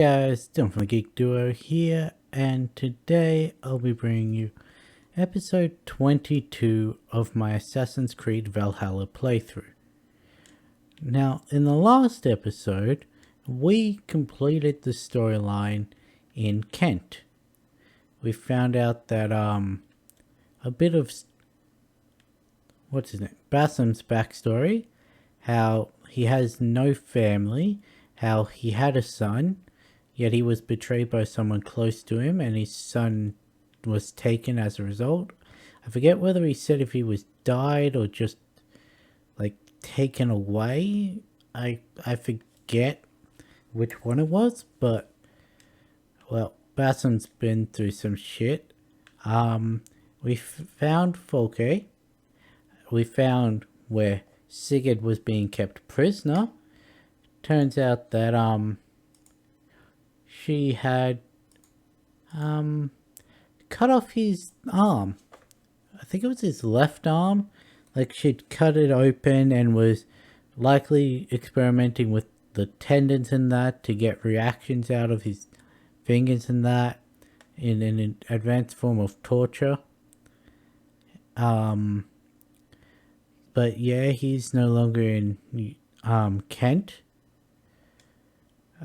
Guys, Dylan from the Geek Duo here, and today I'll be bringing you episode 22 of my Assassin's Creed Valhalla playthrough. Now, in the last episode, we completed the storyline in Kent. We found out that a bit of Bassam's backstory, how he has no family, how he had a son, yet he was betrayed by someone close to him and his son was taken as a result. I forget whether he said if he was died or just like taken away. I forget which one it was, but well, Bassam's been through some shit. We found Folke. We found where Sigurd was being kept prisoner. Turns out that she had cut off his arm. I think it was his left arm. Like she'd cut it open and was likely experimenting with the tendons and that to get reactions out of his fingers and that in an advanced form of torture. But yeah, he's no longer in Kent.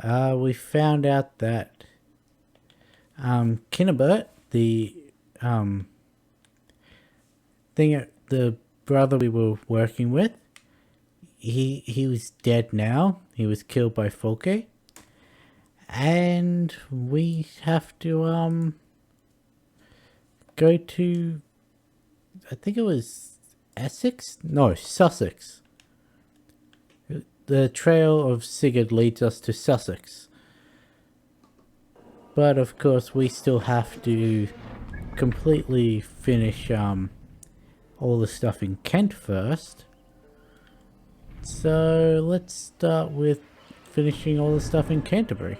We found out that Kinnebert, the the brother we were working with, he was dead now. He was killed by Folke. And we have to go to, I think it was Essex? No, Sussex. The trail of Sigurd leads us to Sussex. But of course we still have to completely finish all the stuff in Kent first. So let's start with finishing all the stuff in Canterbury.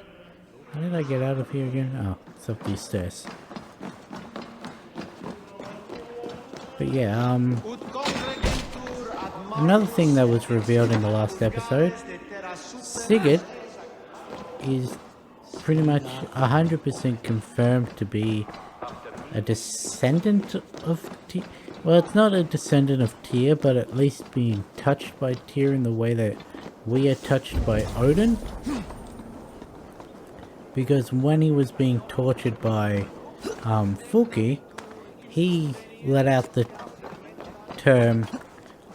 How did I get out of here again? Oh, it's up these stairs. But yeah, another thing that was revealed in the last episode, Sigurd is pretty much 100% confirmed to be a descendant of Tyr. Well, it's not a descendant of Tyr, but at least being touched by Tyr in the way that we are touched by Odin. Because when he was being tortured by Fulki, he let out the term,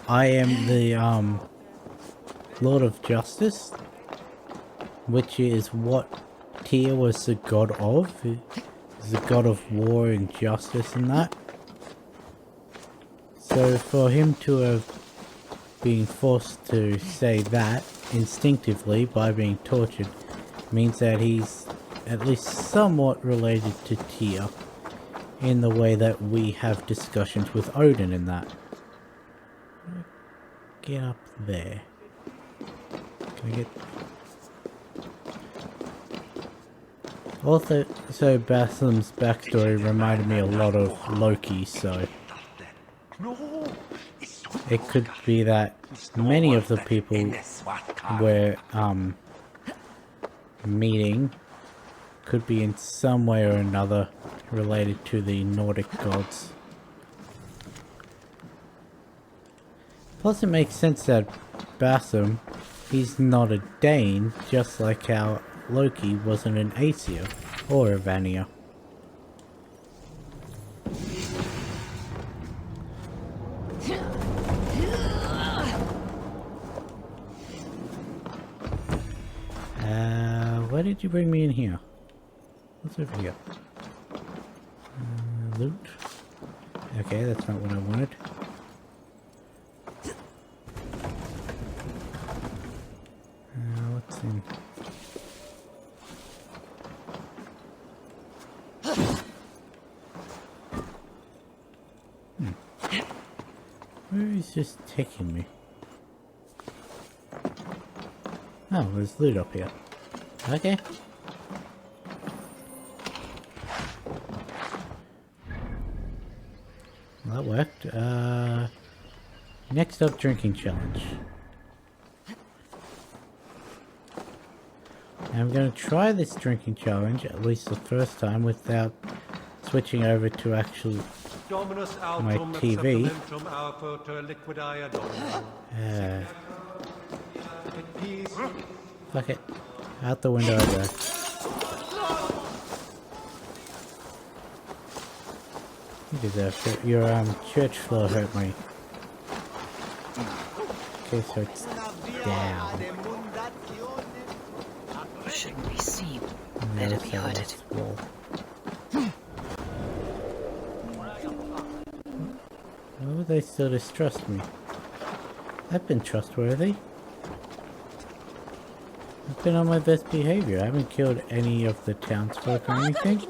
"I am the Lord of Justice," which is what Tyr was the god of. He's the god of war and justice and that. So for him to have been forced to say that instinctively by being tortured means that he's at least somewhat related to Tyr in the way that we have discussions with Odin in that. Get up there. Can I get... Also, so Bassam's backstory reminded me a lot of Loki, so it could be that many of the people we're meeting could be in some way or another related to the Nordic gods. Plus it makes sense that Bassam, he's not a Dane, just like how Loki wasn't an Aesir or a Vanir. Why did you bring me in here? What's over here? Loot. Okay, that's not what I wanted. What's in? Where is this taking me? Oh, there's loot up here. Okay. Well, that worked. Next up, drinking challenge. I'm going to try this drinking challenge, at least the first time, without switching over to actually my TV. Fuck it. Out the window I go. You deserve it. Your church floor hurt me. Okay, so it's down. You shouldn't be seen. Better be hooded. Why would they still distrust me? I've been trustworthy. I've been on my best behavior. I haven't killed any of the townsfolk or anything.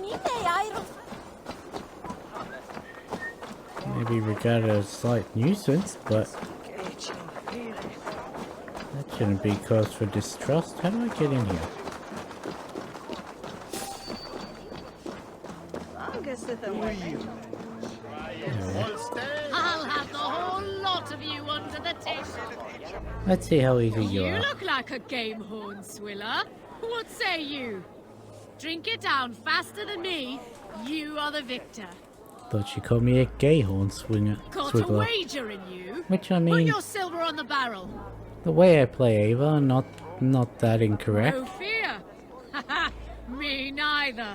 Maybe regarded as a slight nuisance, but that shouldn't be cause for distrust. How do I get in here? I'll have the whole lot of you under the table. Let's see how easy you You are. look like a game horn swiller. What say you? Drink it down faster than me. You are the victor. Thought she called me a gay horn swinger. Got a wager in you. Which I Put mean, your silver on the barrel. the way I play Ava, not that incorrect. No fear. Me neither.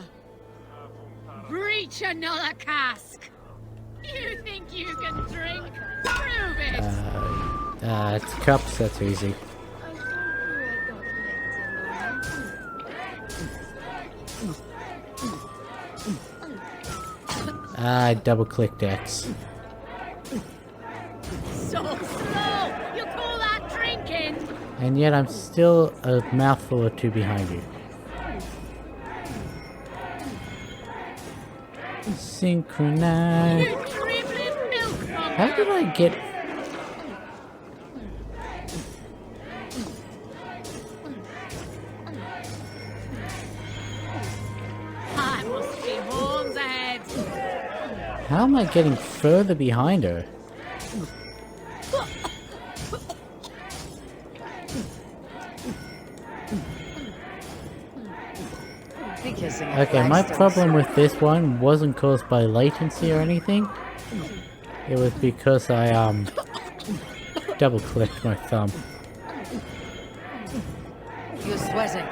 Breach another cask. You think you can drink? Prove it. It's cups, that's easy. I double clicked X. So slow. You call that drinking? And yet I'm still a mouthful or two behind you. Synchronize. You dribbling milk from How did I get... I must be horns ahead. How am I getting further behind her? Okay, my problem with this one wasn't caused by latency or anything. It was because I double clicked my thumb. You're sweating.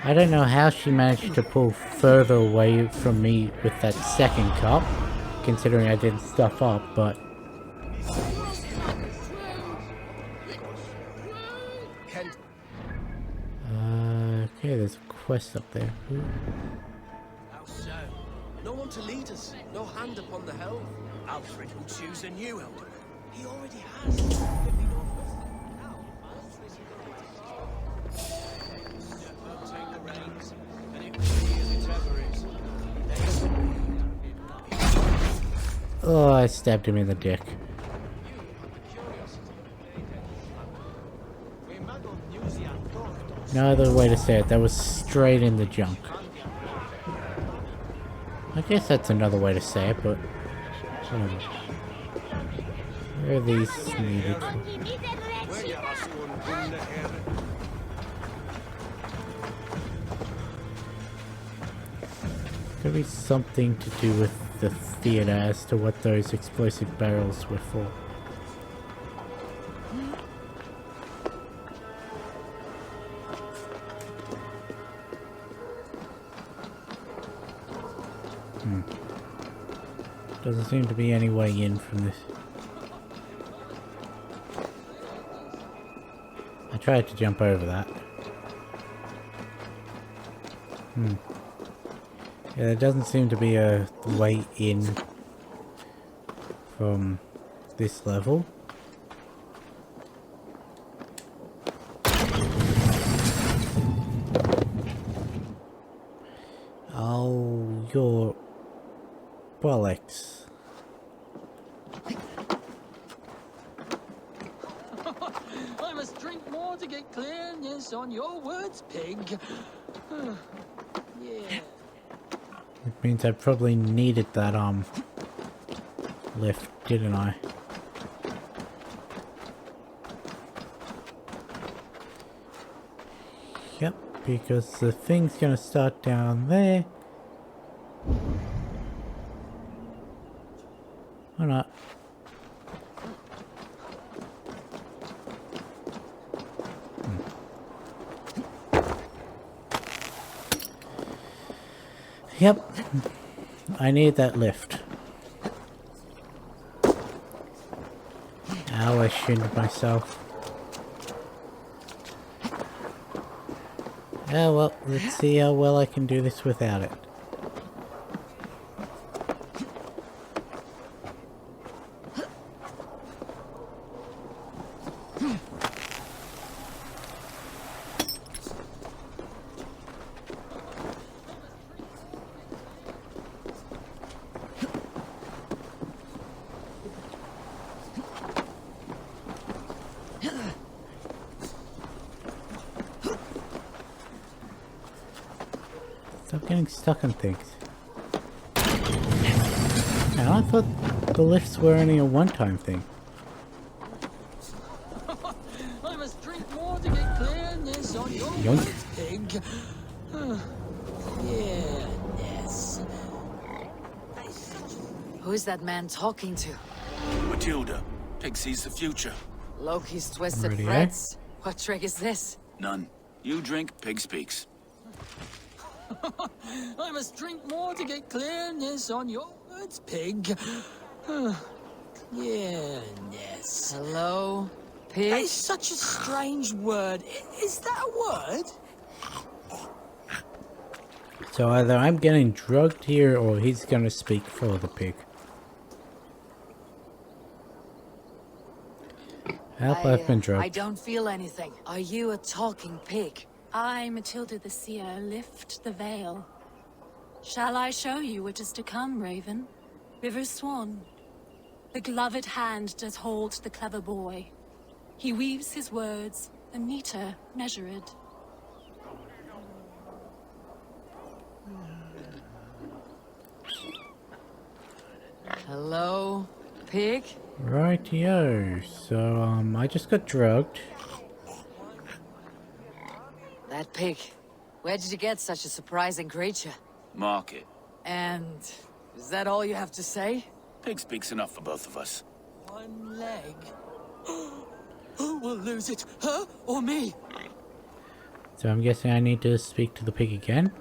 I don't know how she managed to pull further away from me with that second cup, considering I didn't stuff up, but... okay, there's a quest up there. Ooh. How so? No one to lead us, no hand upon the helm. Alfred will choose a new elder. He already has. Take the reins, and it will be as it ever is. Oh, I stabbed him in the dick. No other way to say it, that was straight in the junk. I guess that's another way to say it, but... whatever. Where are these needed? Could be something to do with the theater as to what those explosive barrels were for. Doesn't seem to be any way in from this. I tried to jump over that. Yeah, there doesn't seem to be a way in from this level. Oh, your bollocks. I must drink more to get clearness on your words, pig. Yeah. It means I probably needed that lift, didn't I? Yep, because the thing's gonna start down there. Or not. Yep, I need that lift. Ow, I shinned myself. Oh well, let's see how well I can do this without it. Stop getting stuck on things. Now, I thought the lifts were only a one-time thing. I must drink more to get clearness on your Yoink. words, pig. Yeah, yes. Who is that man talking to? Matilda. Pig sees the future. Loki's twisted Alrighty, threads. What trick is this? None. You drink, pig speaks. I must drink more to get clearness on your words, pig. Yeah, yes. Hello, pig? That is such a strange word. Is that a word? So either I'm getting drugged here or he's gonna speak for the pig. Help, I've been drugged. I don't feel anything. Are you a talking pig? I, Matilda the Seer, lift the veil. Shall I show you what is to come, Raven? River Swan. The gloved hand does hold the clever boy. He weaves his words, a meter measured. Hello, pig? Rightio, so I just got drugged. That pig. Where did you get such a surprising creature? Market. And is that all you have to say? Pig speaks enough for both of us. One leg. Who will lose it? Her or me? So I'm guessing I need to speak to the pig again.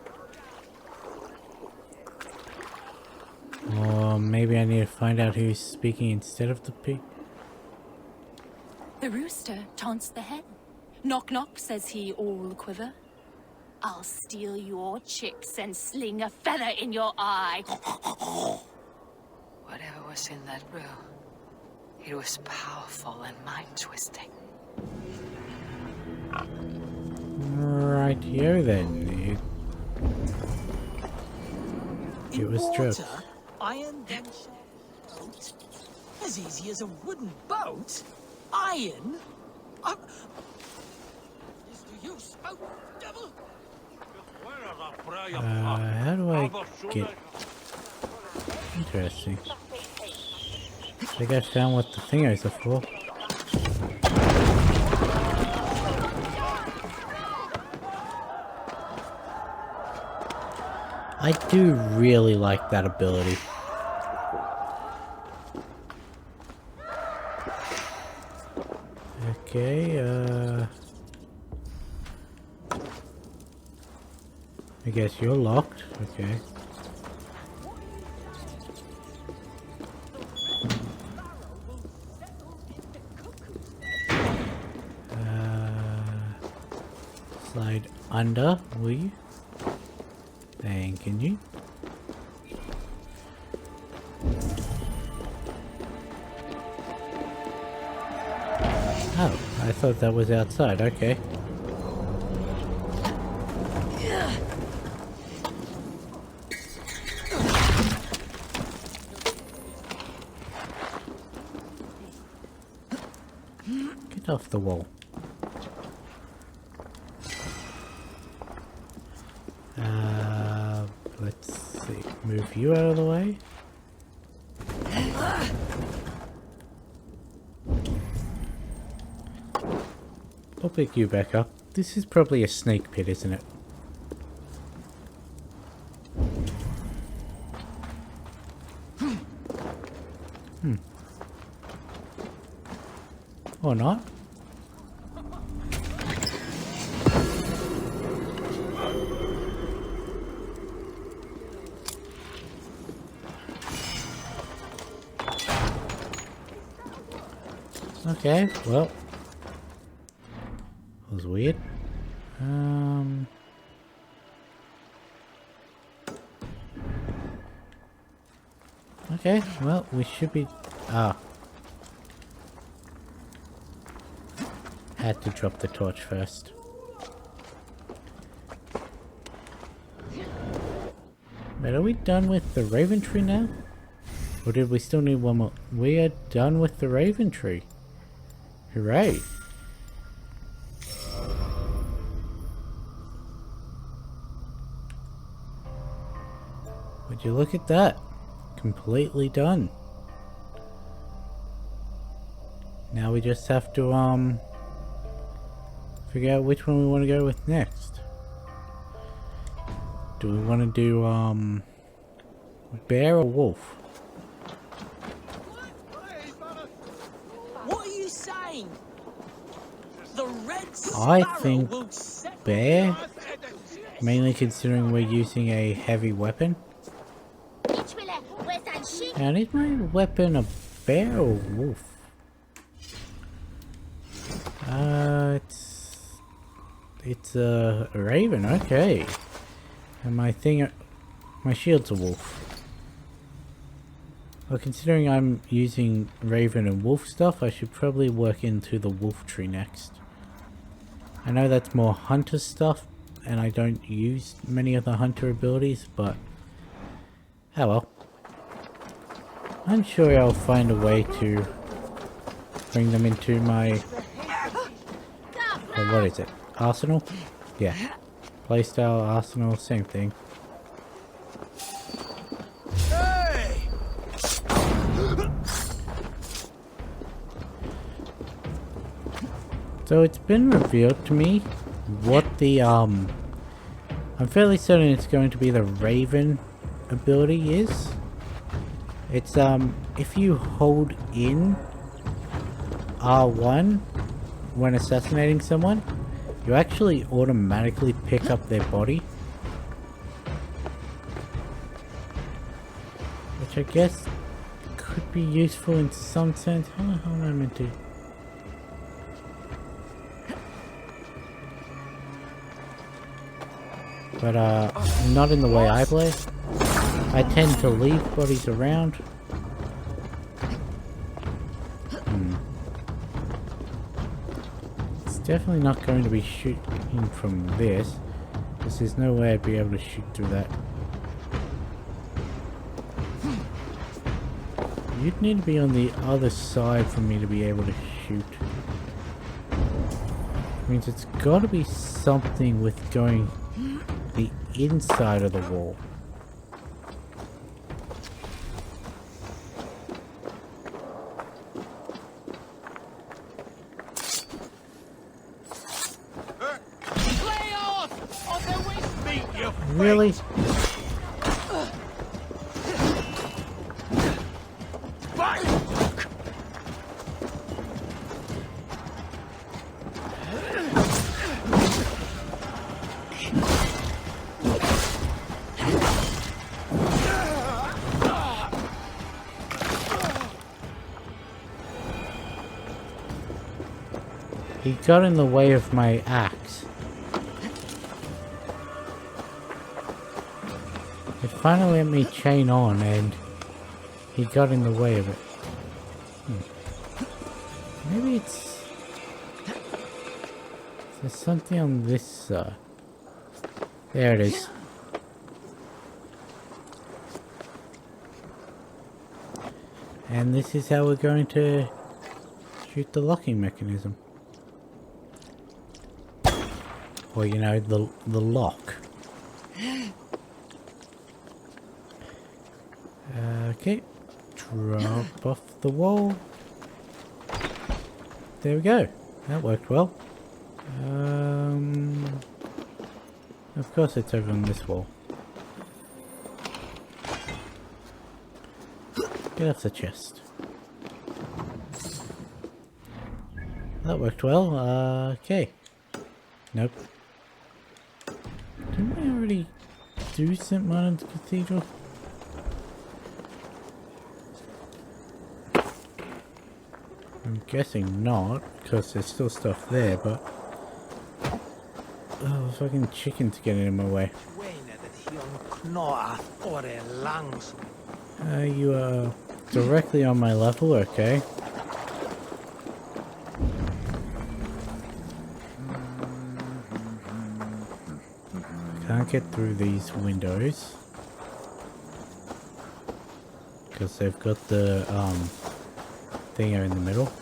Or maybe I need to find out who's speaking instead of the pig. The rooster taunts the hen. Knock knock, says he, all quiver. I'll steal your chicks and sling a feather in your eye. Whatever was in that brew, it was powerful and mind-twisting. Rightio then. It In was water, drugs. iron then boat. As easy as a wooden boat. Iron? Is to use, oh, devil! How do I get... Interesting. I think I found what the thingers are for. I do really like that ability. Okay, I guess you're locked. Okay. Slide under, will you? Thanking you. Oh, I thought that was outside. Okay. Get off the wall. Let's see. Move you out of the way. I'll pick you back up. This is probably a snake pit, isn't it? Or not. Okay, well. That was weird. Okay, well, we should be... Had to drop the torch first. But are we done with the Raven Tree now? Or did we still need one more? We are done with the Raven Tree. Hooray! Would you look at that? Completely done. Now we just have to figure out which one we want to go with next. Do we want to do bear or wolf? What are you saying? The red I sparrow think will set bear, mainly considering we're using a heavy weapon. And is my weapon a bear or wolf? It's a raven, okay. And my shield's a wolf. Well, considering I'm using raven and wolf stuff, I should probably work into the wolf tree next. I know that's more hunter stuff, and I don't use many of the hunter abilities, but oh well. I'm sure I'll find a way to bring them into my... Or what is it? Arsenal? Yeah. Playstyle, arsenal, same thing. Hey! So it's been revealed to me what the I'm fairly certain it's going to be the Raven ability is. It's if you hold in R1 when assassinating someone, you actually automatically pick up their body. Which I guess could be useful in some sense. How the hell am I meant to? But not in the way I play. I tend to leave bodies around. It's definitely not going to be shooting from this, because there's no way I'd be able to shoot through that. You'd need to be on the other side for me to be able to shoot. Means it's got to be something with going the inside of the wall. Lay off! On the waist beat, you Really? He got in the way of my axe. It finally let me chain on and he got in the way of it. Maybe it's... There's something on this side. There it is. And this is how we're going to shoot the locking mechanism. Or, you know, the lock. Okay. Drop off the wall. There we go. That worked well. Of course it's over on this wall. Get off the chest. That worked well. Okay. Nope. Didn't I already do St. Martin's Cathedral? I'm guessing not, because there's still stuff there, but... Oh, fucking chickens getting in my way. You are directly on my level, okay. Can't get through these windows. Because they've got the, thing in the middle.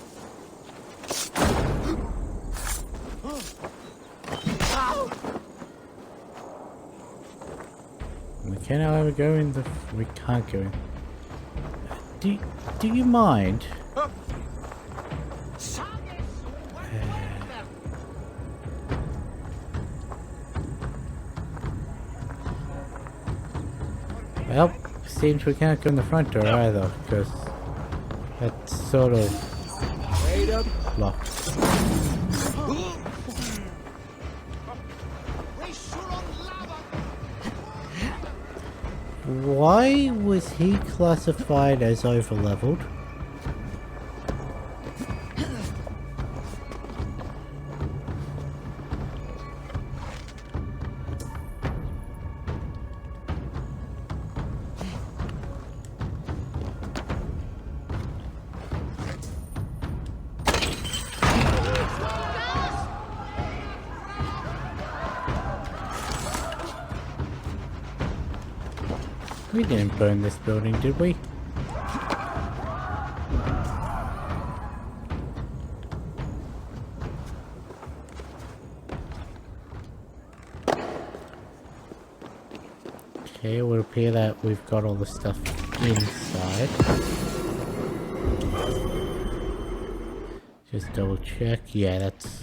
We can, however, go in the... We can't go in. Do you mind? Well, seems we can't go in the front door either, because that's sort of locked. Why was he classified as overleveled? We didn't burn this building, did we? Okay, it would appear that we've got all the stuff inside. Just double check. Yeah, that's...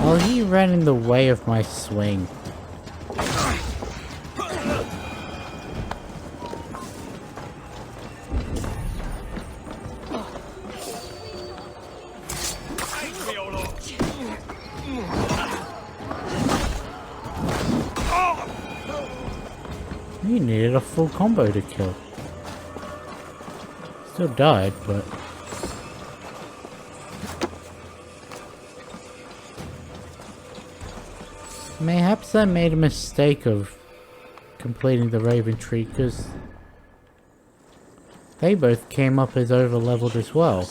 Oh, he ran in the way of my swing. You needed a full combo to kill. Still died, but... Mayhaps I made a mistake of completing the Raven Tree, because they both came up as over-leveled as well.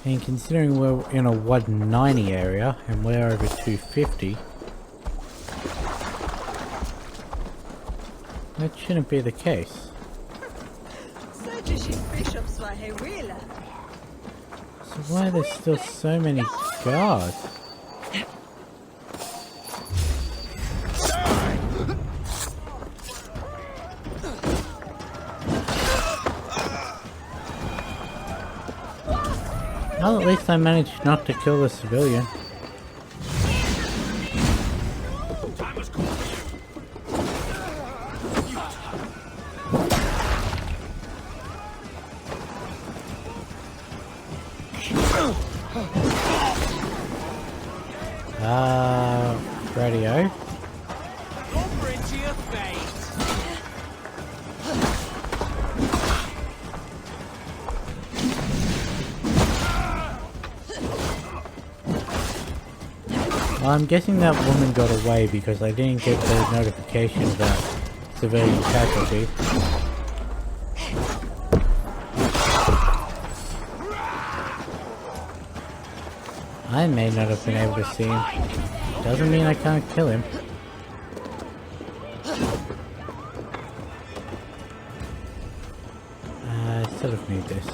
And considering we're in a 190 area, and we're over 250, that shouldn't be the case. So why are there still so many guards? Well, at least I managed not to kill the civilian. Radio. Well, I'm guessing that woman got away because I didn't get the notification about civilian casualties. I may not have been able to see him. Doesn't mean I can't kill him. I sort of need this.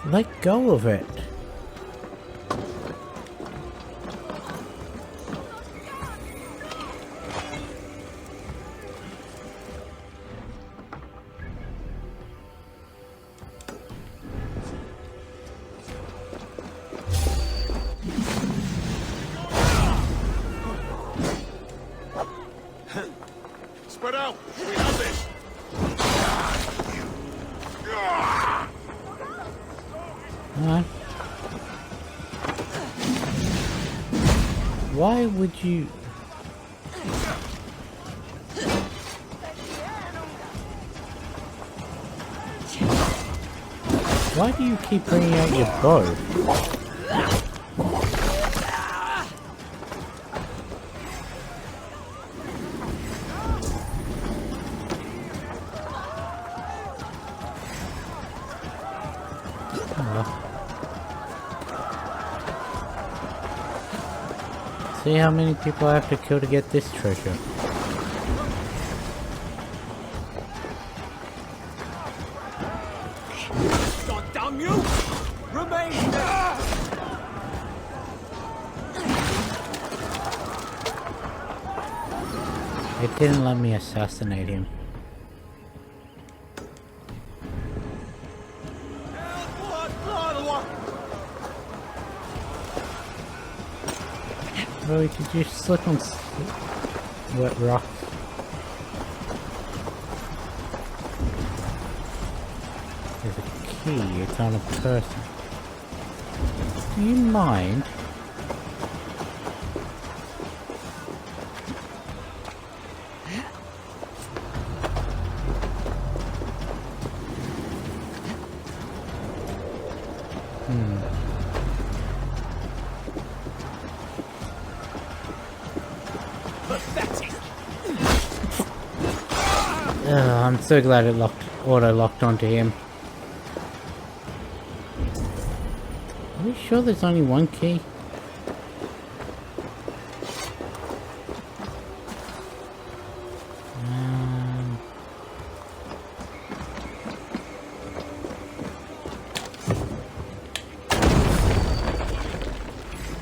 Let go of it. Spread out! We have this! Come on. Why would you... Why do you keep bringing out your bow? See how many people I have to kill to get this treasure. God damn you! Remain! It didn't let me assassinate him. Bro, could you slip on wet rock? There's a key, it's on a person. Do you mind? I'm so glad it auto-locked onto him. Are we sure there's only one key?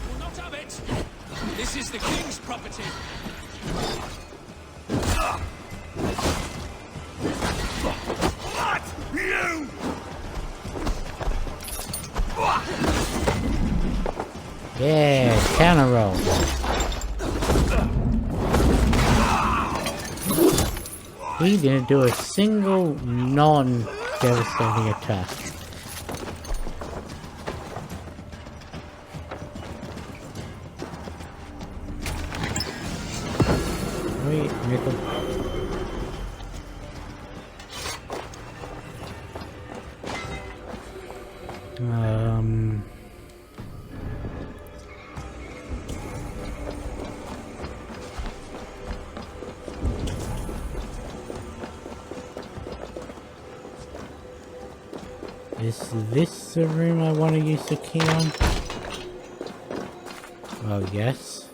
Will not have it! This is the king's property! What? You! Yeah, counter roll. He didn't do a single non-devastating attack. Wait, nickel. Is this the room I want to use the key on? Oh, yes.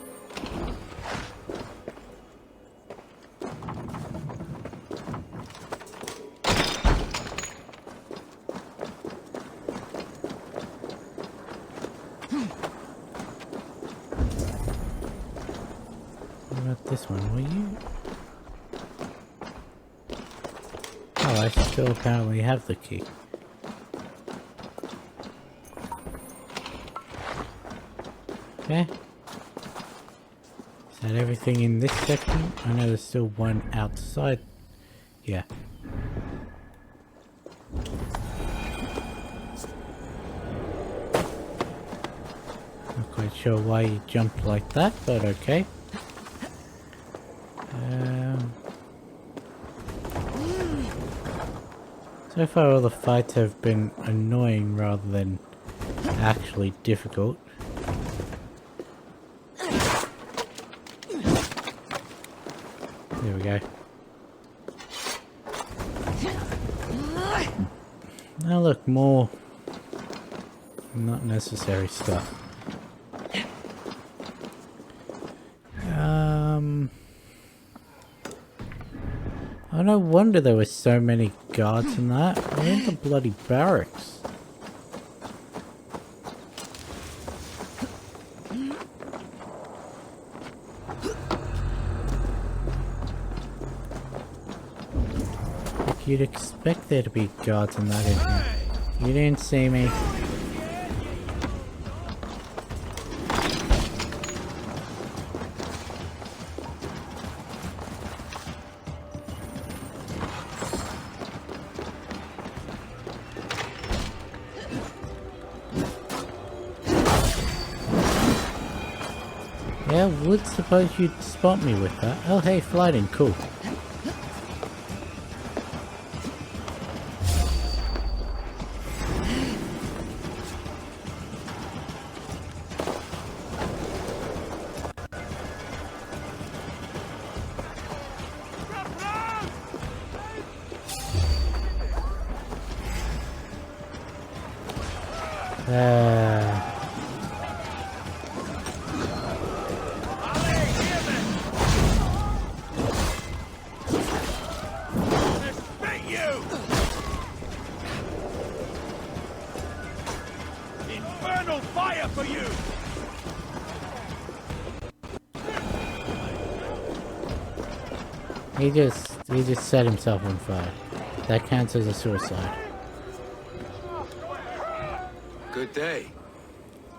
What about this one? Will you? Oh, I still apparently have the key. Okay. Is that everything in this section? I know there's still one outside. Yeah. Not quite sure why you jumped like that, but okay. So far all the fights have been annoying rather than actually difficult. There we go. Now look, more not necessary stuff. Oh, no wonder there were so many guards in that. We're in the bloody barracks. You'd expect there to be guards in that area. You didn't see me. Yeah, would suppose you'd spot me with that. Oh hey, flighting, cool. Infernal fire for you! He just set himself on fire. That counts as a suicide. Good day.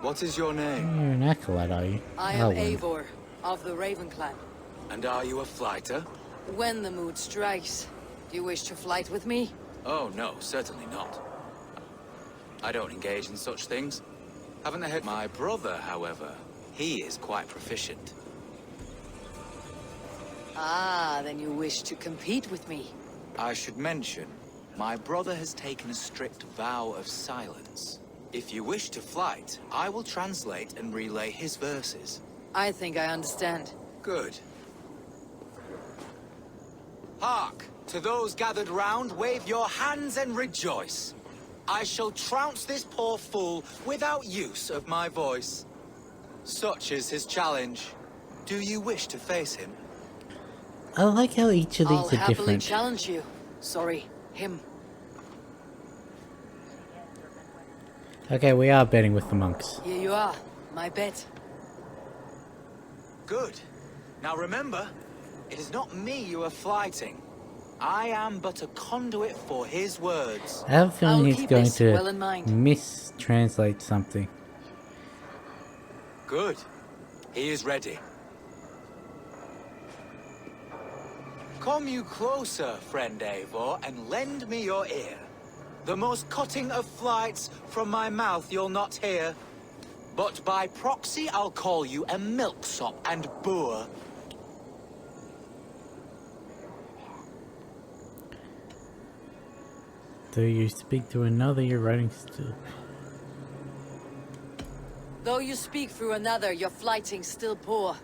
What is your name? You're an acolyte, are you? I am Eivor, of the Raven Clan. And are you a flighter? When the mood strikes, do you wish to flight with me? Oh no, certainly not. I don't engage in such things. Haven't I heard my brother, however? He is quite proficient. Ah, then you wish to compete with me. I should mention, my brother has taken a strict vow of silence. If you wish to flight, I will translate and relay his verses. I think I understand. Good. Hark! To those gathered round, wave your hands and rejoice. I shall trounce this poor fool without use of my voice. Such is his challenge. Do you wish to face him? I like how each of these I'll are happily different. challenge you. Sorry, him. Okay, we are betting with the monks. Here you are, my bet. Good. Now remember, it is not me you are flighting. I am but a conduit for his words. I have a feeling I'll he's keep going this to well in mind. mistranslate something. Good. He is ready. Come you closer, friend Eivor, and lend me your ear. The most cutting of flights from my mouth you'll not hear. But by proxy I'll call you a milksop and boor. Though you speak to another, your writing still. Though you speak through another, your flighting's still poor.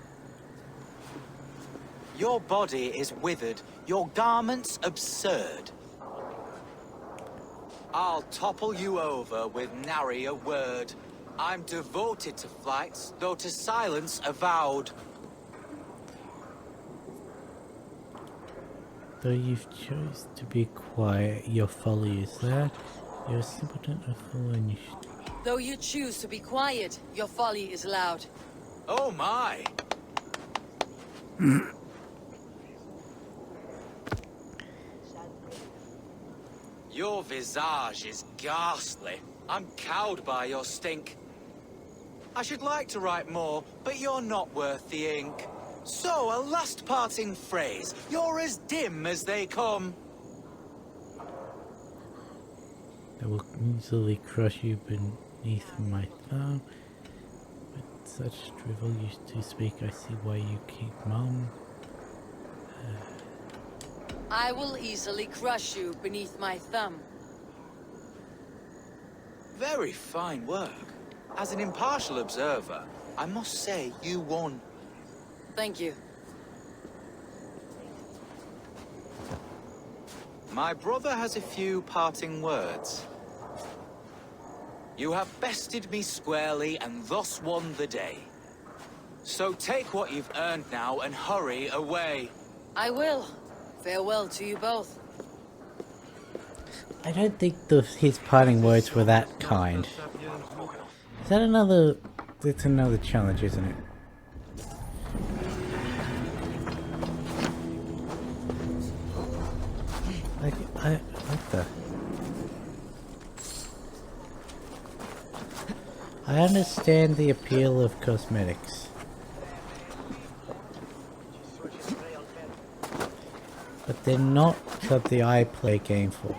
Your body is withered, your garments absurd. I'll topple you over with nary a word. I'm devoted to flights, though to silence avowed. Though you've chose to be quiet, your folly is loud. You're a simpleton, a fool, and you should... Though you choose to be quiet, your folly is loud. Oh my! Your visage is ghastly. I'm cowed by your stink. I should like to write more, but you're not worth the ink. So, a last parting phrase. You're as dim as they come. I will easily crush you beneath my thumb. With such drivel you to speak, I see why you keep mum. I will easily crush you beneath my thumb. Very fine work. As an impartial observer, I must say you won. Thank you. My brother has a few parting words. You have bested me squarely and thus won the day. So take what you've earned now and hurry away. I will. Farewell to you both. I don't think his parting words were that kind. Is that another... It's another challenge, isn't it? Like, the... I understand the appeal of cosmetics. But they're not something I play a game for.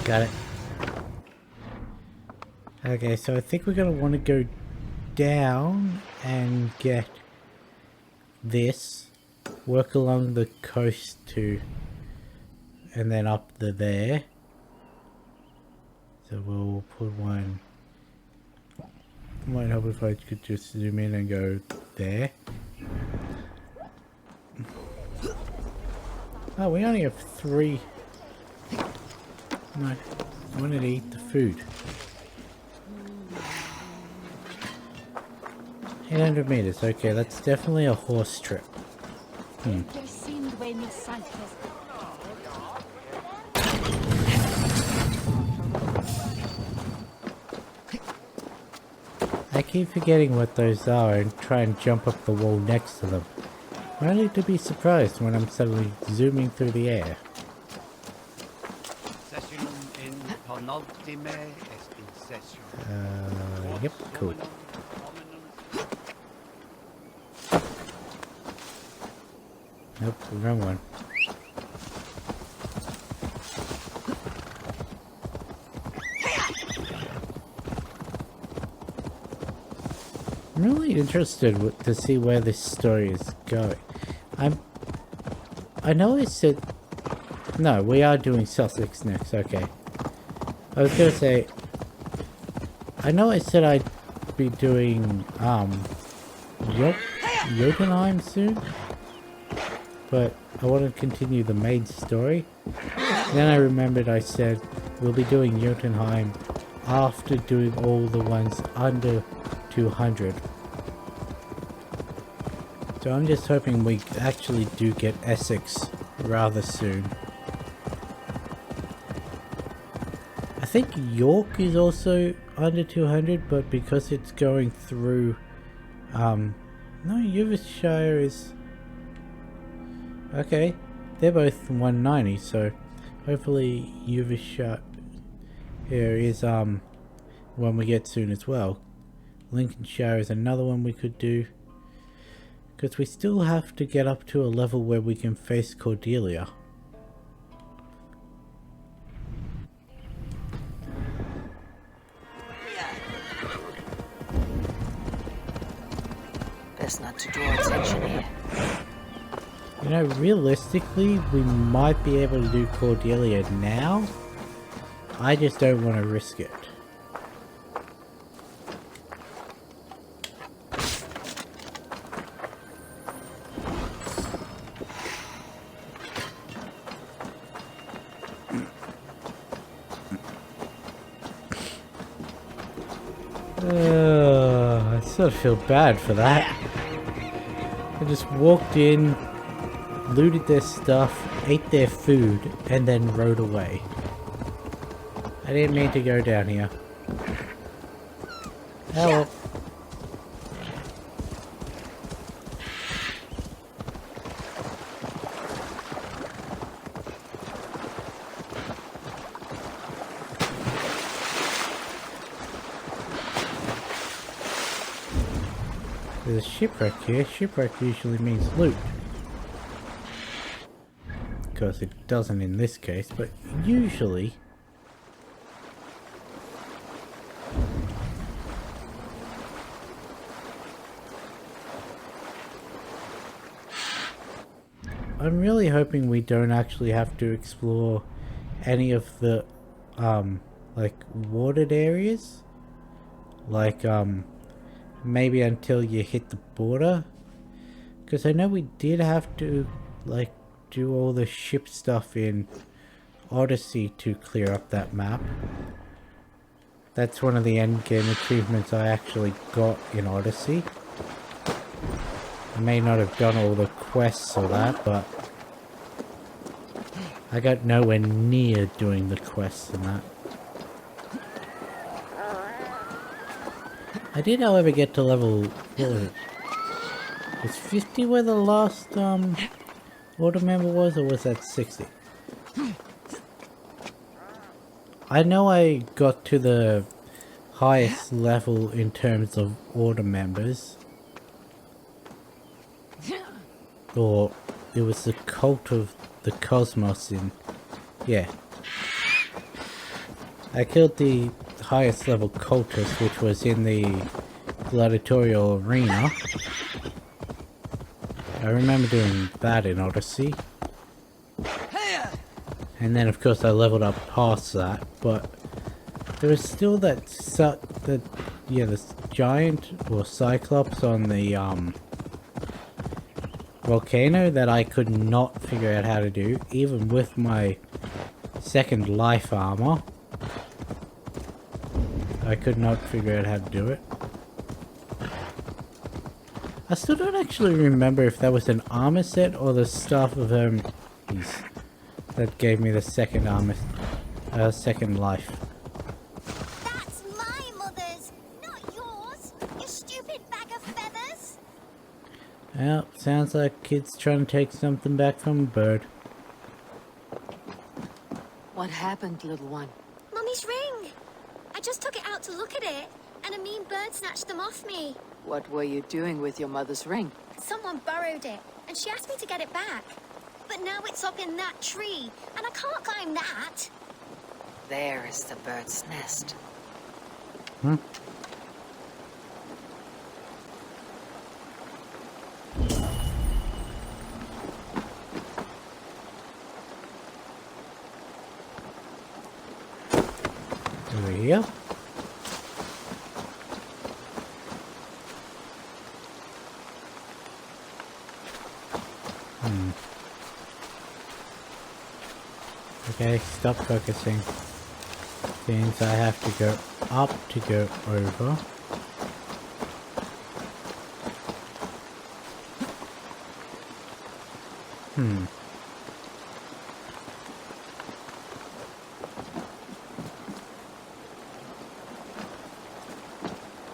Got it. Okay, so I think we're gonna want to go down and get this, work along the coast too, and then up to there. So we'll put one. Might help if I could just zoom in and go there. Oh, we only have 3. No, I wanted to eat the food. 800 meters, okay, that's definitely a horse trip. I keep forgetting what those are and try and jump up the wall next to them. Only to be surprised when I'm suddenly zooming through the air. Yep, cool. Nope, wrong one. I'm really interested to see where this story is going. I know I said... No, we are doing Sussex next, okay. I was gonna say... I know I said I'd be doing, Jotunheim soon. But I want to continue the main story. Then I remembered I said we'll be doing Jotunheim after doing all the ones under 200. So I'm just hoping we actually do get Essex rather soon. I think York is also under 200, but because it's going through, no, Yorkshire is... Okay, they're both 190, so hopefully Yorkshire here is one we get soon as well. Lincolnshire is another one we could do, because we still have to get up to a level where we can face Cordelia. Best not to draw attention here. You know, realistically, we might be able to do Cordelia now. I just don't want to risk it. I sort of feel bad for that. I just walked in, looted their stuff, ate their food, and then rode away. I didn't mean to go down here. Oh well. There's a shipwreck here. Shipwreck usually means loot. Of course it doesn't in this case, but usually... I'm really hoping we don't actually have to explore any of the, like, watered areas. Like, maybe until you hit the border. Because I know we did have to, like, do all the ship stuff in Odyssey to clear up that map. That's one of the endgame achievements I actually got in Odyssey. I may not have done all the quests or that, but I got nowhere near doing the quests and that. I did, however, get to level... what was it? Was 50 where the last order member was, or was that 60? I know I got to the highest level in terms of order members. Or it was the cult of the cosmos in... yeah. I killed the highest level cultist, which was in the gladiatorial arena. I remember doing that in Odyssey. And then of course I leveled up past that, but there was still that this giant or cyclops on the volcano that I could not figure out how to do, even with my second life armor. I could not figure out how to do it. I still don't actually remember if that was an armor set or the Staff of Hermes that gave me the second armor, second life. That's my mother's, not yours, you stupid bag of feathers. Well, sounds like kid's trying to take something back from a bird. What happened, little one? Mummy's ring. I just took it out to look at it, and a mean bird snatched them off me. What were you doing with your mother's ring? Someone borrowed it, and she asked me to get it back. But now it's up in that tree, and I can't climb that. There is the bird's nest. Hmm? Over here? Okay, stop focusing. Means I have to go up to go over.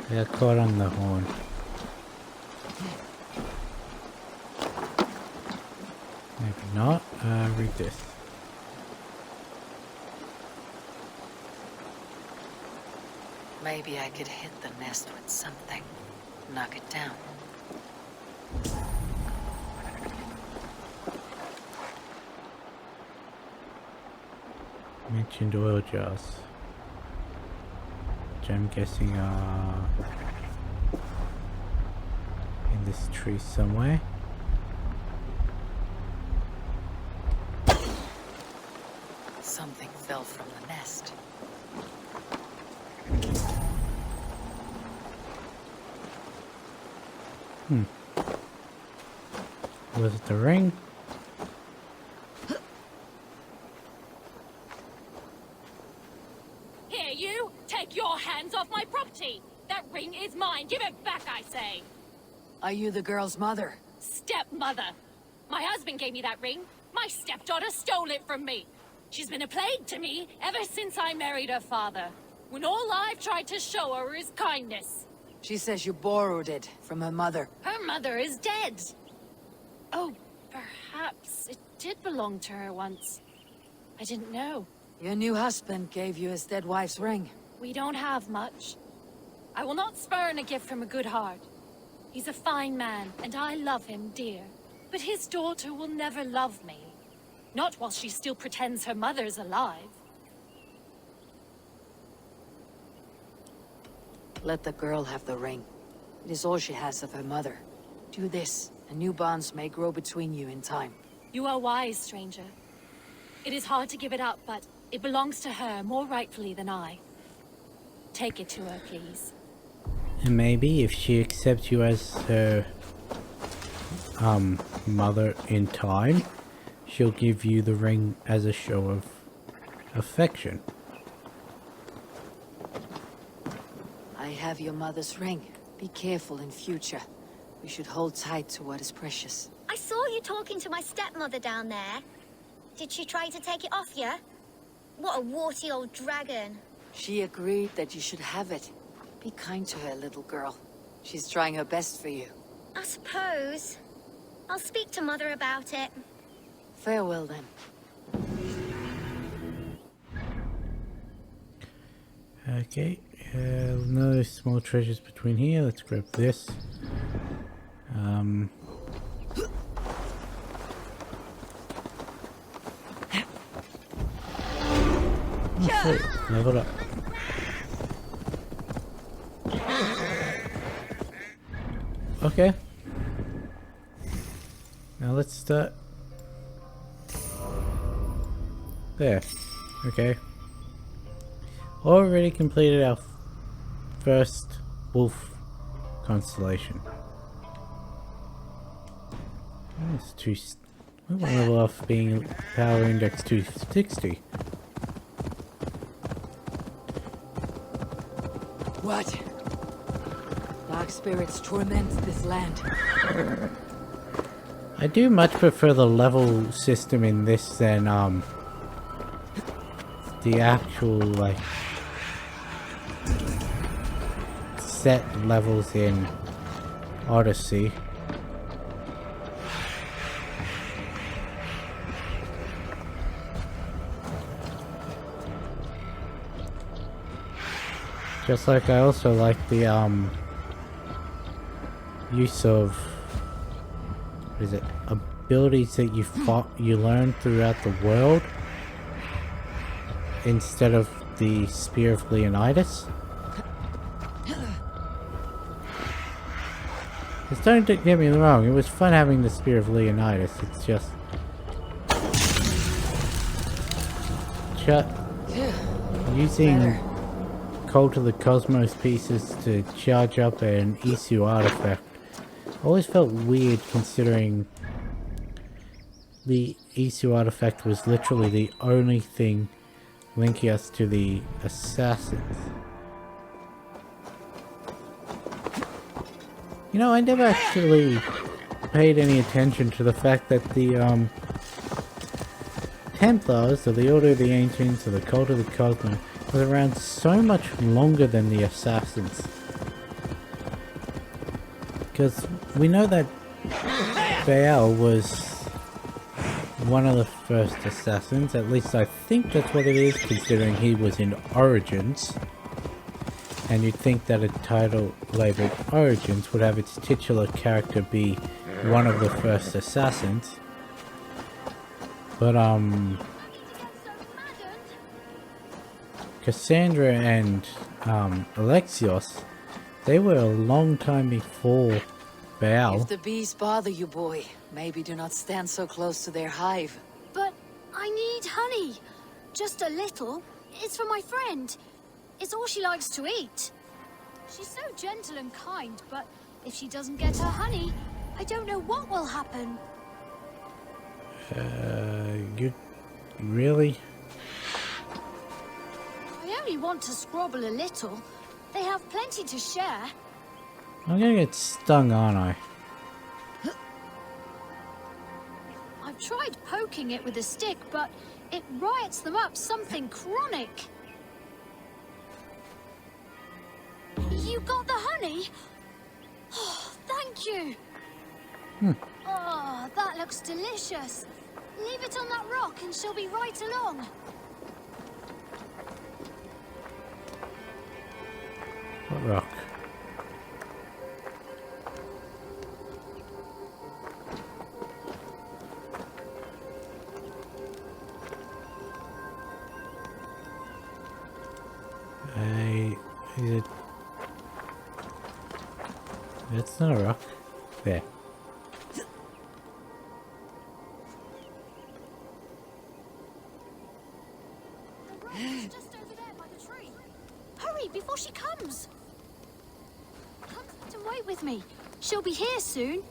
I got caught on the horn. Maybe not. Read this. Maybe I could hit the nest with something. Knock it down. Mentioned oil jars. Which I'm guessing are in this tree somewhere. Something fell from the nest. Was it the ring? Here, you! Take your hands off my property! That ring is mine! Give it back, I say! Are you the girl's mother? Stepmother! My husband gave me that ring. My stepdaughter stole it from me. She's been a plague to me ever since I married her father, when all I've tried to show her is kindness. She says you borrowed it from her mother. Her mother is dead. Oh, perhaps it did belong to her once. I didn't know. Your new husband gave you his dead wife's ring. We don't have much. I will not spurn a gift from a good heart. He's a fine man, and I love him dear. But his daughter will never love me. Not while she still pretends her mother's alive. Let the girl have the ring. It is all she has of her mother. Do this, and new bonds may grow between you in time. You are wise, stranger. It is hard to give it up, but it belongs to her more rightfully than I. Take it to her, please. And maybe if she accepts you as her mother in time, she'll give you the ring as a show of affection. I have your mother's ring. Be careful in future. We should hold tight to what is precious. I saw you talking to my stepmother down there. Did she try to take it off you? What a warty old dragon. She agreed that you should have it. Be kind to her, little girl. She's trying her best for you. I suppose. I'll speak to Mother about it. Farewell, then. Okay, no small treasures between here. Let's grab this. Oh, sweet. Leveled up. Okay. Now let's start. There. Okay. Already completed our first wolf constellation. That's two. We want to level off being power index 260. What? Dark spirits torment this land. I do much prefer the level system in this than the actual like set levels in Odyssey. Just like I also like the use of, what is it, abilities that you learn throughout the world instead of the Spear of Leonidas. Just don't get me wrong, it was fun having the Spear of Leonidas, it's just using Cult of the Cosmos pieces to charge up an Isu artifact always felt weird, considering the Isu artifact was literally the only thing linking us to the assassins. You know, I never actually paid any attention to the fact that the Templars, or the Order of the Ancients, or the Cult of the Cosmos, was around so much longer than the Assassins. Because we know that Baal was one of the first Assassins, at least I think that's what it is, considering he was in Origins. And you'd think that a title labeled Origins would have its titular character be one of the first Assassins. But Cassandra and Alexios, they were a long time before Baal. If the bees bother you, boy, maybe do not stand so close to their hive. But I need honey. Just a little. It's for my friend. It's all she likes to eat. She's so gentle and kind, but if she doesn't get her honey, I don't know what will happen. You really? I only want to squabble a little. They have plenty to share. I'm gonna get stung, aren't I? I've tried poking it with a stick, but it riots them up something chronic. You got the honey? Oh, thank you. Oh, that looks delicious. Leave it on that rock and she'll be right along. What rock? Is it? That's not a rock. There. The rock's just over there by the tree. Hurry before she comes. Come and wait with me. She'll be here soon.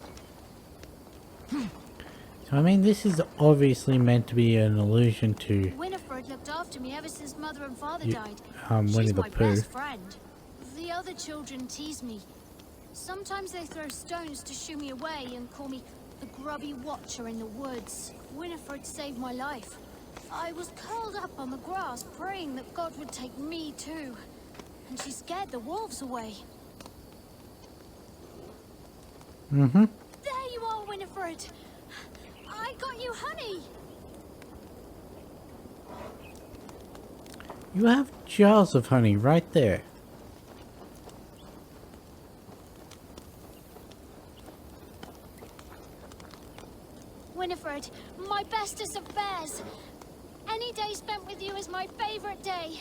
So I mean, this is obviously meant to be an allusion to Winifred looked after me ever since Mother and Father died. Winnie She's the my Pooh. best friend. The other children tease me. Sometimes they throw stones to shoo me away and call me The grubby watcher in the woods. Winifred saved my life. I was curled up on the grass, praying that God would take me too. And she scared the wolves away. Mm-hmm. There you are, Winifred! I got you honey! You have jars of honey right there. Winifred, my bestest of bears. Any day spent with you is my favorite day.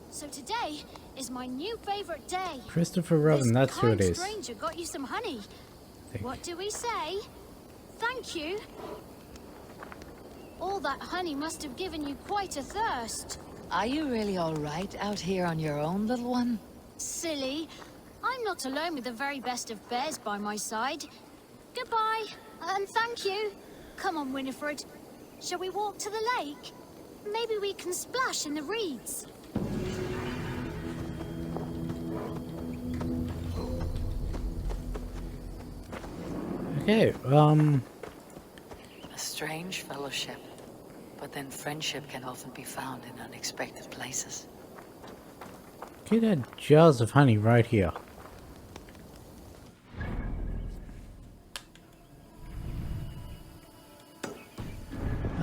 So today is my new favorite day. Christopher Robin, that's who it is. This kind stranger got you some honey. What do we say? Thank you. All that honey must have given you quite a thirst. Are you really all right out here on your own, little one? Silly. I'm not alone with the very best of bears by my side. Goodbye, and thank you. Come on, Winifred. Shall we walk to the lake? Maybe we can splash in the reeds. Okay, A strange fellowship. But then friendship can often be found in unexpected places. Get that jars of honey right here.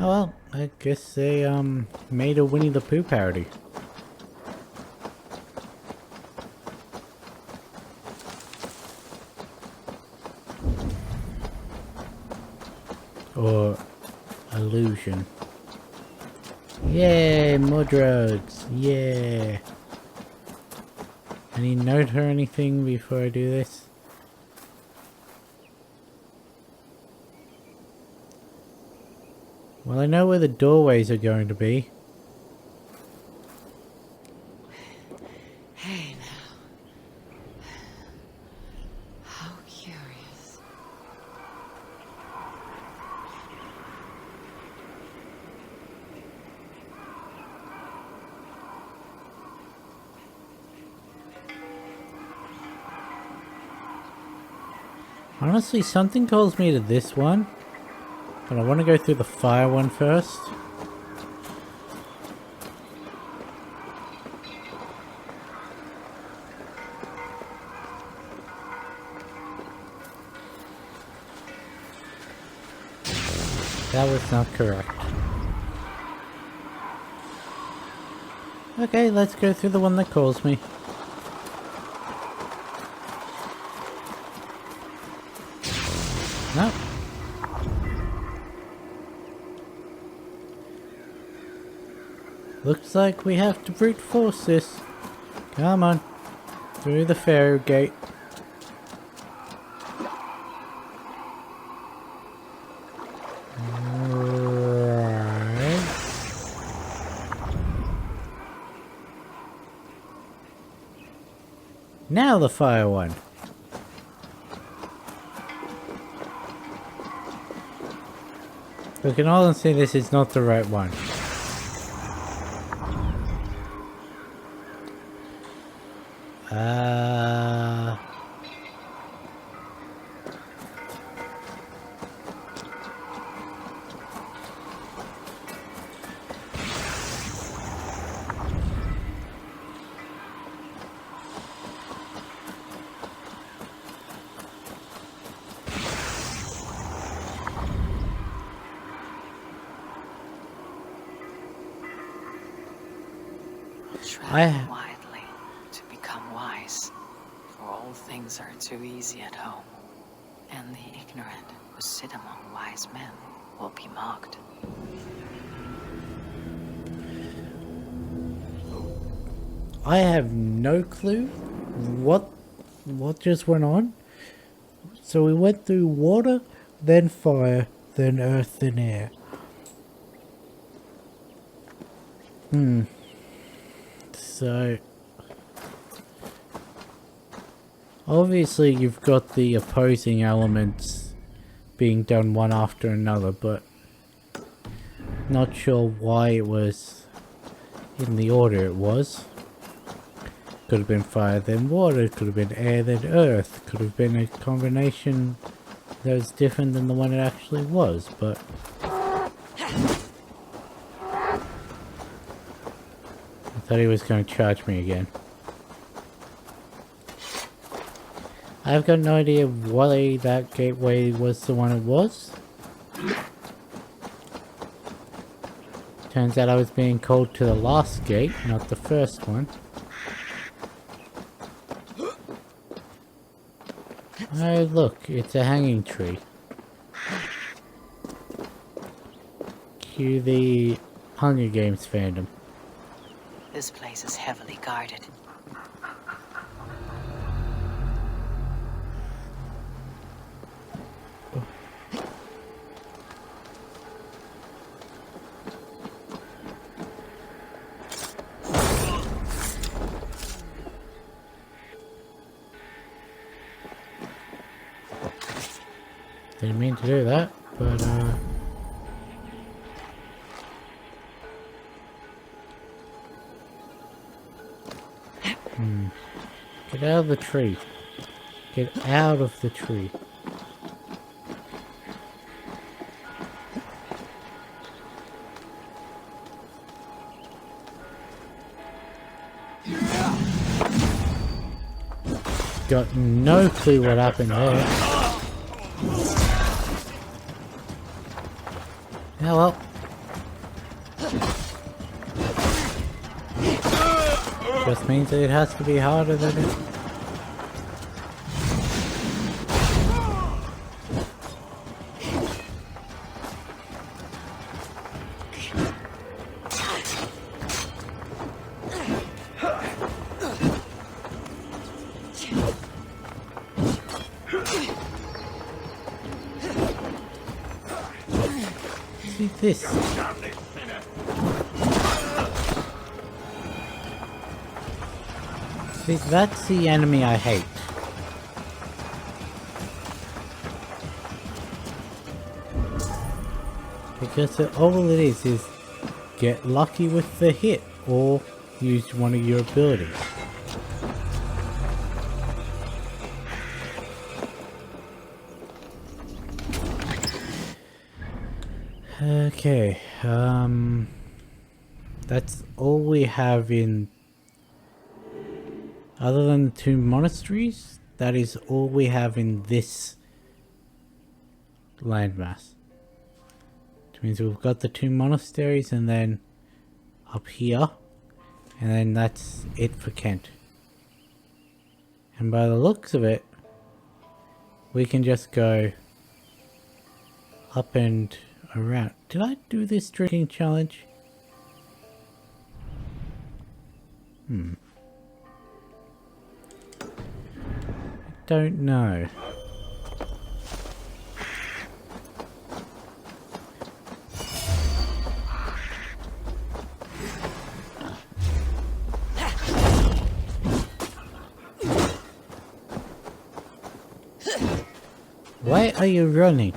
Oh well, I guess they made a Winnie the Pooh parody. Or illusion. Yay, more drugs. Yeah. Any note or anything before I do this? Well, I know where the doorways are going to be. Hey now. How curious. Honestly, something calls me to this one. But I want to go through the fire one first. That was not correct. Okay, let's go through the one that calls me. No. Looks like we have to brute force this. Come on. Through the ferry gate. Right. Now the fire one. We can all see this is not the right one. Travel widely to become wise, for all things are too easy at home, and the ignorant who sit among wise men will be mocked. I have no clue what just went on. So we went through water, then fire, then earth, then air. So obviously you've got the opposing elements being done one after another, but not sure why it was in the order it was. Could have been fire then water, could have been air then earth, could have been a combination that was different than the one it actually was, but... I thought he was going to charge me again. I've got no idea why that gateway was the one it was. Turns out I was being called to the last gate, not the first one. Oh look, it's a hanging tree. Cue the Hunger Games fandom. This place is heavily guarded. Didn't mean to do that, but Get out of the tree. Get out of the tree. Got no clue what happened there. Oh well. Just means that it has to be harder than it. See this. See, that's the enemy I hate. Because all it is get lucky with the hit or use one of your abilities. Okay, that's all we have in, other than the two monasteries, that is all we have in this landmass. Which means we've got the two monasteries and then up here, and then that's it for Kent. And by the looks of it, we can just go up and around. Did I do this drinking challenge? I don't know. Why are you running?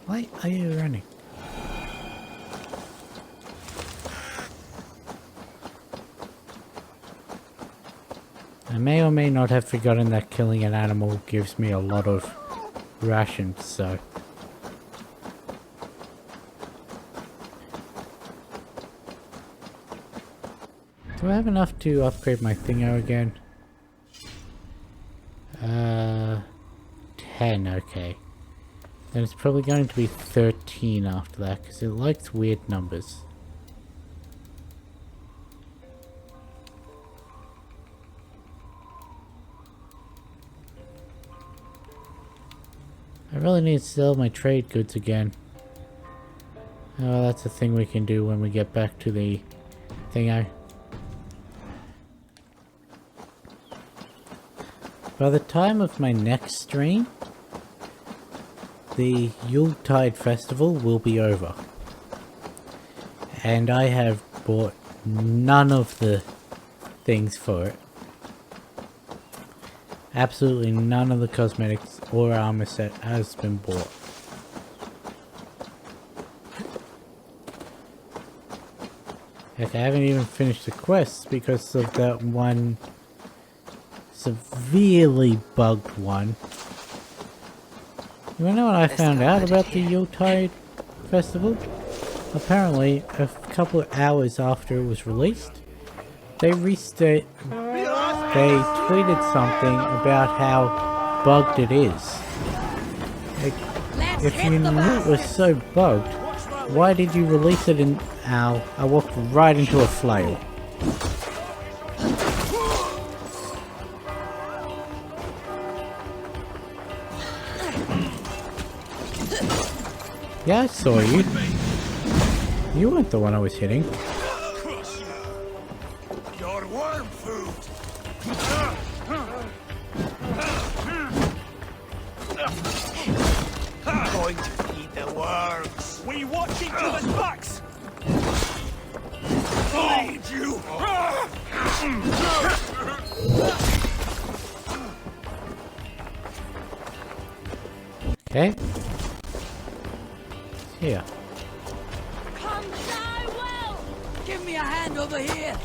Why are you running? I may or may not have forgotten that killing an animal gives me a lot of rations, so... Do I have enough to upgrade my thingo again? 10, okay. Then it's probably going to be 13 after that, because it likes weird numbers. I really need to sell my trade goods again. Oh, that's a thing we can do when we get back to the thingo. By the time of my next stream, the Yuletide festival will be over. And I have bought none of the things for it. Absolutely none of the cosmetics or armor set has been bought. Heck, I haven't even finished the quest because of that one severely bugged one. You wanna know what I found out about the Yuletide Festival? Apparently, a couple of hours after it was released, they tweeted something about how bugged it is. Like, if you knew it was so bugged, why did you release it in... Ow, I walked right into a flail. Yeah, I saw you. You weren't the one I was hitting. Your worm food. Going to feed the worms. We watch each other's backs! Lead you. Okay. Here. Come die well! Give me a hand over here!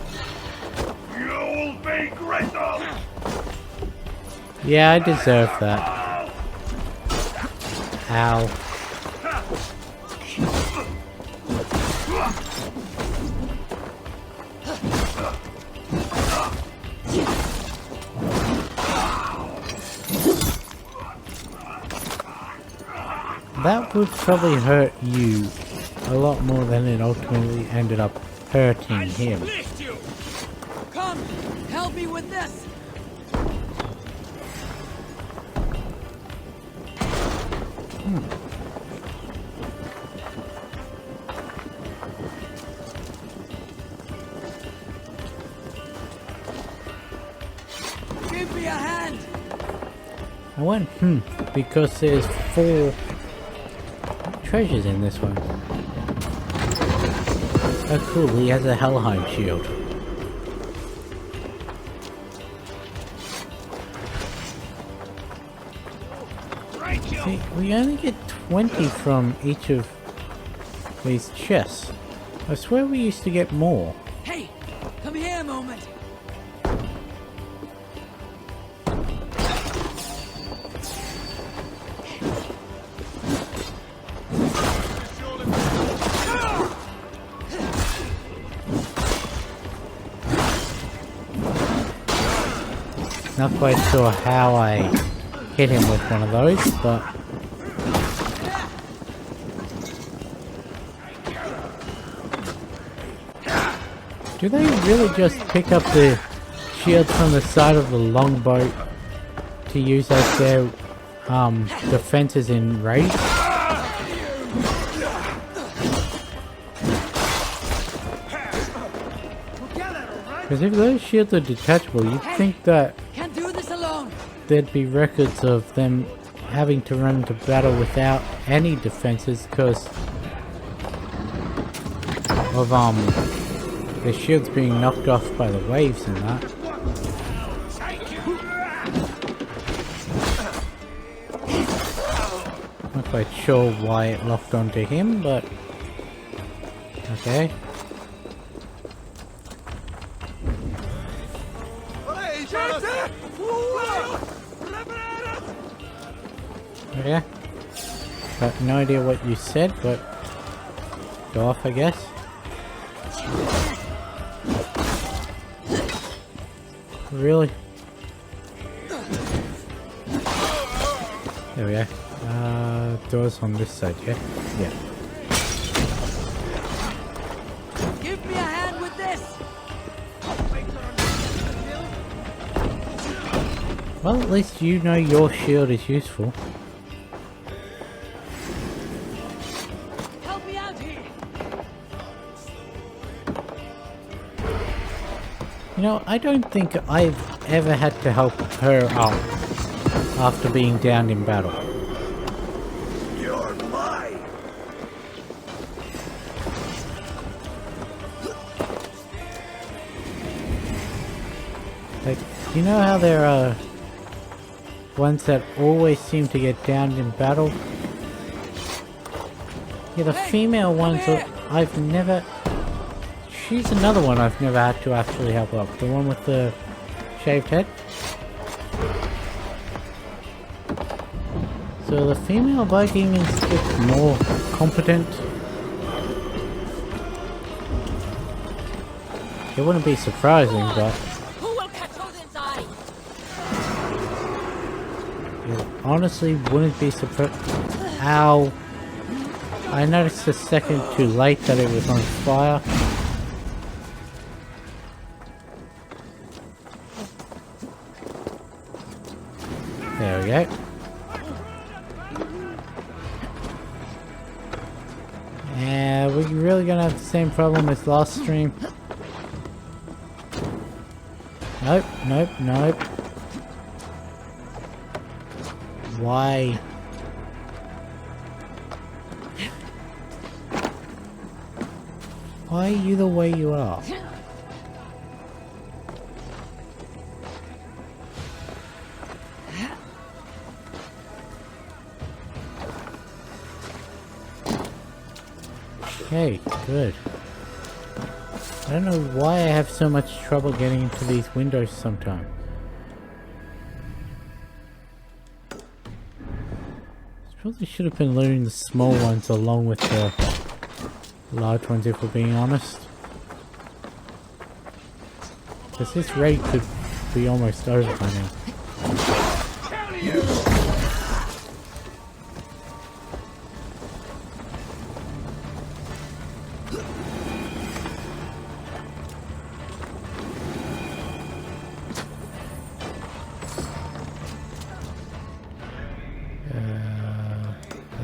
You'll be grateful. Yeah, I deserve that. Ow. That would probably hurt you a lot more than it ultimately ended up hurting him. Come, help me with this! Give me a hand! I went, because there's 4 treasures in this one. Oh cool, he has a Helheim shield. See, we only get 20 from each of these chests. I swear we used to get more. Hey, come here a moment. Not quite sure how I hit him with one of those, but... Do they really just pick up the shields from the side of the longboat to use as their defenses in raid? Because if those shields are detachable, you'd think that Can't do this alone. there'd be records of them having to run into battle without any defenses because of the shields being knocked off by the waves and that. Not quite sure why it locked onto him, but okay. Yeah. Got no idea what you said, but go off, I guess. Really? There we go. Doors on this side, yeah? Yeah. Give me a hand with this. Well, at least you know your shield is useful. Help me out here. You know, I don't think I've ever had to help her up after being downed in battle. You're mine. Like, you know how there are ones that always seem to get downed in battle? Yeah, the female ones, I've never she's another one I've never had to actually help up. The one with the shaved head. So the female Viking is just more competent. It wouldn't be surprising, but Who will control this eye? it honestly wouldn't be surprised. Ow! I noticed a second too late that it was on fire. There we go. And we're really gonna have the same problem as last stream. Nope, nope, nope. Why? Why are you the way you are? Okay, good. I don't know why I have so much trouble getting into these windows sometimes. Probably should have been looting the small ones along with the large ones, if we're being honest. Because this raid could be almost over by now.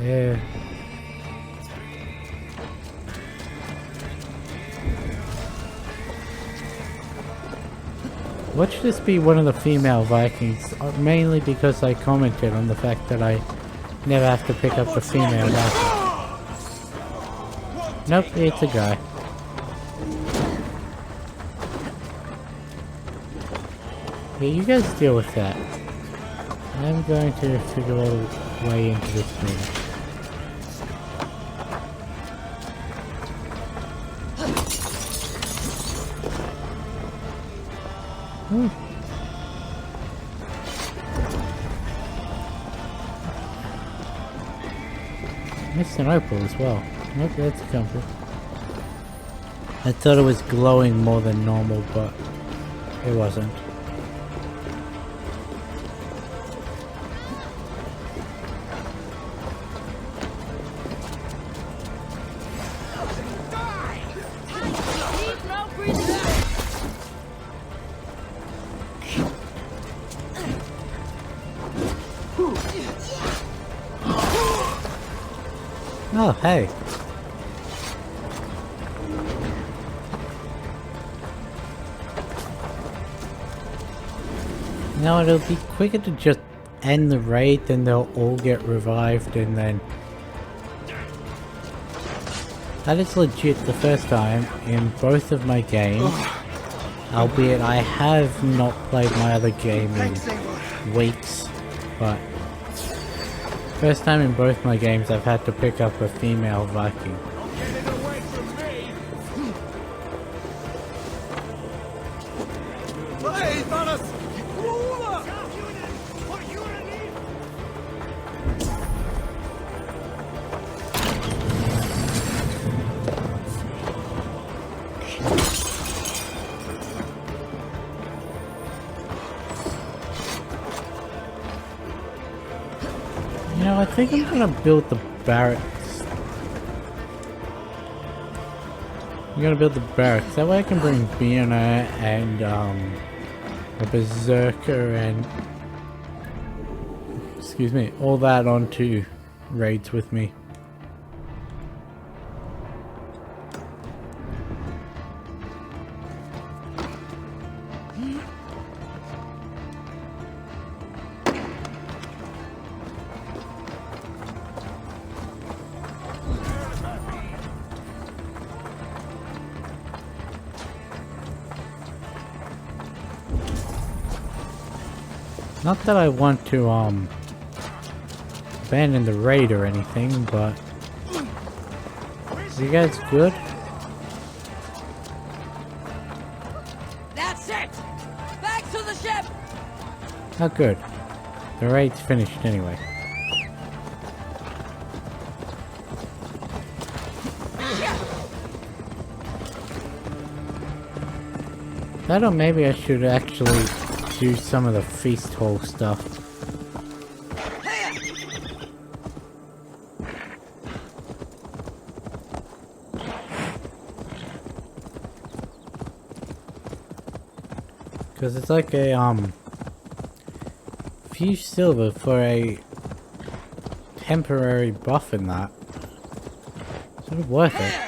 Yeah. Watch this be one of the female Vikings, mainly because I commented on the fact that I never have to pick up the female Viking. Nope, it's a guy. Yeah, you guys deal with that. I'm going to figure out a way into this room. Missed an opal as well. Nope, that's a comfort. I thought it was glowing more than normal, but it wasn't. Oh, hey. No, it'll be quicker to just end the raid, then they'll all get revived, and then... That is legit the first time in both of my games, albeit I have not played my other game in weeks, but... First time in both my games I've had to pick up a female Viking. You know, I think I'm gonna build the barracks. I'm gonna build the barracks. That way I can bring Biona and a berserker and excuse me, all that onto raids with me. Not that I want to, abandon the raid or anything, but... You guys good? Oh good. The raid's finished anyway. That or maybe I should actually do some of the feast hall stuff. Because it's like a few silver for a temporary buff in that. Sort of worth it.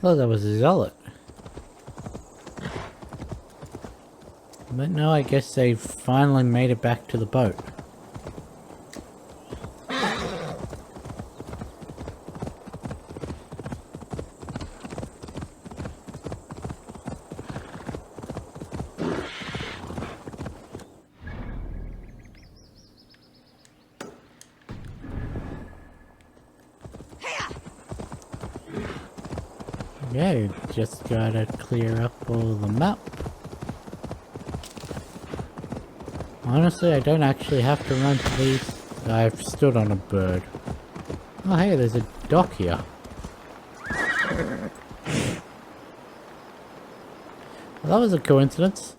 Oh, that was a zealot. But no, I guess they finally made it back to the boat. Yeah, you just gotta clear up all the map. Honestly, I don't actually have to run to these. I've stood on a bird. Oh hey, there's a dock here. Well, that was a coincidence.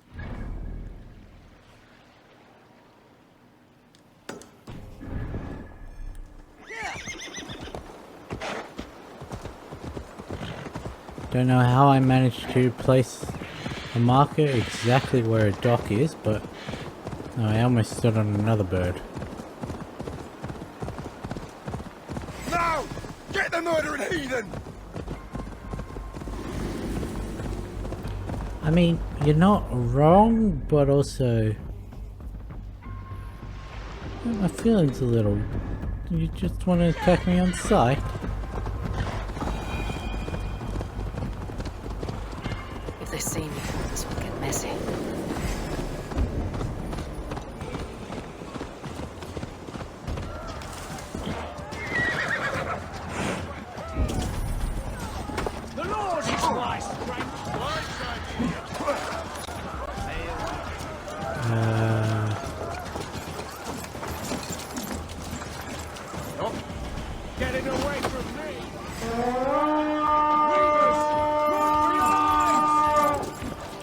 Don't know how I managed to place a marker exactly where a dock is, but oh, I almost stood on another bird. Now! Get the murdering heathen! I mean, you're not wrong, but also my feelings a little. You just want to attack me on sight? If they see me, this will get messy. The Lord is my strength! Getting away from me!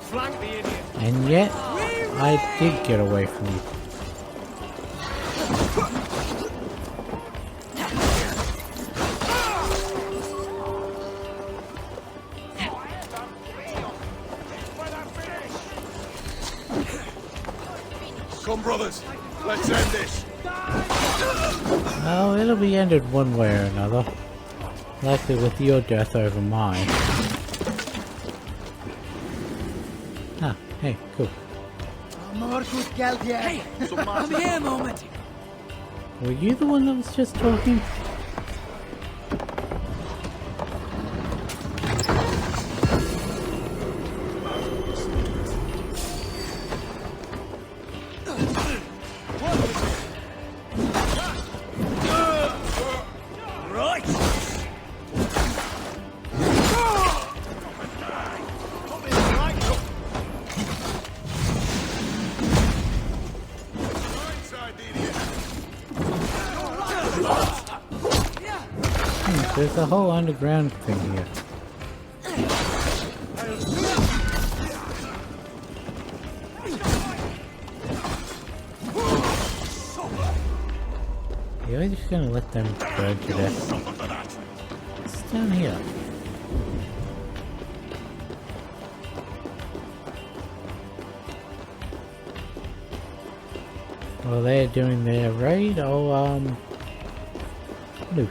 Flank the idiot! And yet, I did get away from you. Come, brothers, let's end this. Oh, it'll be ended one way or another. Likely with your death over mine. Ah, hey, cool. Hey, come here a moment. Were you the one that was just talking? Right. There's a whole underground thing here. You're just gonna let them burn to death. It's down here. While they're doing their raid, I'll loot.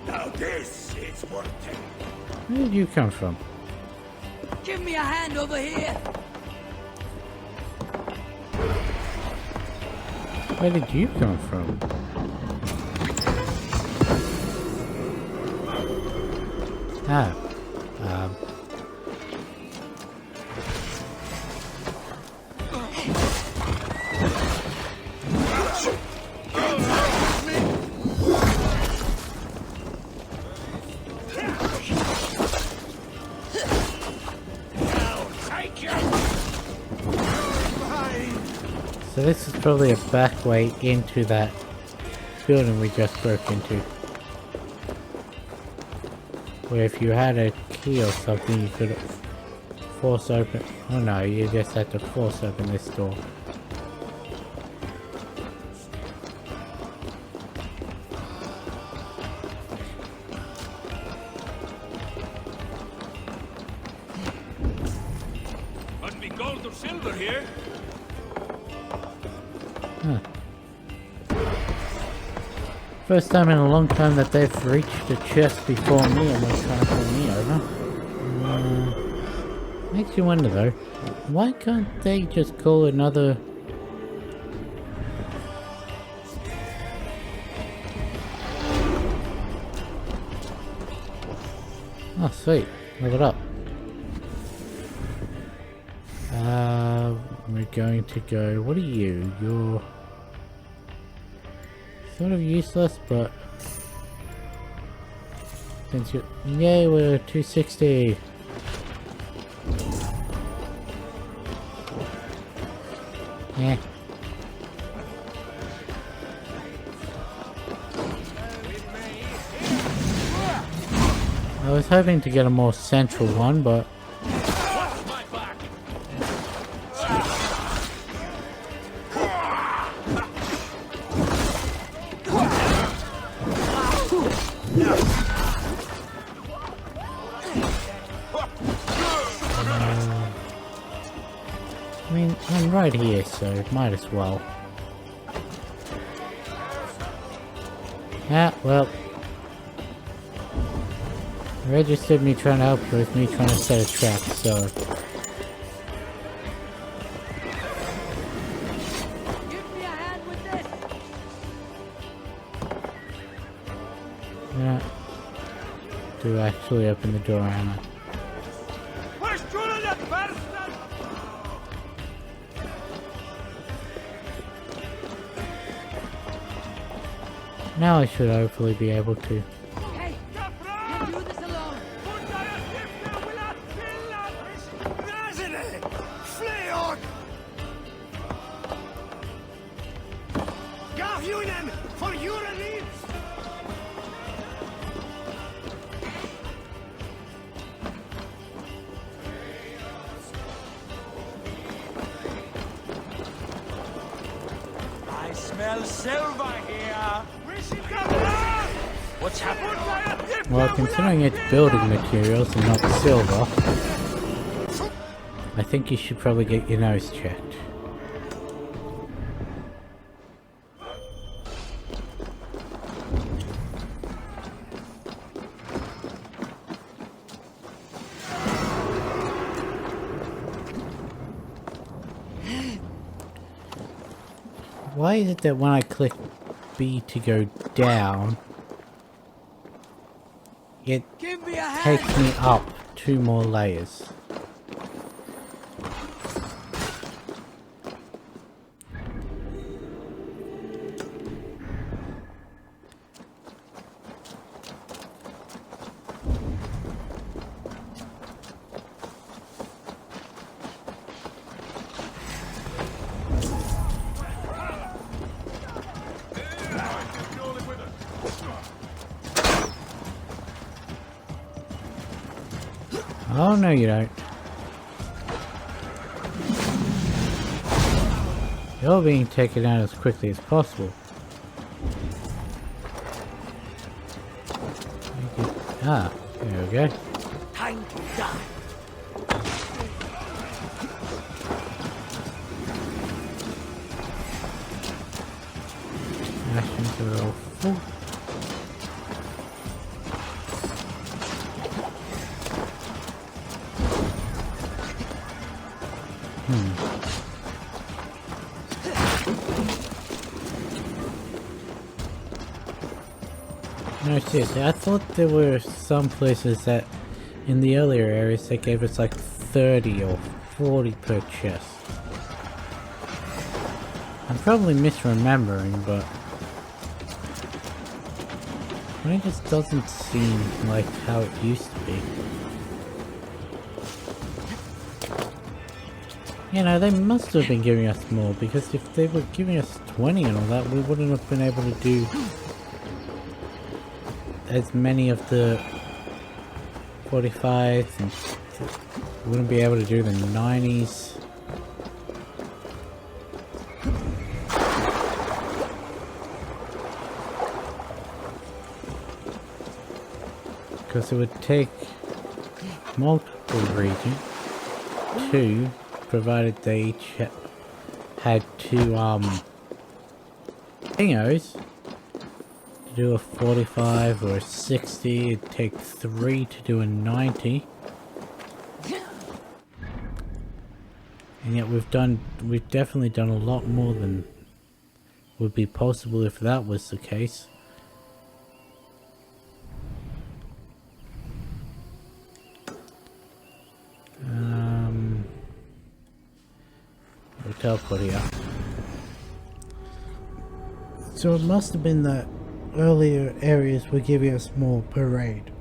Now this is working. Where did you come from? Give me a hand over here. Where did you come from? Ah. So this is probably a back way into that building we just broke into. Where if you had a key or something you could force open. Oh no, you just had to force open this door. Must be gold or silver here. Huh. First time in a long time that they've reached the chest before me and they're trying to pull me over. Makes you wonder though, why can't they just call another... Oh sweet, level up. We're going to go... What are you? You're... sort of useless, but... since you... Yay, we're 260! Yeah. I was hoping to get a more central one, but... I mean, I'm right here, so might as well. Ah, well. Registered me trying to help you with me trying to set a trap, so... Give me a hand with this. Yeah. To actually open the door, am I? Now I should hopefully be able to. Hey, you do this alone. For your relief! I smell silver here. What's happening? Well, considering it's building materials and not silver, I think you should probably get your nose checked. Why is it that when I click B to go down, it takes me up 2 more layers? Oh, no you don't. You're being taken out as quickly as possible. Ah, there we go. Time to die. Actions are all full. No, seriously, I thought there were some places that, in the earlier areas, they gave us like 30 or 40 per chest. I'm probably misremembering, but it just doesn't seem like how it used to be. You know, they must have been giving us more, because if they were giving us 20 and all that, we wouldn't have been able to do as many of the 45s, and we wouldn't be able to do the 90s. Because it would take multiple regions, two, provided they each had two thingos. To do a 45 or a 60, it'd take 3 to do a 90. And yet we've definitely done a lot more than would be possible if that was the case. We'll teleport here. So it must have been that earlier areas were giving us more per raid.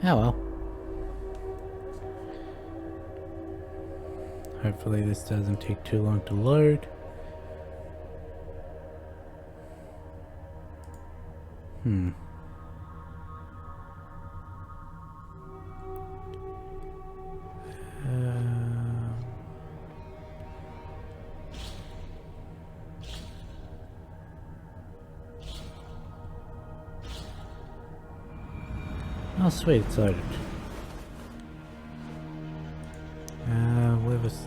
Oh well. Hopefully this doesn't take too long to load. Oh sweet, it's loaded. Where was...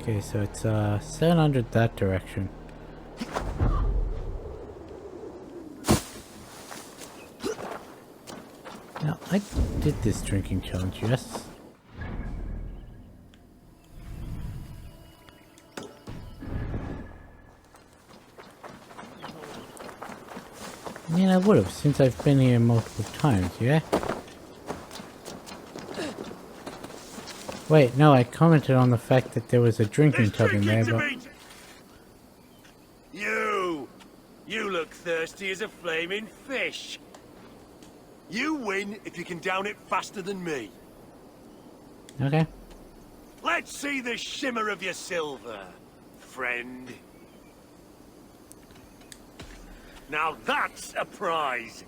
Okay, so it's 700 that direction. Now, I did this drinking challenge, yes? I mean, I would have, since I've been here multiple times, yeah? Wait, no, I commented on the fact that there was a drinking tub in there, but... You look thirsty as a flaming fish. You win if you can down it faster than me. Okay. Let's see the shimmer of your silver, friend. Now that's a prize.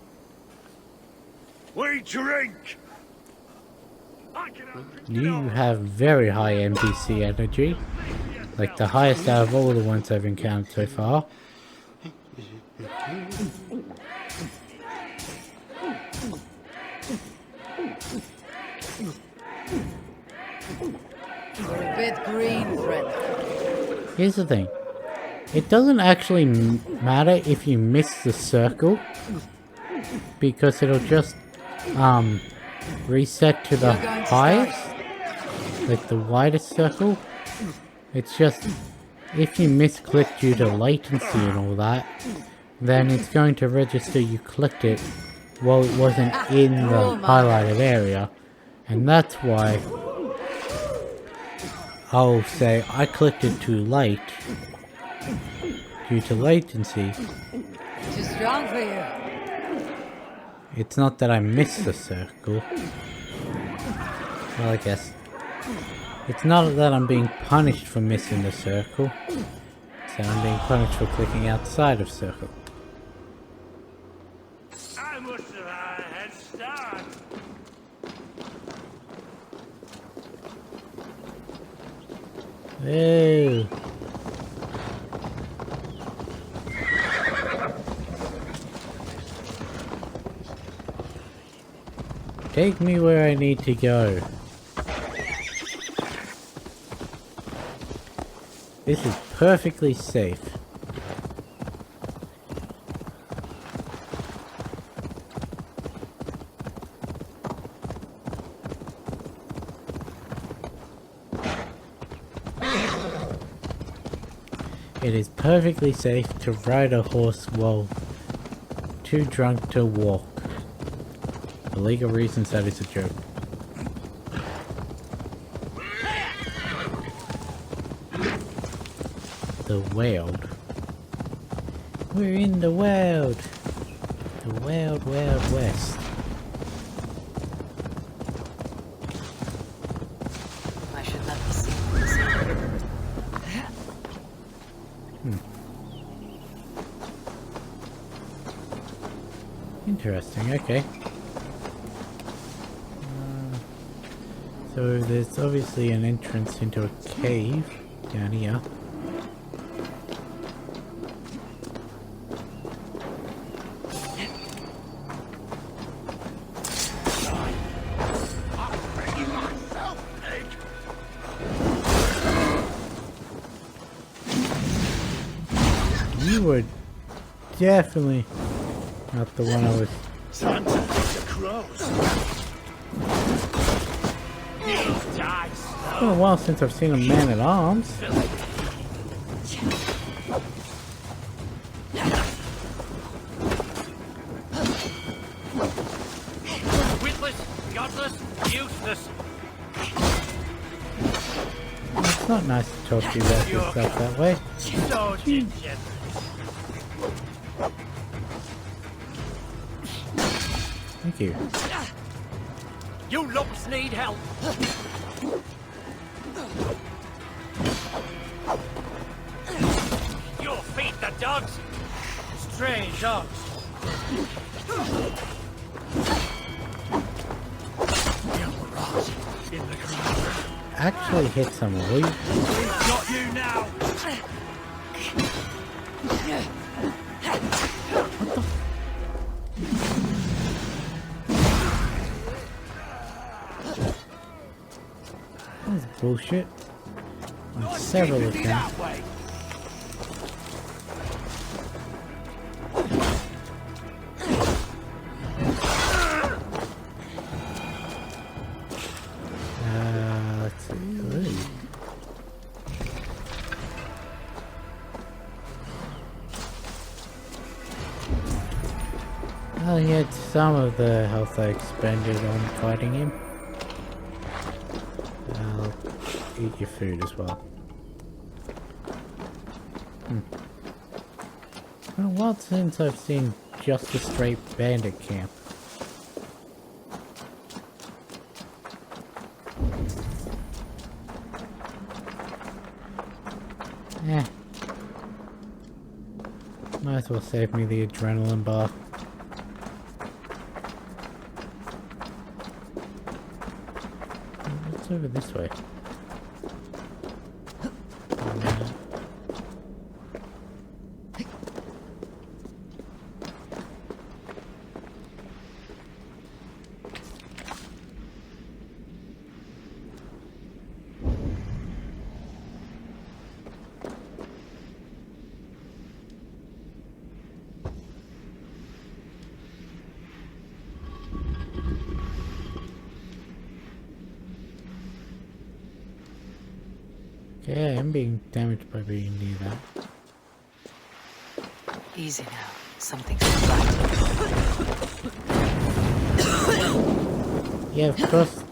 We drink. You have very high NPC energy. Like the highest out of all the ones I've encountered so far. You're a bit green, friend. Here's the thing. It doesn't actually matter if you miss the circle. Because it'll just reset to the highest. Like the widest circle. It's just, if you misclick due to latency and all that, then it's going to register you clicked it while it wasn't in the highlighted area. And that's why I'll say I clicked it too late due to latency. Too strong for you. It's not that I missed the circle. Well, I guess. It's not that I'm being punished for missing the circle. It's that I'm being punished for clicking outside of circle. I must have had a head start. Ew. Take me where I need to go. This is perfectly safe. It is perfectly safe to ride a horse while too drunk to walk. For legal reasons, that is a joke. The Wild. We're in the wild. The wild, wild west. I should let the sea. Interesting, okay. So there's obviously an entrance into a cave down here. You were definitely not the one I was. Time to eat the crows. It's been a while since I've seen a man at arms. Witless, godless, useless. It's not nice to talk to you about yourself that way. So ginger. Thank you. You lumps need help. You'll feed the dogs. Strange dogs. Actually hit someone, will you? Got you now. That's bullshit. On several attempts. Let's see. Ooh. Well, he had some of the health I expended on fighting him. I'll eat your food as well. It's been a while since I've seen just a straight bandit camp. Eh. Might as well save me the adrenaline bar. What's over this way? Yeah, I'm being damaged by being near that. Easy now. Something's right. Yeah, of course.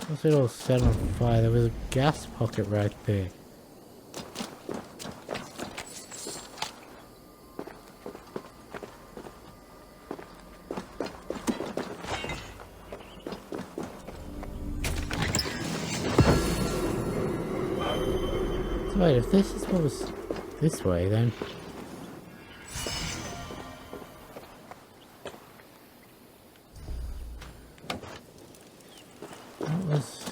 What's it all set on fire? There was a gas pocket right there. Wait, if this is what was this way, then... What was...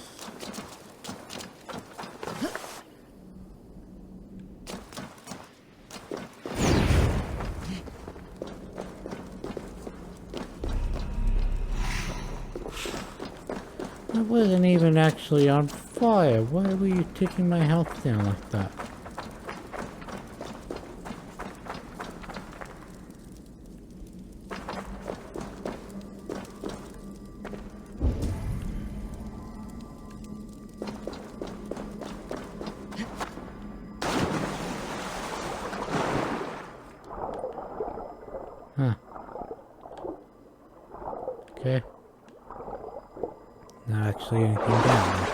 That wasn't even actually on fire. Why were you taking my health down like that? Okay. Not actually anything down there.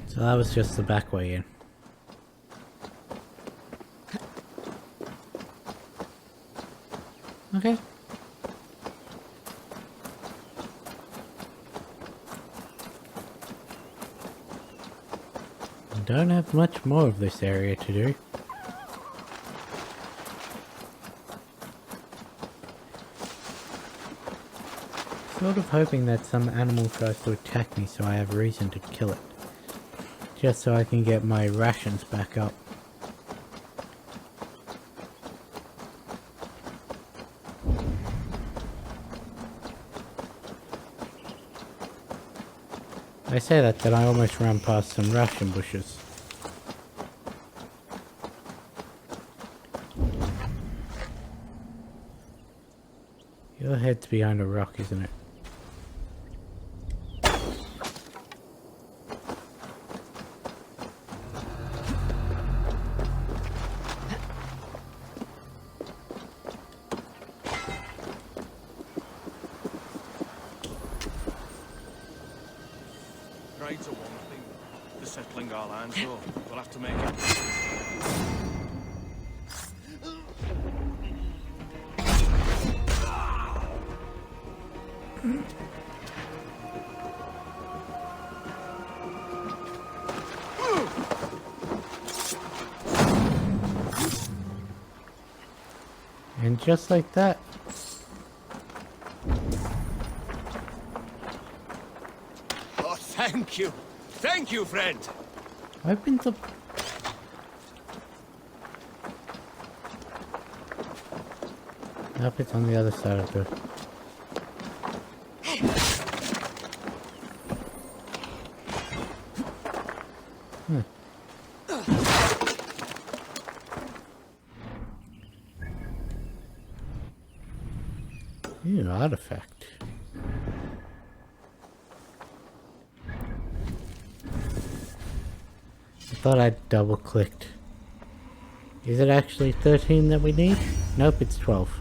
So that was just the back way in. Okay. Don't have much more of this area to do. Sort of hoping that some animal tries to attack me so I have reason to kill it. Just so I can get my rations back up. I say that, then I almost ran past some ration bushes. Your head's behind a rock, isn't it? Trades are one thing. The settling our lands, though. We'll have to make it. And just like that. Oh, thank you. Thank you, friend. Open the... Nope, it's on the other side of the... Ew, artifact. I thought I double clicked. Is it actually 13 that we need? Nope, it's 12.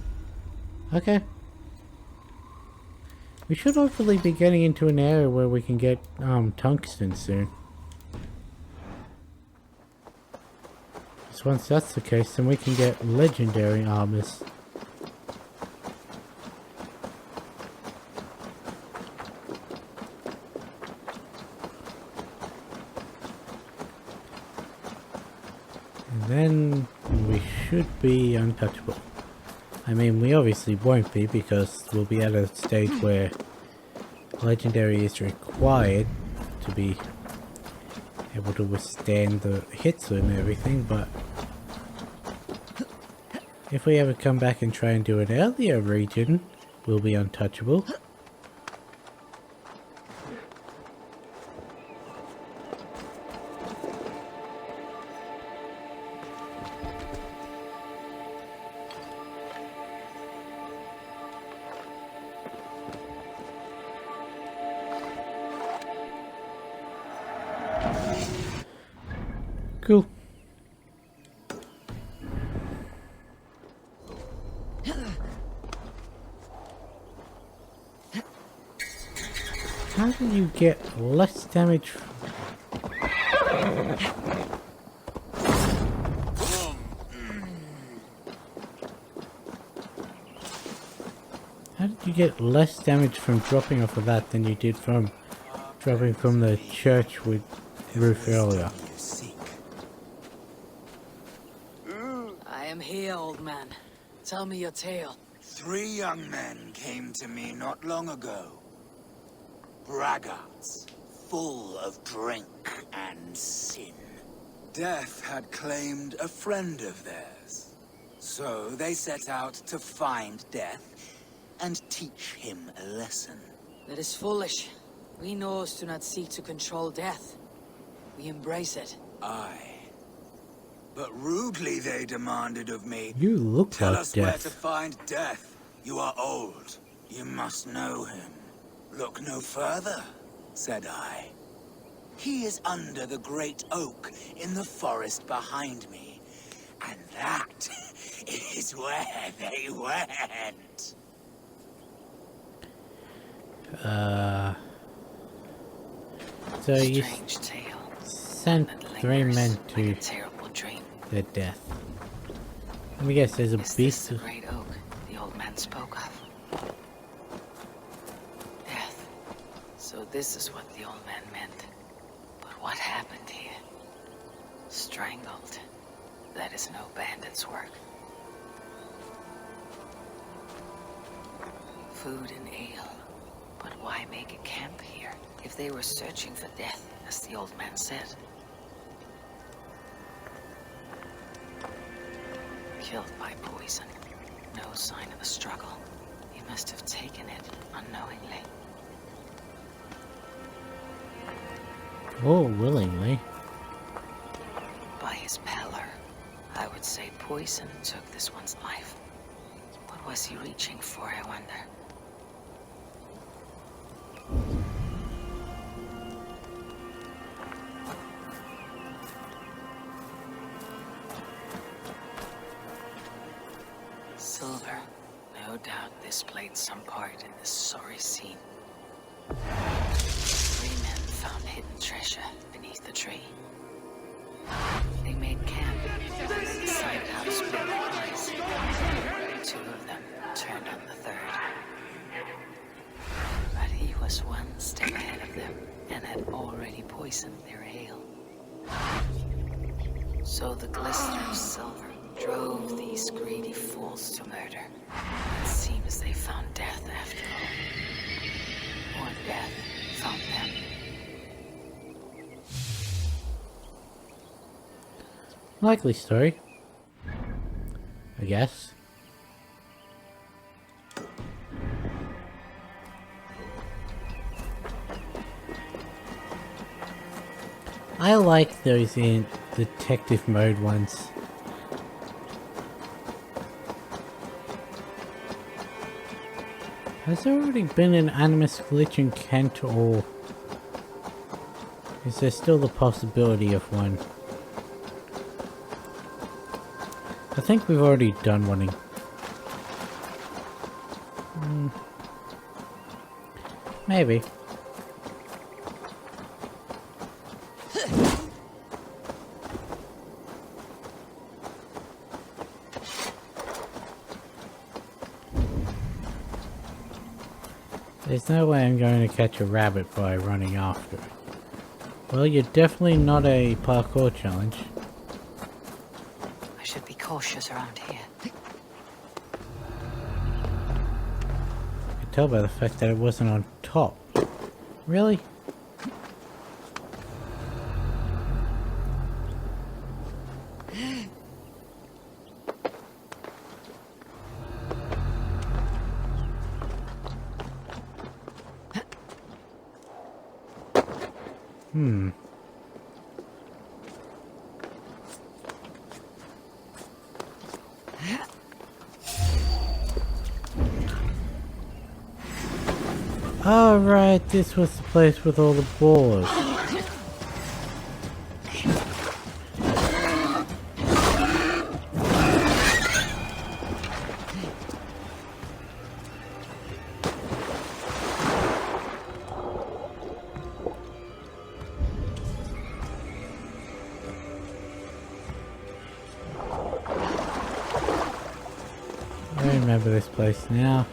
Okay. We should hopefully be getting into an area where we can get tungsten soon. So once that's the case, then we can get legendary armors. And then we should be untouchable. I mean, we obviously won't be because we'll be at a stage where legendary is required to be able to withstand the hits and everything, but if we ever come back and try and do an earlier region, we'll be untouchable. Cool. How do you get less damage? How did you get less damage from dropping off of that than you did from dropping from the church with roof earlier? I am here, old man. Tell me your tale. 3 young men came to me not long ago. Braggarts, full of drink and sin. Death had claimed a friend of theirs. So they set out to find Death and teach him a lesson. That is foolish. We Norse do not seek to control death. We embrace it. Aye. But rudely they demanded of me, You look tell like us where death. to find death. You are old. You must know him. Look no further, said I. He is under the great oak in the forest behind me. And that is where they went. So you Strange tale. sent That 3 lingers men like to a terrible dream. their death. Let me guess, there's a Is this beast. the great oak the old man spoke of? Death. So this is what the old man meant. But what happened here? Strangled. That is no bandit's work. Food and ale. But why make a camp here if they were searching for death, as the old man said? Killed by poison. No sign of a struggle. He must have taken it unknowingly. Or willingly. By his pallor, I would say poison took this one's life. What was he reaching for, I wonder? Silver. No doubt this played some part in this sorry scene. 3 men found hidden treasure beneath the tree. They made camp, decided how to split the prize. 2 of them turned on the 3rd. But he was one step ahead of them and had already poisoned their ale. So the glister of silver drove these greedy fools to murder. It seems they found death after all. Or death found them. Likely story. I guess. I like those in detective mode ones. Has there already been an Animus glitch in Kent, or is there still the possibility of one? I think we've already done one in... Maybe. There's no way I'm going to catch a rabbit by running after it. Well, you're definitely not a parkour challenge. I should be cautious around here. I can tell by the fact that it wasn't on top. Really? Oh right, this was the place with all the boars. I remember this place now.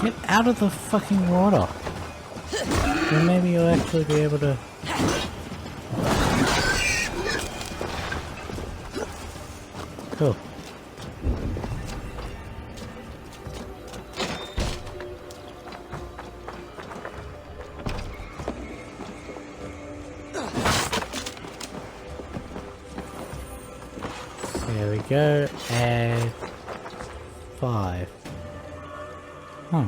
Get out of the fucking water. Then maybe you'll actually be able to... Cool. There we go, and 5. Huh.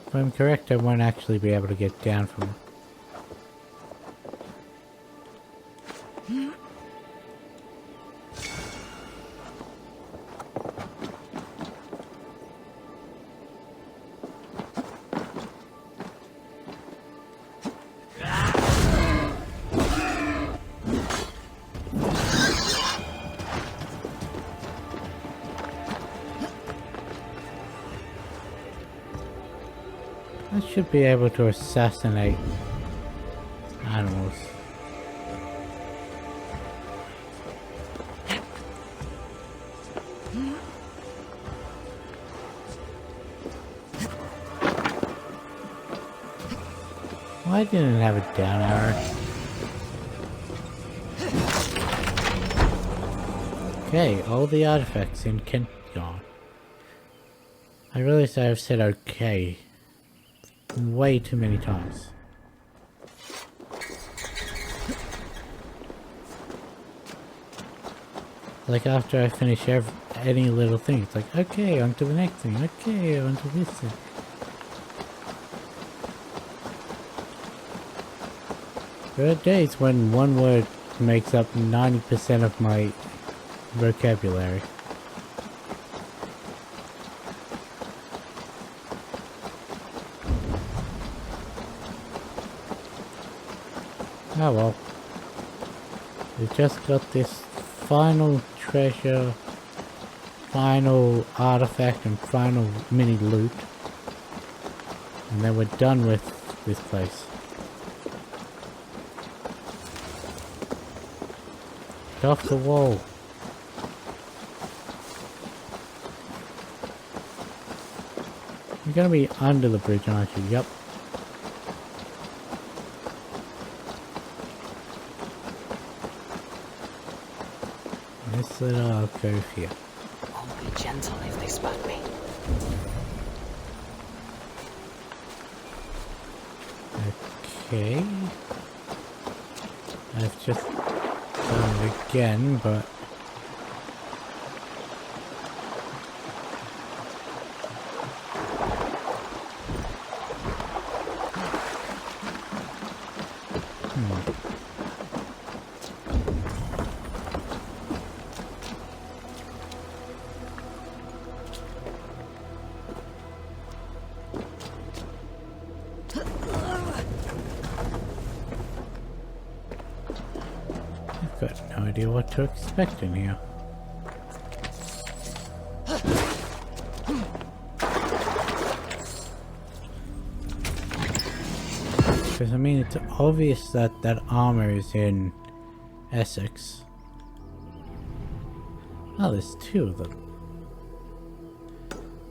If I'm correct, I won't actually be able to get down from it. I should be able to assassinate animals. Why didn't it have a down arrow? Okay, all the artifacts in Kent gone. I realize I've said okay way too many times. Like after I finish any little thing, it's like, okay, on to the next thing, okay, on to this thing. There are days when one word makes up 90% of my vocabulary. Oh well. We just got this final treasure, final artifact and final mini loot. And then we're done with this place. Get off the wall. You're gonna be under the bridge, aren't you? Yep. This little alcove here. I'll be gentle if they spot me. Okay. I've just done it again, but got no idea what to expect in here. Because I mean, it's obvious that that armor is in Essex. Oh, there's 2 of them.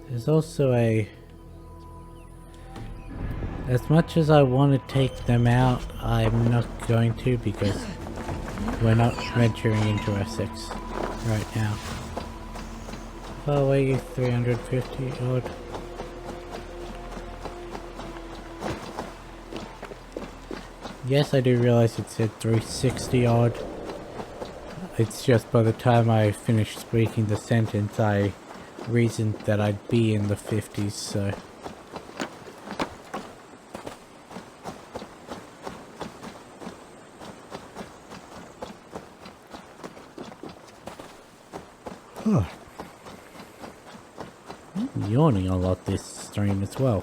There's also a... As much as I want to take them out, I'm not going to because we're not venturing into Essex right now. Far away, 350 odd. Yes, I do realize it said 360 odd. It's just by the time I finished speaking the sentence, I reasoned that I'd be in the 50s, so... Oh. I'm yawning a lot this stream as well.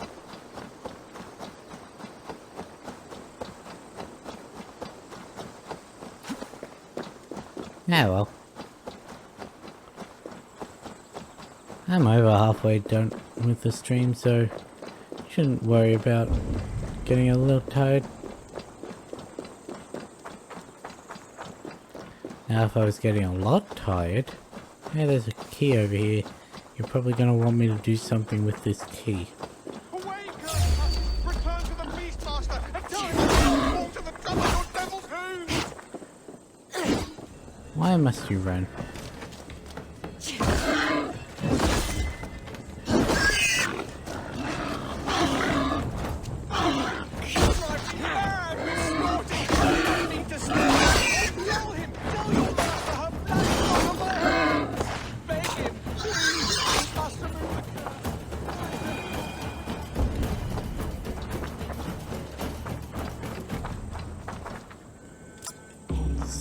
Yeah, well. I'm over halfway done with the stream, so shouldn't worry about getting a little tired. Now if I was getting a lot tired... Hey, there's a key over here. You're probably going to want me to do something with this key. Return to the Beastmaster and tell him to fall to the top of your devil's hooves! Why must you run?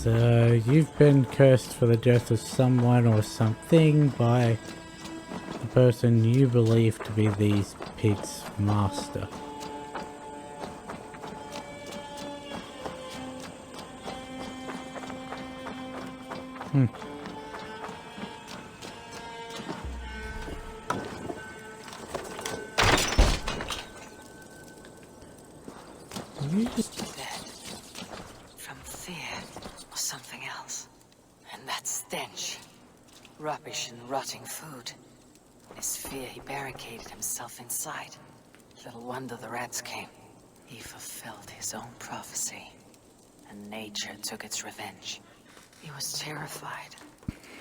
So, you've been cursed for the death of someone or something by the person you believe to be these pigs' master. Dead. From fear or something else. And that stench. Rubbish and rotting food. In his fear, he barricaded himself inside. Little wonder the rats came. He fulfilled his own prophecy. And nature took its revenge. He was terrified.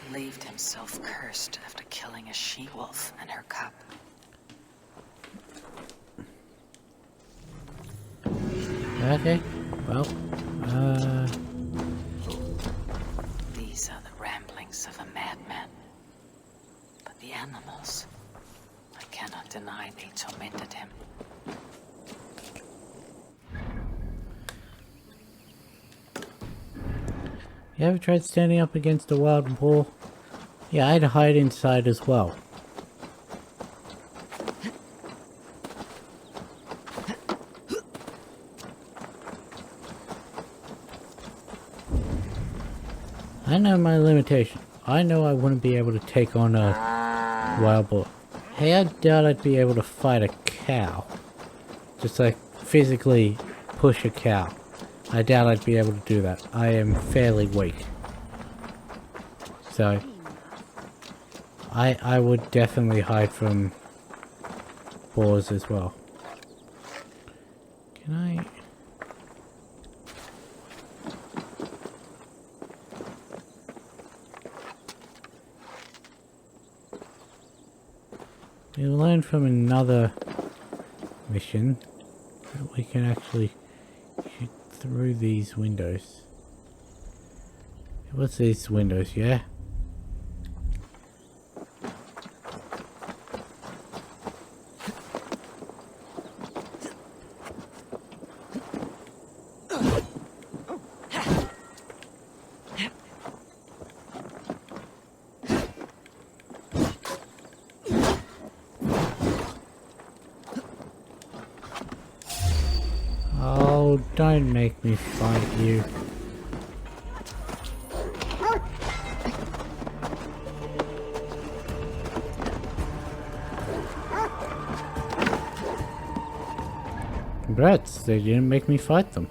Believed himself cursed after killing a she-wolf and her cub. Okay, well, These are the ramblings of a madman. But the animals, I cannot deny they tormented him. you ever tried standing up against a wild boar? Yeah, I'd hide inside as well. I know my limitation. I know I wouldn't be able to take on a wild boar. Hey, I doubt I'd be able to fight a cow. Just like physically push a cow. I doubt I'd be able to do that. I am fairly weak. So, I would definitely hide from boars as well. Can I... We learned from another mission that we can actually shoot through these windows. What's these windows, yeah? Oh, don't make me fight you. Congrats, they didn't make me fight them.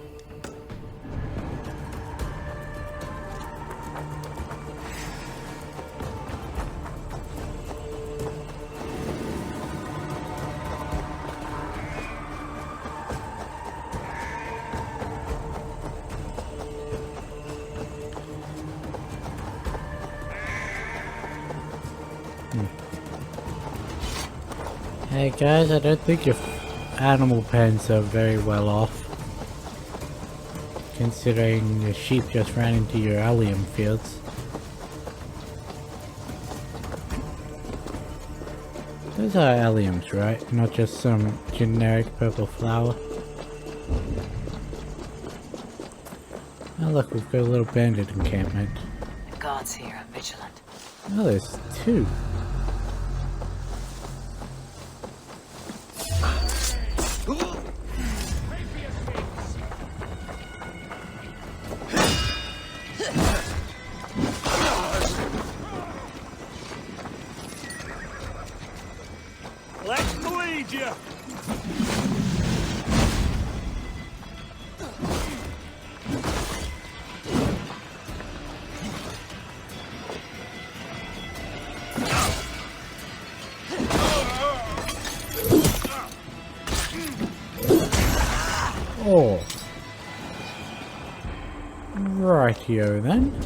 Hey guys, I don't think your animal pens are very well off. Considering the sheep just ran into your allium fields. Those are alliums, right? Not just some generic purple flower. Oh look, we've got a little bandit encampment. The gods here are vigilant. Oh, there's two. Let's bleed you! Oh. Rightio then.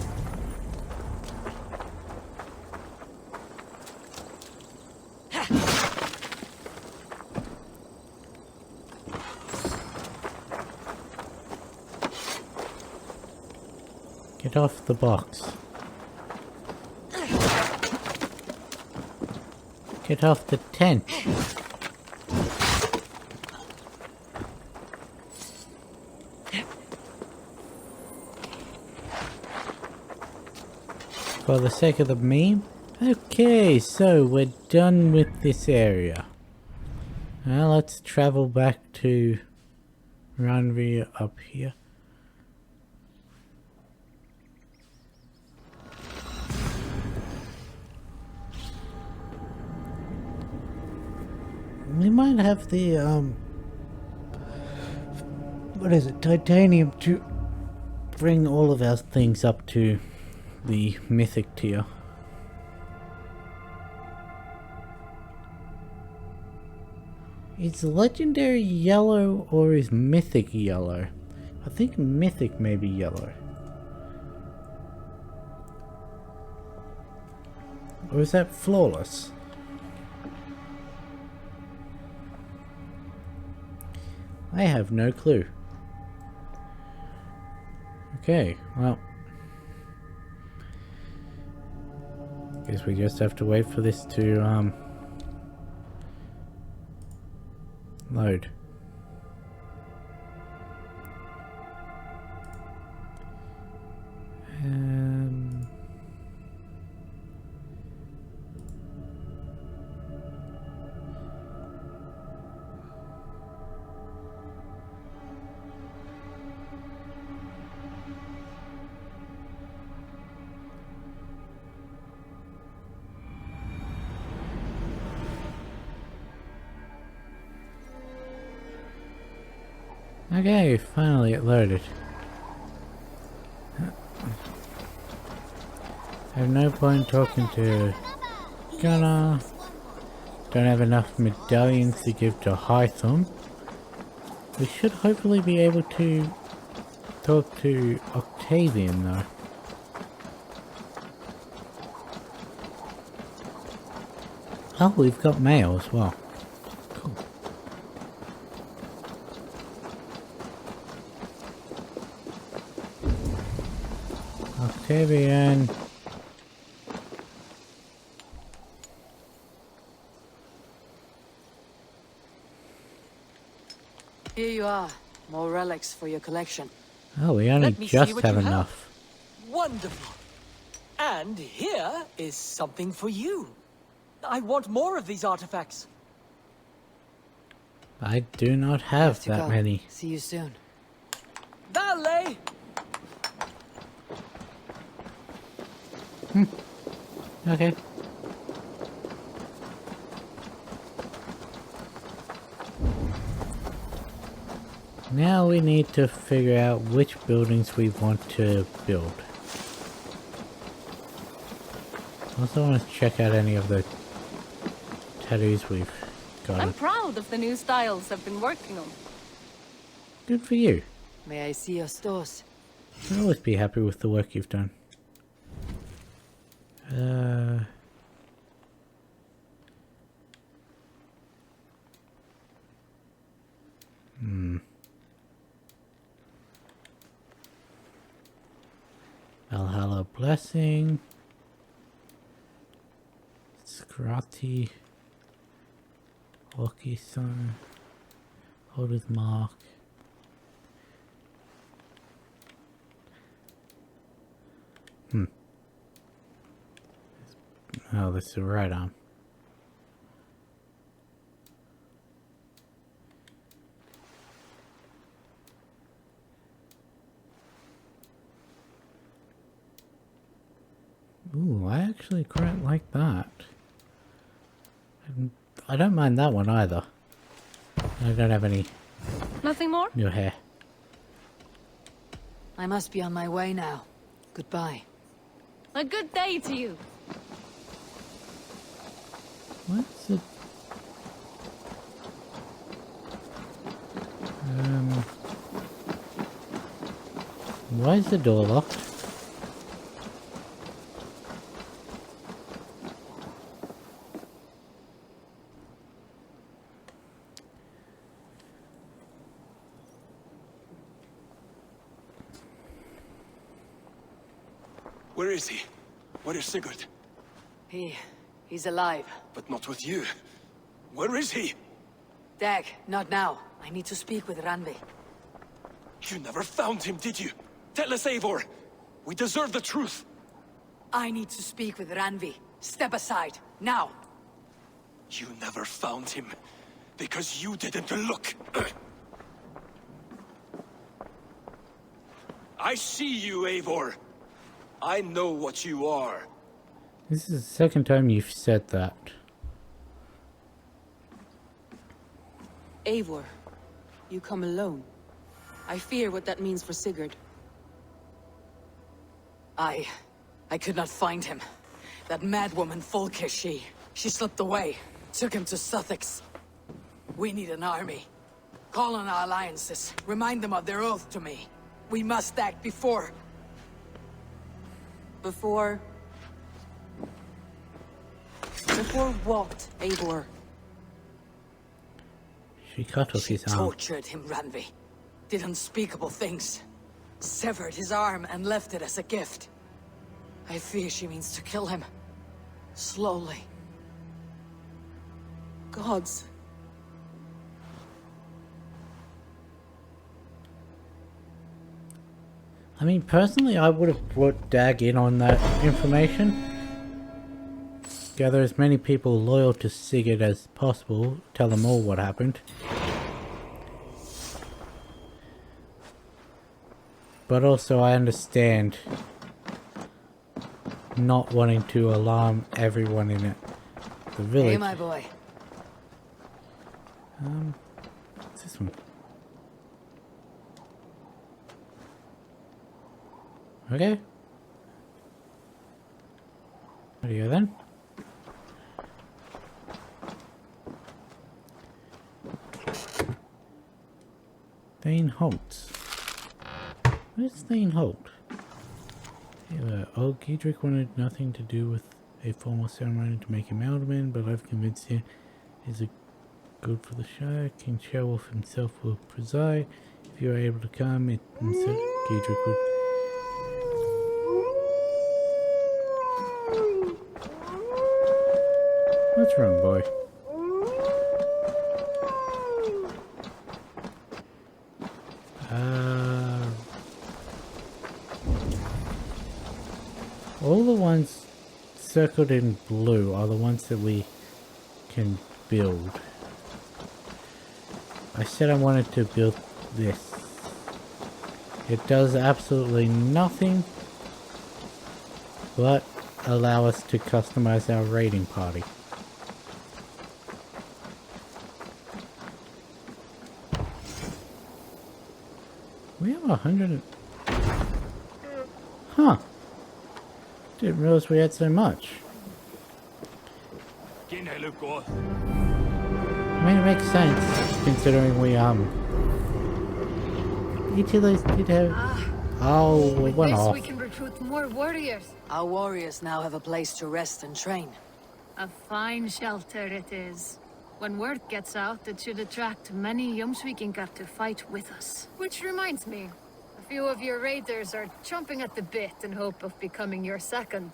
Get off the box. Get off the tent. For the sake of the meme. Okay, so we're done with this area. Now let's travel back to Ranvir up here. We might have the what is it, titanium to bring all of our things up to the mythic tier. Is legendary yellow or is mythic yellow? I think mythic may be yellow. Or is that flawless? I have no clue. Okay, well. Guess we just have to wait for this to load. Okay, finally it loaded. I have no point talking to Gunnar. Don't have enough medallions to give to Hytham. We should hopefully be able to talk to Octavian though. Oh, we've got mail as well. Cool. Octavian. Here you are. More relics for your collection. Oh, we only just have enough. Wonderful. And here is something for you. I want more of these artifacts. I do not have that many. See you soon. Valet! Okay. Now we need to figure out which buildings we want to build. Also want to check out any of the tattoos we've got. I'm proud of the new styles I've been working on. Good for you. May I see your stores? I'll always be happy with the work you've done. Valhalla Blessing. Scrati. Orky Sun. Holder's Mark. Oh, this is the right arm. Ooh, I actually quite like that. I don't mind that one either. I don't have any... Nothing more? New hair. I must be on my way now. Goodbye. A good day to you. What's it? Why is the door locked? Where is he? Where is Sigurd? He's alive. But not with you. Where is he? Dag, not now. I need to speak with Randvi. You never found him, did you? Tell us, Eivor. We deserve the truth. I need to speak with Ranvi. Step aside, now. You never found him, because you didn't look. I see you, Eivor. I know what you are. This is the second time you've said that. Eivor, you come alone. I fear what that means for Sigurd. I could not find him. That madwoman Folker, she slipped away. Took him to Sussex. We need an army. Call on our alliances. Remind them of their oath to me. We must act before... Before what, Eivor? She cut off his arm. Tortured him, Ranvi. Did unspeakable things. Severed his arm and left it as a gift. I fear she means to kill him. Slowly. Gods. I mean, personally, I would have brought Dag in on that information. Gather as many people loyal to Sigurd as possible. Tell them all what happened. But also, I understand not wanting to alarm everyone in the village. Hey, my boy. What's this one? Okay. There you go then. Thane Holt. Where's Thane Holt? Old Giedrick wanted nothing to do with a formal ceremony to make him alderman, but I've convinced him he's a good for the Shire. King Sherwolf himself will preside. If you are able to come, Giedrick would... What's wrong, boy? All the ones circled in blue are the ones that we can build. I said I wanted to build this. It does absolutely nothing but allow us to customize our raiding party. We have 100 Huh. Didn't realize we had so much. I mean, it makes sense, considering we, each of those did have... Oh, we went off. We can recruit more warriors. Our warriors now have a place to rest and train. A fine shelter it is. When word gets out, it should attract many Jomsvikingar to fight with us. Which reminds me, a few of your raiders are chomping at the bit in hope of becoming your second.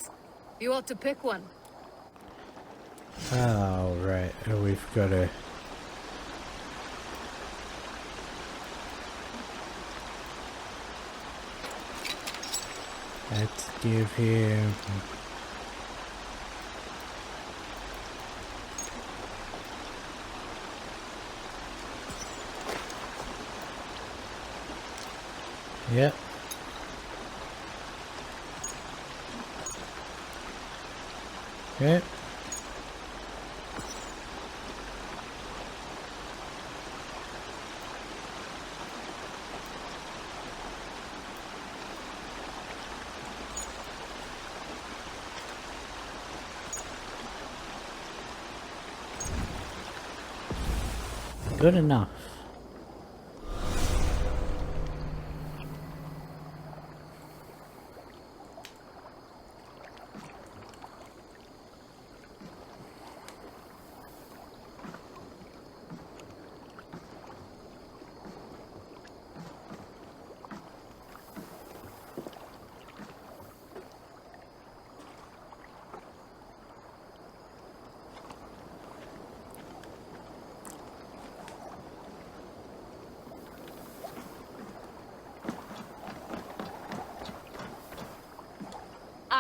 You ought to pick one. Oh, right. We've got to... Let's give him... Yep. Okay. Good enough.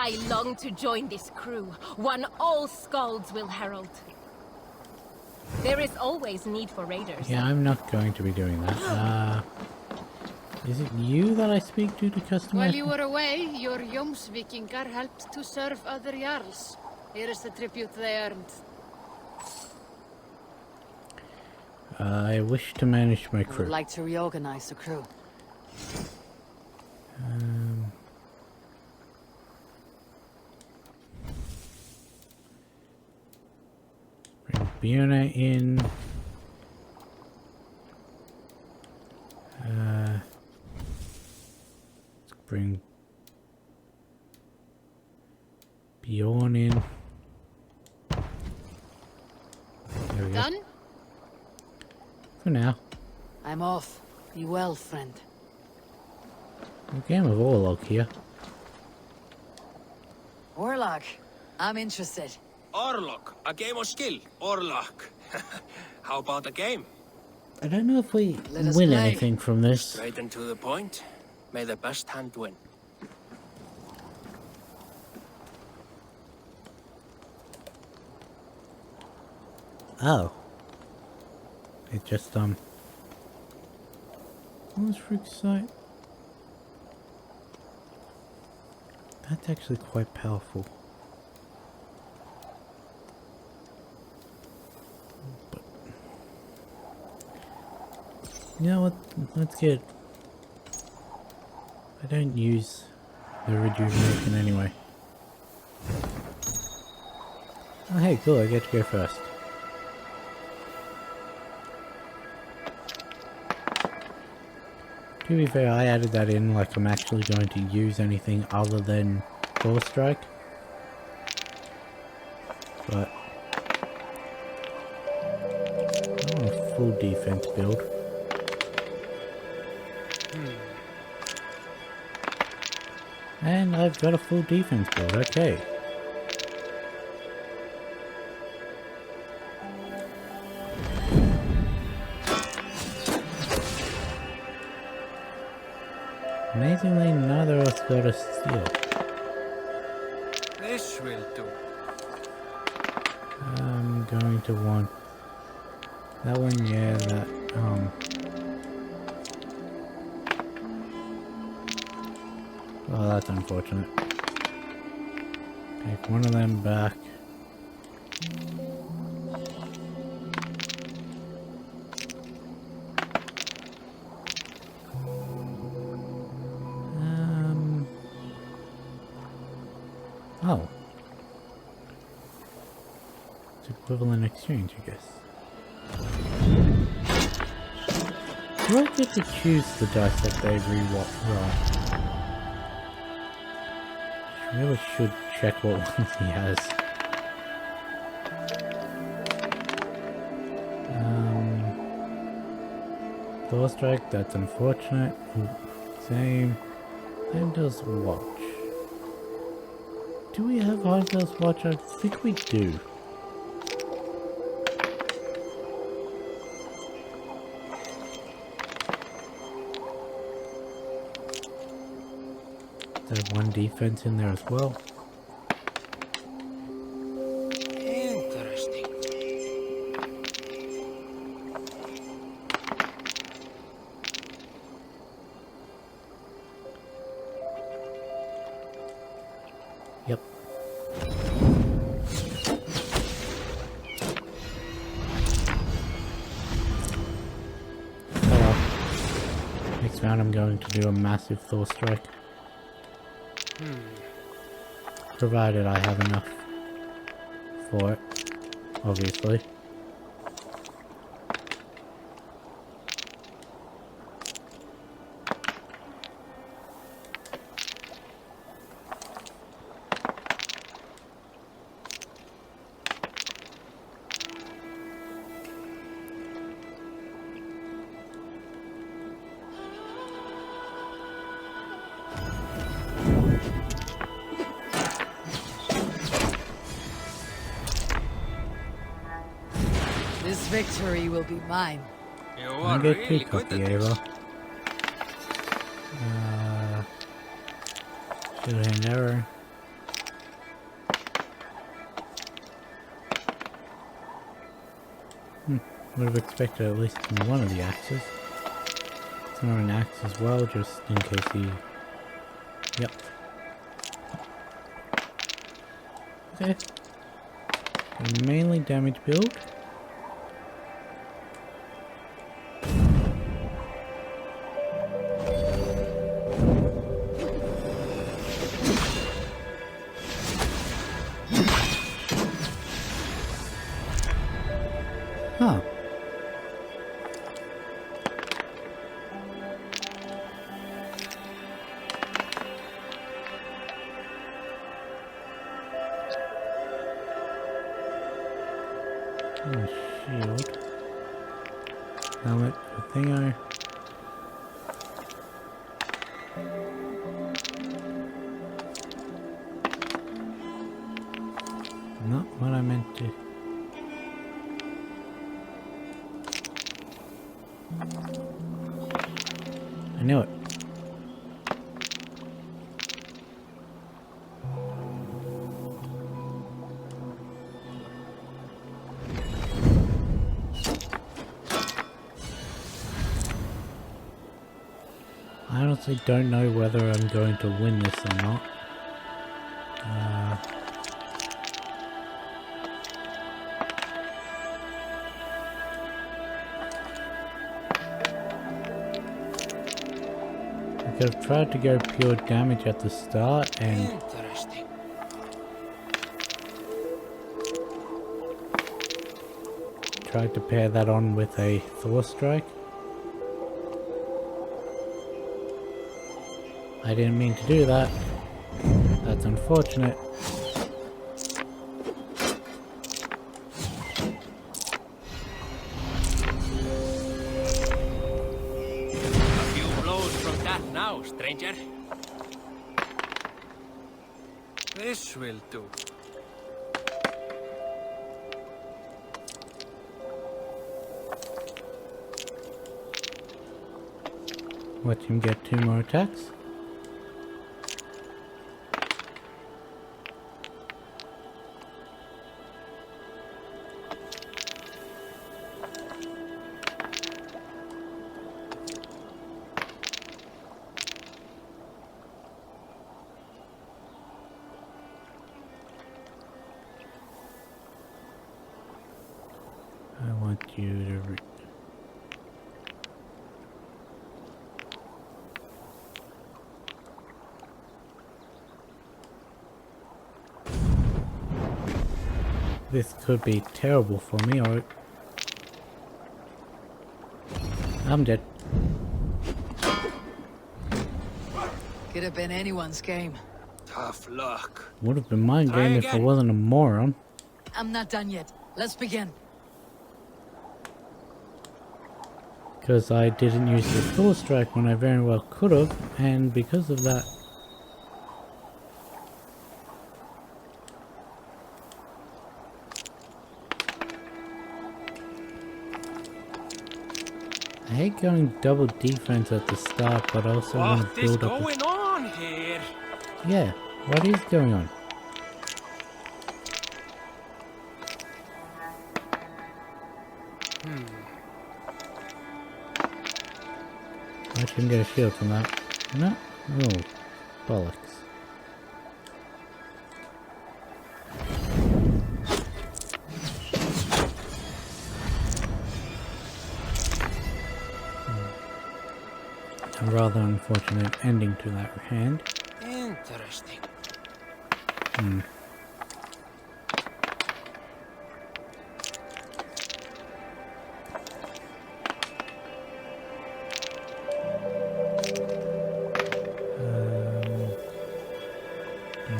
I long to join this crew, one all Skalds will herald. There is always need for raiders. Yeah, I'm not going to be doing that. Is it you that I speak to customize? While you were away, your Jomsvikingar helped to serve other Jarls. Here is the tribute they earned. I wish to manage my I crew. would like to reorganize the crew. Bring Fiona in. Let's bring Bjorn in. There we go. Done? For now. I'm off. Be well, friend. A game of Orlog here. Warlock, I'm interested. Orlok, a game of skill. Orlok. How about a game? I don't know if we Let us win play. anything from this. Straight and to the point. May the best hand win. Oh. It just, what was Frick's site? That's actually quite powerful. But, you know what? Let's get... I don't use the rejuvenation anyway. Oh hey, cool, I get to go first. To be fair, I added that in like I'm actually going to use anything other than Claw Strike. But I want a full defense build. And I've got a full defense build, okay. Amazingly, neither of us got a steal. This will do. I'm going to want that one, yeah, that, oh, that's unfortunate. Take one of them back. Oh. It's equivalent exchange, I guess. Do I get to choose the dice that they re-roll? I really should check what ones he has. Claw Strike, that's unfortunate. Same. Same does Watch. Do we have Hardtail's Watch? I think we do. There's one defense in there as well. Interesting. Yep. Oh well. Next round I'm going to do a massive Thor Strike. Provided I have enough for it, obviously. This victory will be mine. You I are get really two good copy, at Ava. this. Should hand error. Would have expected at least one of the axes. It's not an axe as well, just in case he... Yep. Okay. A mainly damage build. Huh. Oh, shield. Helmet for thingo. Not what I meant to. I knew it. I honestly don't know whether I'm going to win this or not. I've tried to go pure damage at the start and Interesting. tried to pair that on with a Thor strike. I didn't mean to do that. That's unfortunate. Now, stranger. This will do. Watch him get 2 more attacks. I want you to This could be terrible for me, or I'm dead. Could have been anyone's game. Tough luck. Would have been my Try game if I again. wasn't a moron. I'm not done yet. Let's begin. Because I didn't use the Thor strike when I very well could have, and because of that... I hate going double defense at the start, but I also want What to is build up... going on here? Yeah, what is going on? I shouldn't get a shield from that. No? Oh, bollocks. A rather unfortunate ending to that hand. Interesting. I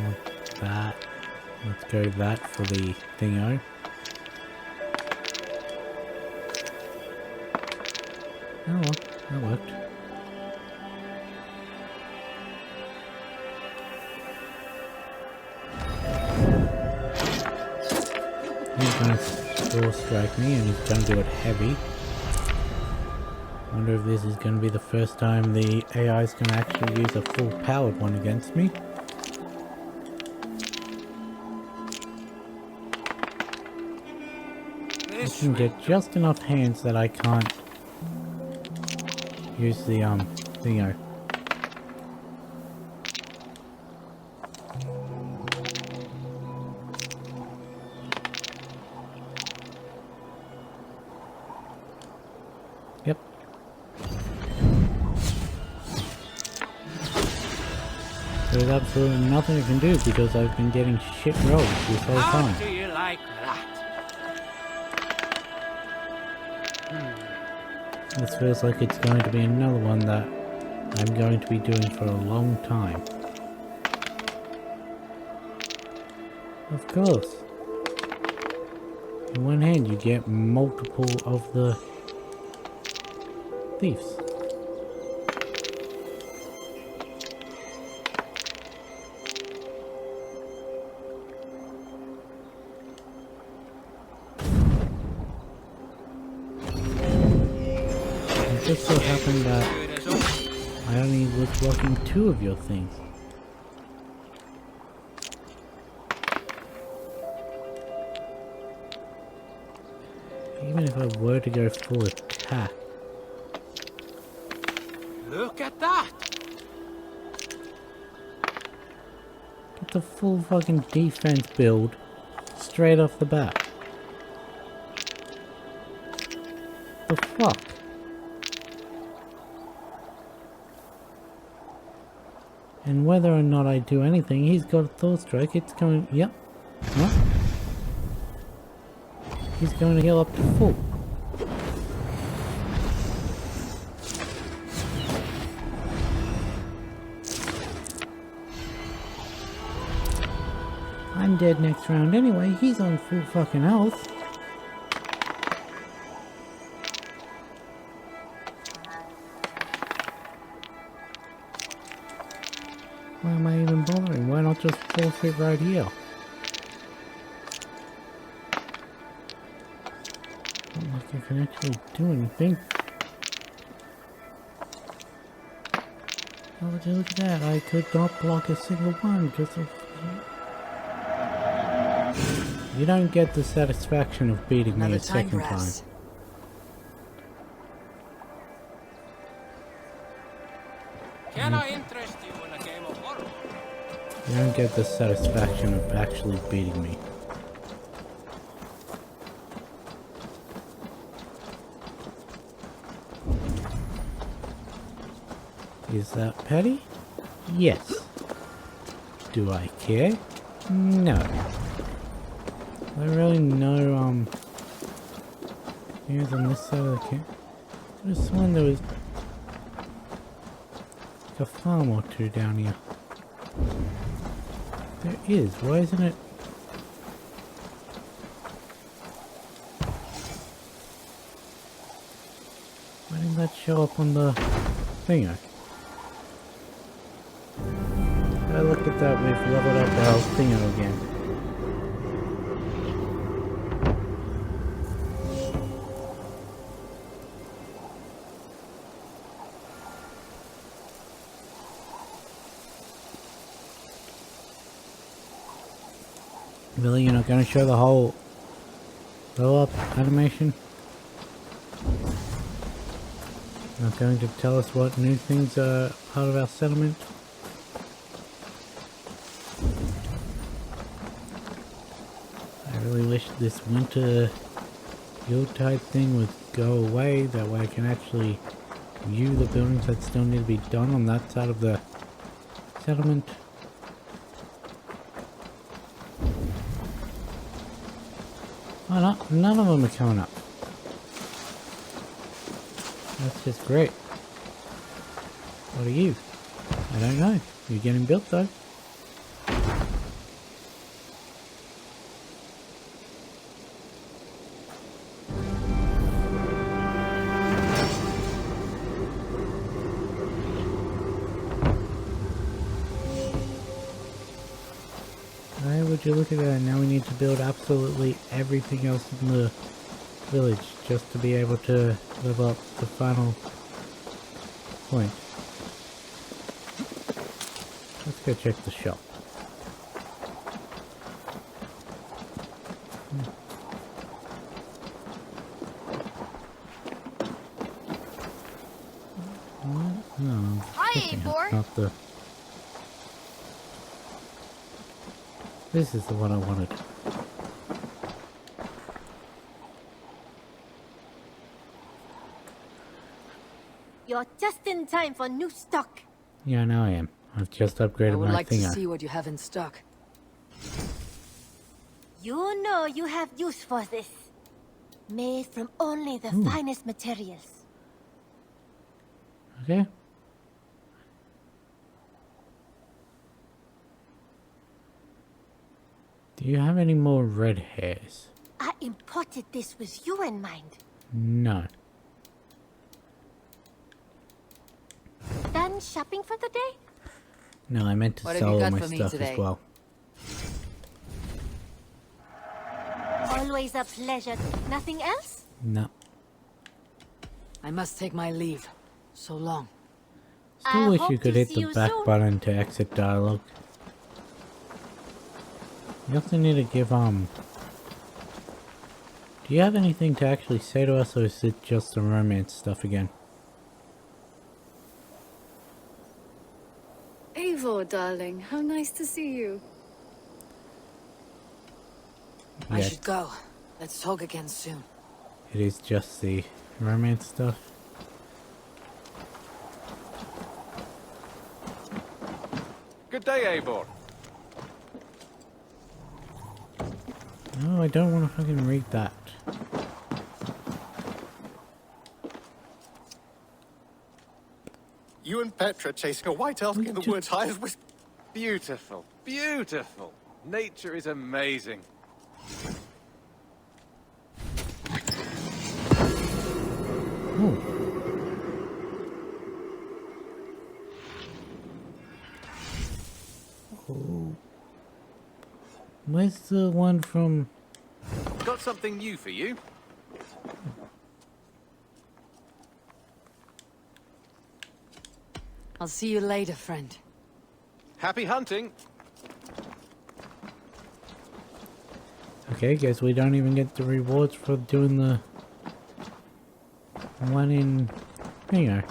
want that. Let's go that for the thingo. Oh well, that worked. He's gonna Thor strike me and he's gonna do it heavy. Wonder if this is gonna be the first time the AI is gonna actually use a full powered one against me. I can get just enough hands that I can't use the thingo. Yep. There's absolutely nothing I can do because I've been getting shit rolls this whole time. How do you like that? This feels like it's going to be another one that I'm going to be doing for a long time. Of course. In one hand you get multiple of the thieves. It just so happened that I only was blocking 2 of your things. Even if I were to go full attack. Look at that! Get the full fucking defense build straight off the bat. The fuck? And whether or not I do anything, he's got a thought stroke. It's going. Yep. What? He's going to heal up to full. I'm dead next round anyway. He's on full fucking health. Why am I even bothering? Why not just forfeit right here? Not like I can actually do anything. Oh, would you look at that? I could not block a single one because of... You don't get the satisfaction of beating me a second time. Can I interest you in a game of horror? You don't get the satisfaction of actually beating me. Is that petty? Yes. Do I care? No. I really know, here's on this side of the camp. I could have sworn there was like a farm or two down here. There is, why isn't it? Why didn't that show up on the thingo? Oh, look at that, we've leveled up our thingo again. Really, you're not going to show the whole blow up animation? Not going to tell us what new things are part of our settlement? I really wish this winter guild type thing would go away, that way I can actually view the buildings that still need to be done on that side of the settlement. Oh, no, none of them are coming up. That's just great. What are you? I don't know. You're getting built though. Would you look at that? Now we need to build absolutely everything else in the village just to be able to level up the final point. Let's go check the shop. Okay, Eivor. not the... This is the one I wanted. You're just in time for new stock. Yeah, I know I am. I've just I upgraded would my like to thinger. see what you have in stock. You know you have use for this. Made from only the Ooh. finest materials. Okay. Do you have any more red hairs? I imported this with you in mind. No. Done shopping for the day? No, I meant to What have sell you all got my for me stuff today? as well. Always a pleasure. Nothing else? No. I must take my leave. So long. Still wish you hope could to hit see the you back soon. button to exit dialogue. You also need to give, Do you have anything to actually say to us, or is it just the romance stuff again? Eivor, darling, how nice to see you. I Yeah, should go. Let's talk again soon. it is just the romance stuff. Good day, Eivor. No, I don't want to fucking read that. You and Petra chasing a white elf in the woods high as whisk. Beautiful, beautiful. Nature is amazing. Oh. Where's the one from... Got something new for you. I'll see you later, friend. Happy hunting. Okay, guess we don't even get the rewards for doing the one in... There you go.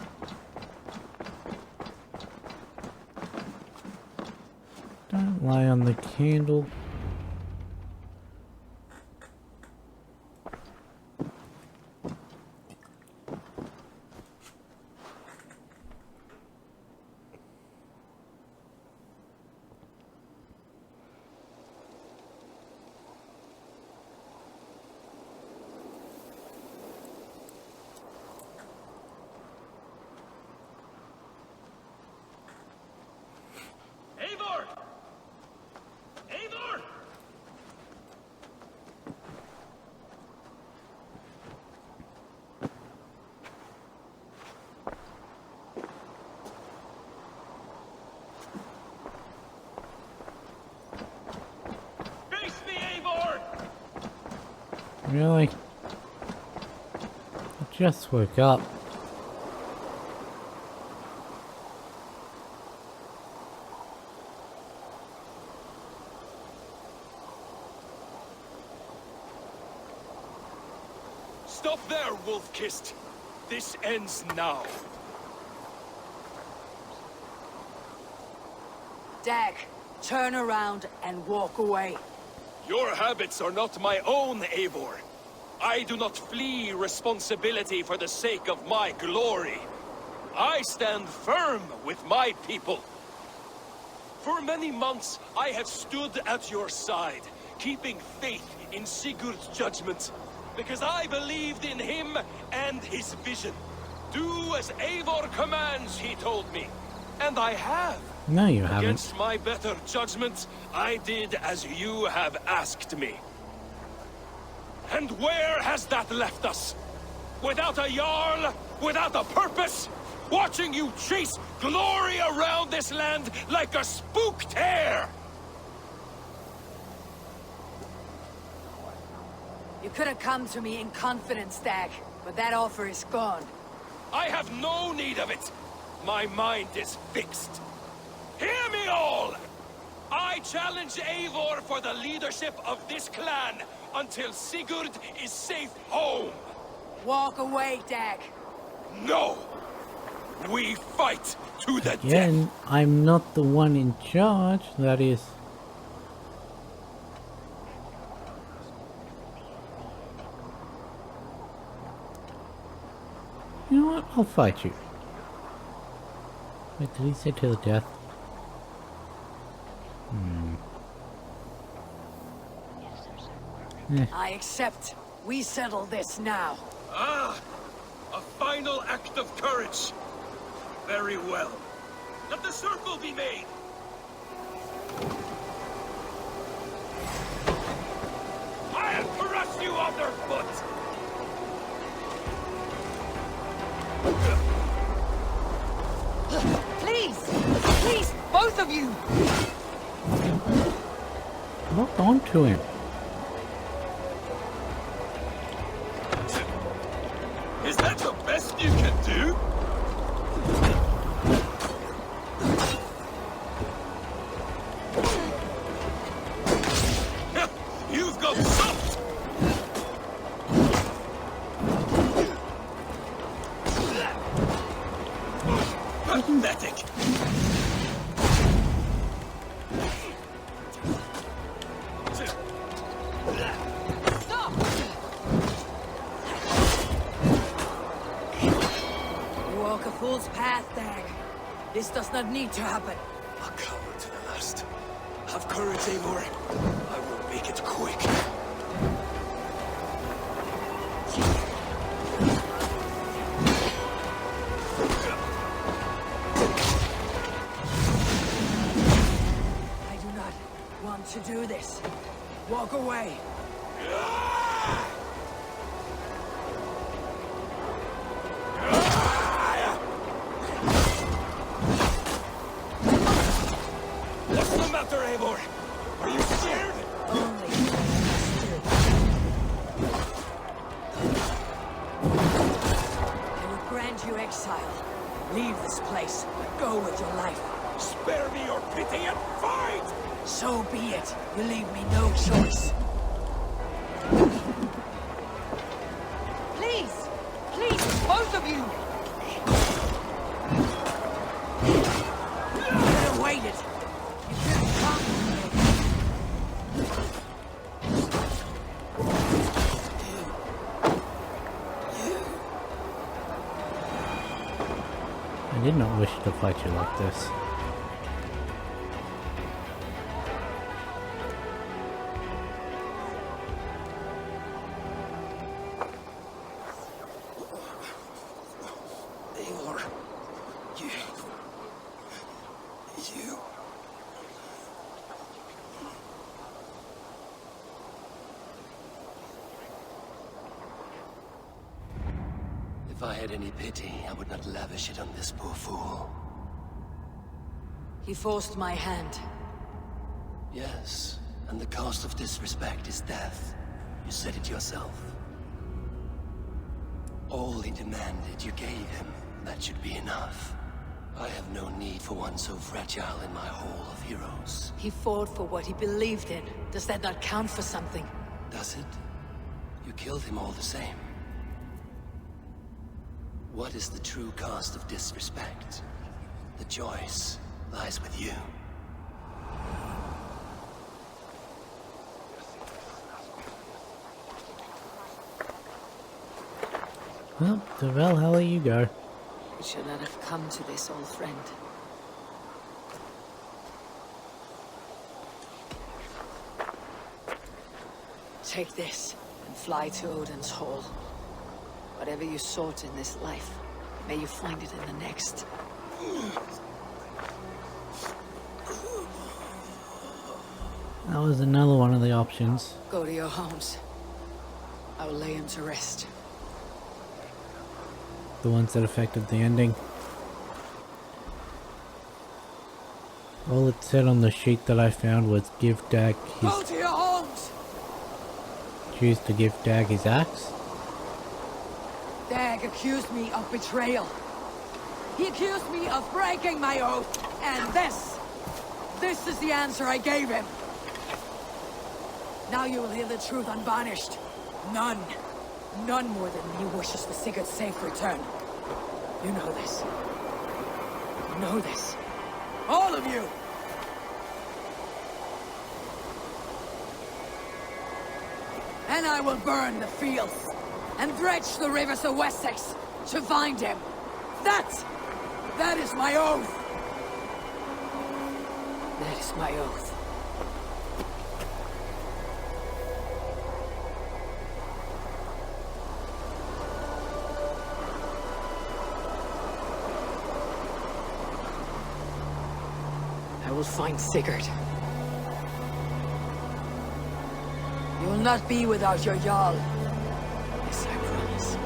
Don't lie on the candle. Eivor! Eivor! Face me, Eivor! Really? I just woke up. Stop there, wolf-kissed. This ends now. Dag, turn around and walk away. Your habits are not my own, Eivor. I do not flee responsibility for the sake of my glory. I stand firm with my people. For many months, I have stood at your side, keeping faith in Sigurd's judgment, because I believed in him and his vision. Do as Eivor commands, he told me. And I have. No, you haven't. Against my better judgment, I did as you have asked me. And where has that left us? Without a Jarl, without a purpose? Watching you chase glory around this land like a spooked hare! You could have come to me in confidence, Dag, but that offer is gone. I have no need of it. My mind is fixed. Hear me all! I challenge Eivor for the leadership of this clan until Sigurd is safe home. Walk away, Dag. No! We fight to the death. Again, I'm not the one in charge. That is... You know what? I'll fight you. Wait, did he say to the death? I accept. We settle this now. Ah! A final act of courage. Very well. Let the circle be made. I'll crush you underfoot. Please! Please, both of you! Lock onto him. Is that the best you can do? You've got soft! Pathetic! Walk a fool's path, Dag. This does not need to happen. A coward to the last. Have courage, Eivor. I will make it quick. I do not want to do this. Walk away. What's the matter, Eivor? Are you scared? Only I would grant you exile. Leave this place. Go with your life. Spare me your pity and fight! So be it. You leave me no choice. Please! Please, both of you! You could have waited. You could have come. I did not wish to fight you like this. Eivor. You... If I had any pity, I would not lavish it on this poor fool. He forced my hand. Yes, and the cost of disrespect is death. You said it yourself. All he demanded, you gave him. That should be enough. I have no need for one so fragile in my hall of heroes. He fought for what he believed in. Does that not count for something? Does it? You killed him all the same. What is the true cost of disrespect? The choice lies with you. Well, to Valhalla you go. We should not have come to this, old friend. Take this and fly to Odin's Hall. Whatever you sought in this life, may you find it in the next. That was another one of the options. Go to your homes. I will lay him to rest. The ones that affected the ending. All it said on the sheet that I found was give Dag his... Go to your homes! Choose to give Dag his axe. Dag accused me of betrayal. He accused me of breaking my oath. And this is the answer I gave him. Now you will hear the truth unvarnished. None more than me wishes for Sigurd's safe return. You know this. You know this. All of you! And I will burn the fields and dredge the rivers of Wessex to find him. That is my oath. That is my oath. I will find Sigurd. You will not be without your Jarl. Yes, I promise.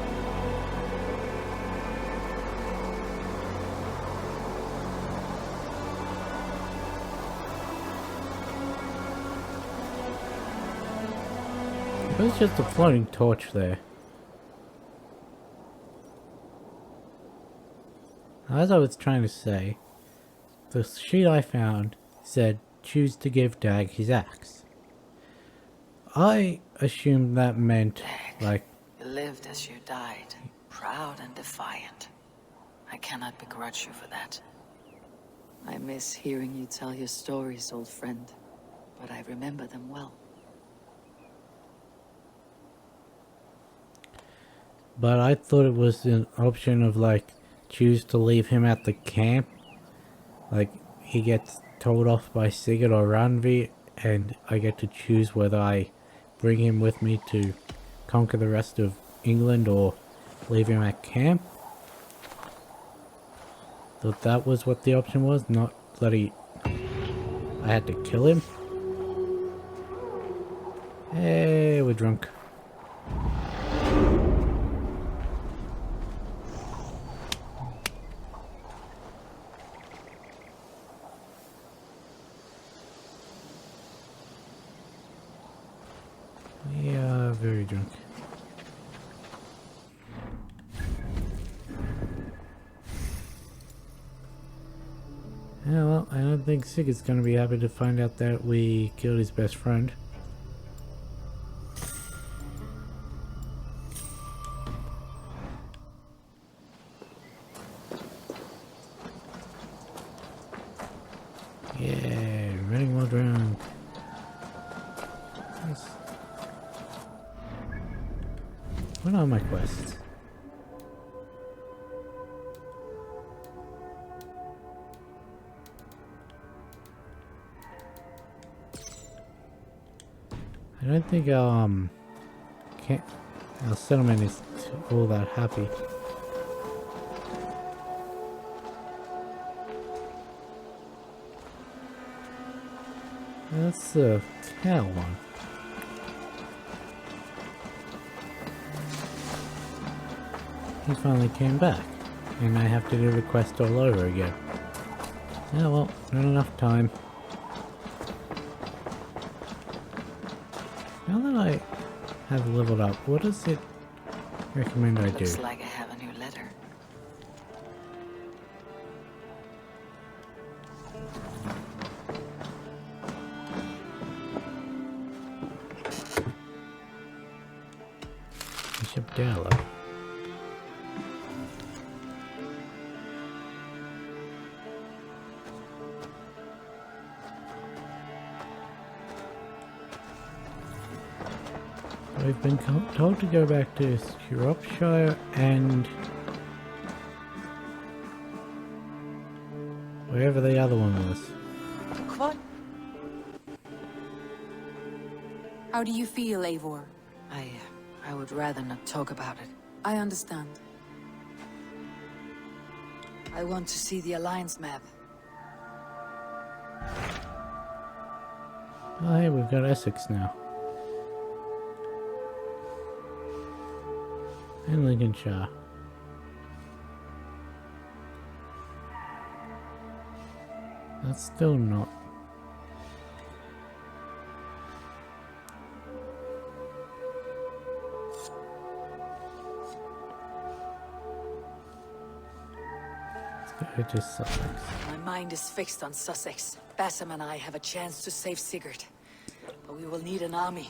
It was just a floating torch there. As I was trying to say, the sheet I found said, choose to give Dag his axe. I assumed that meant, like... You lived as you died, proud and defiant. I cannot begrudge you for that. I miss hearing you tell your stories, old friend, but I remember them well. But I thought it was an option of, like, choose to leave him at the camp. Like, he gets told off by Sigurd or Randvi, and I get to choose whether I bring him with me to conquer the rest of England or leave him at camp. Thought that was what the option was, not that I had to kill him. Hey, we're drunk. Yeah, very drunk. Yeah, well, I don't think Sigurd's gonna be happy to find out that we killed his best friend. Yeah, running while drunk. Nice. What are my quests? I don't think our settlement is all that happy. That's the cow one. He finally came back, and I have to do the quest all over again. Yeah, well, not enough time. Now that I have leveled up, what does it recommend I do? Looks like I have a new letter. Bishop Dala. I've been told to go back to Shropshire and wherever the other one was. What? How do you feel, Eivor? I would rather not talk about it. I understand. I want to see the Alliance map. Oh hey, we've got Essex now. And Lincolnshire. That's still not. Let's go to Sussex. My mind is fixed on Sussex. Bassam and I have a chance to save Sigurd. But we will need an army.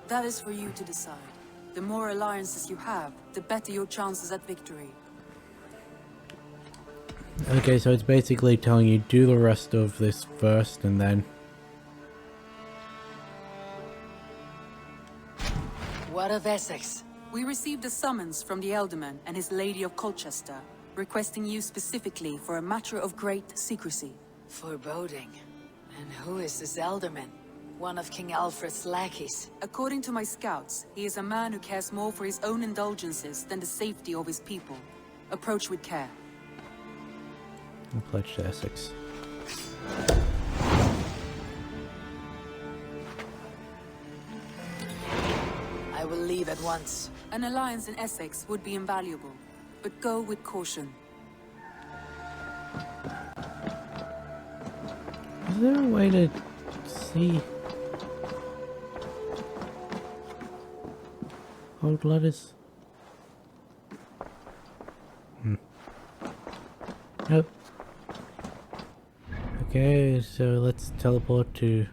That is for you to decide. The more alliances you have, the better your chances at victory. Okay, so it's basically telling you do the rest of this first and then... What of Essex? We received a summons from the Elderman and his Lady of Colchester, requesting you specifically for a matter of great secrecy. Foreboding. And who is this Elderman? One of King Alfred's lackeys. According to my scouts, he is a man who cares more for his own indulgences than the safety of his people. Approach with care. I pledge to Essex. I will leave at once. An alliance in Essex would be invaluable, but go with caution. Is there a way to see old letters? Nope. Okay, so let's teleport to...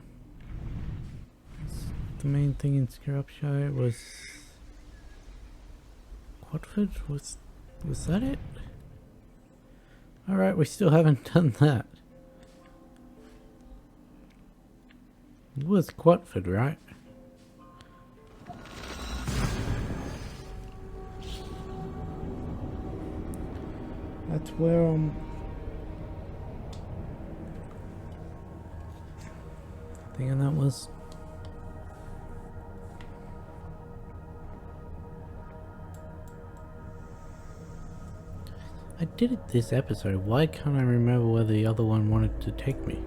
The main thing in Scarabshire was... Watford? Was that it? Alright, we still haven't done that. It was Quatford, right? That's where thinking that was. I did it this episode. Why can't I remember where the other one wanted to take me?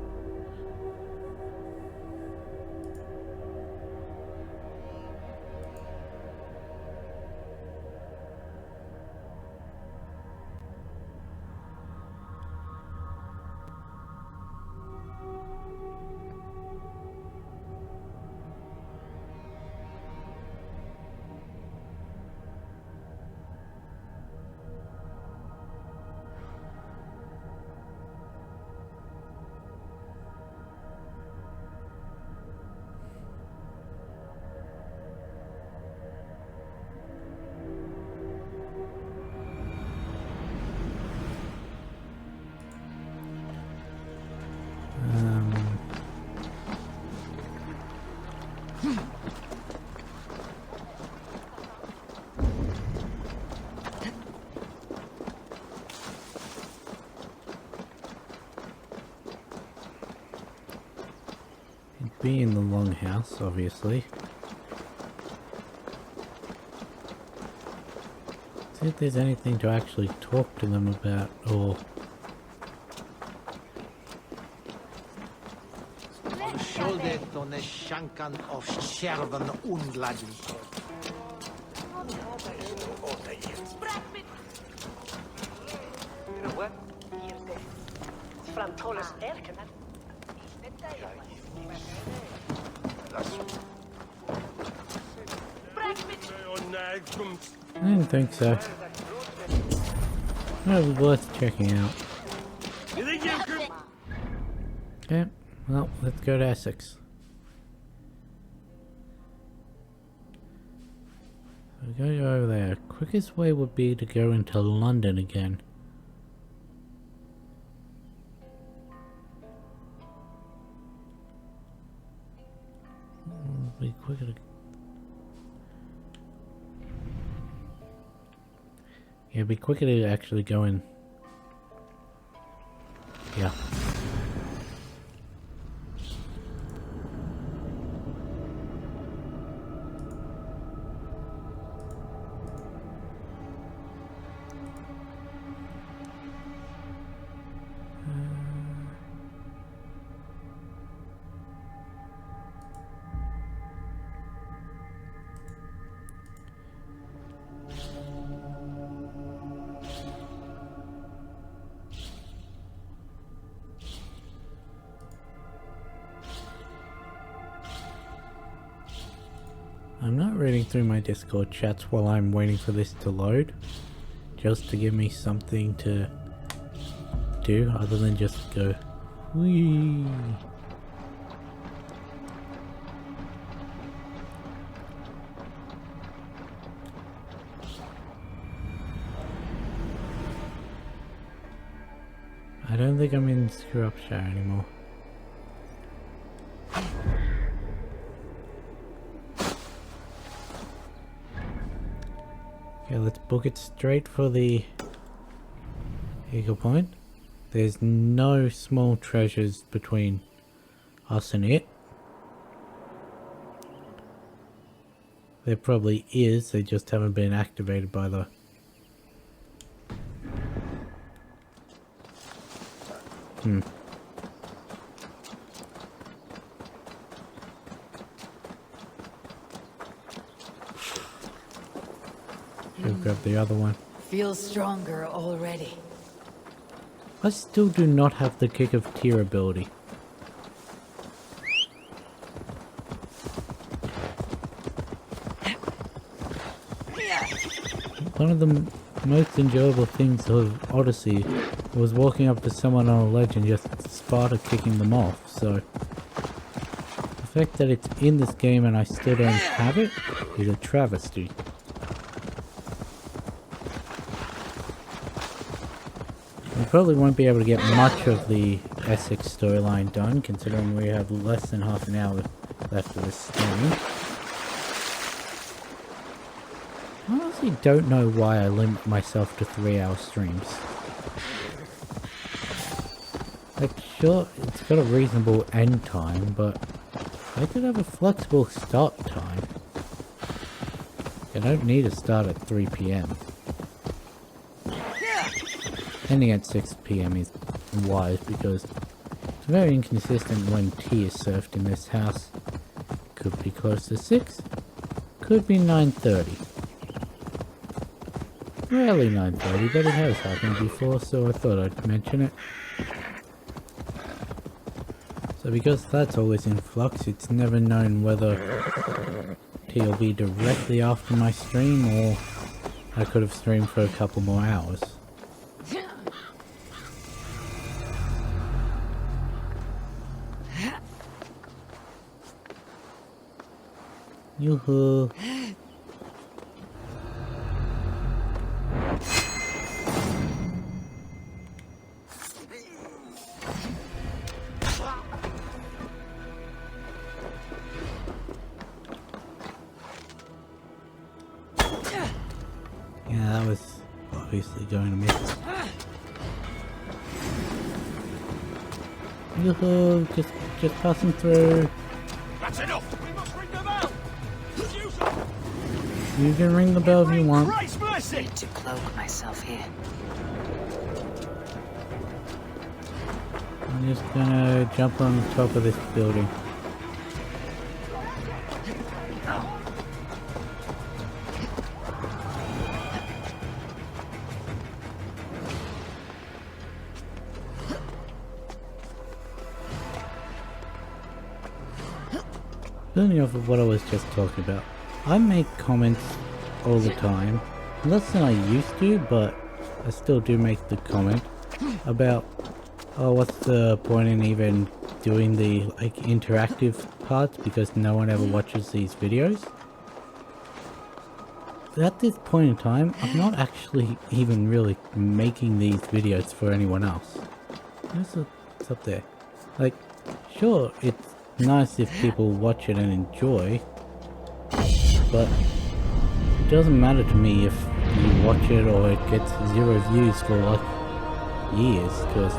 Be in the longhouse, obviously. See if there's anything to actually talk to them about, or... I didn't think so. That was worth checking out. Okay, well, let's go to Essex. We gotta go over there. Quickest way would be to go into London again. It'll be quicker to... Yeah, it'd be quicker to actually go in. Yeah. I'm not reading through my Discord chats while I'm waiting for this to load, just to give me something to do other than just go whee. I don't think I'm in Scrupshire anymore. Okay, let's book it straight for the Eagle Point. There's no small treasures between us and it. There probably is, they just haven't been activated by the... Should grab the other one. Feels stronger already. I still do not have the Kick of Tear ability. One of the most enjoyable things of Odyssey was walking up to someone on a ledge and just Sparta kicking them off, so the fact that it's in this game and I still don't have it is a travesty. We probably won't be able to get much of the Essex storyline done, considering we have less than half an hour left of this stream. I honestly don't know why I limit myself to 3-hour streams. Like, sure, it's got a reasonable end time, but I could have a flexible start time. I don't need to start at 3 PM. Ending at 6 PM is wise because it's very inconsistent when tea is served in this house. Could be close to 6, could be 9:30. Rarely 9:30, but it has happened before, so I thought I'd mention it. So because that's always in flux, it's never known whether tea will be directly after my stream or I could have streamed for a couple more hours. Yoo-hoo! Yeah, that was obviously going to miss. Yoo-hoo! Just passing through. That's enough! We must ring the bell! You can ring the bell if you want. Christ bless it! I need to cloak myself here. I'm just gonna jump on the top of this building. Building off of what I was just talking about, I make comments all the time, less than I used to, but I still do make the comment about, oh, what's the point in even doing the like interactive parts because no one ever watches these videos. At this point in time, I'm not actually even really making these videos for anyone else. It's up there. Like, sure, it's nice if people watch it and enjoy, but it doesn't matter to me if you watch it or it gets 0 views for like years, because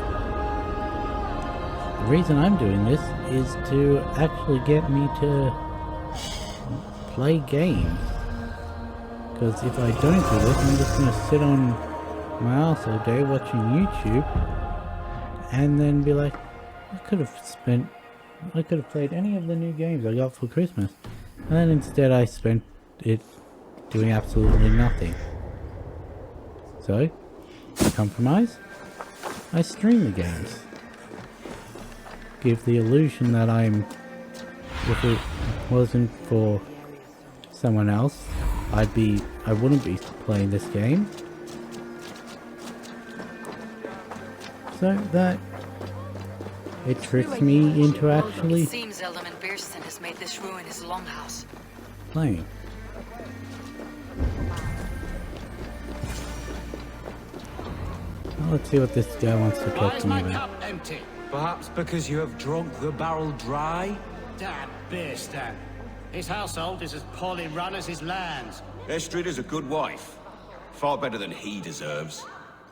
the reason I'm doing this is to actually get me to play games. Because if I don't do this, I'm just going to sit on my ass all day watching YouTube and then be like, I could have played any of the new games I got for Christmas. And then instead I spent it doing absolutely nothing. So, compromise, I stream the games. Give the illusion that if it wasn't for someone else, I wouldn't be playing this game. So that it tricks me into actually It seems Eldon Beerston has made this ruin his longhouse. playing. Let's see what this guy wants to talk Why is to me my about. cup empty? Perhaps because you have drunk the barrel dry? That beer stand. His household is as poorly run as his lands. Estrid is a good wife. Far better than he deserves.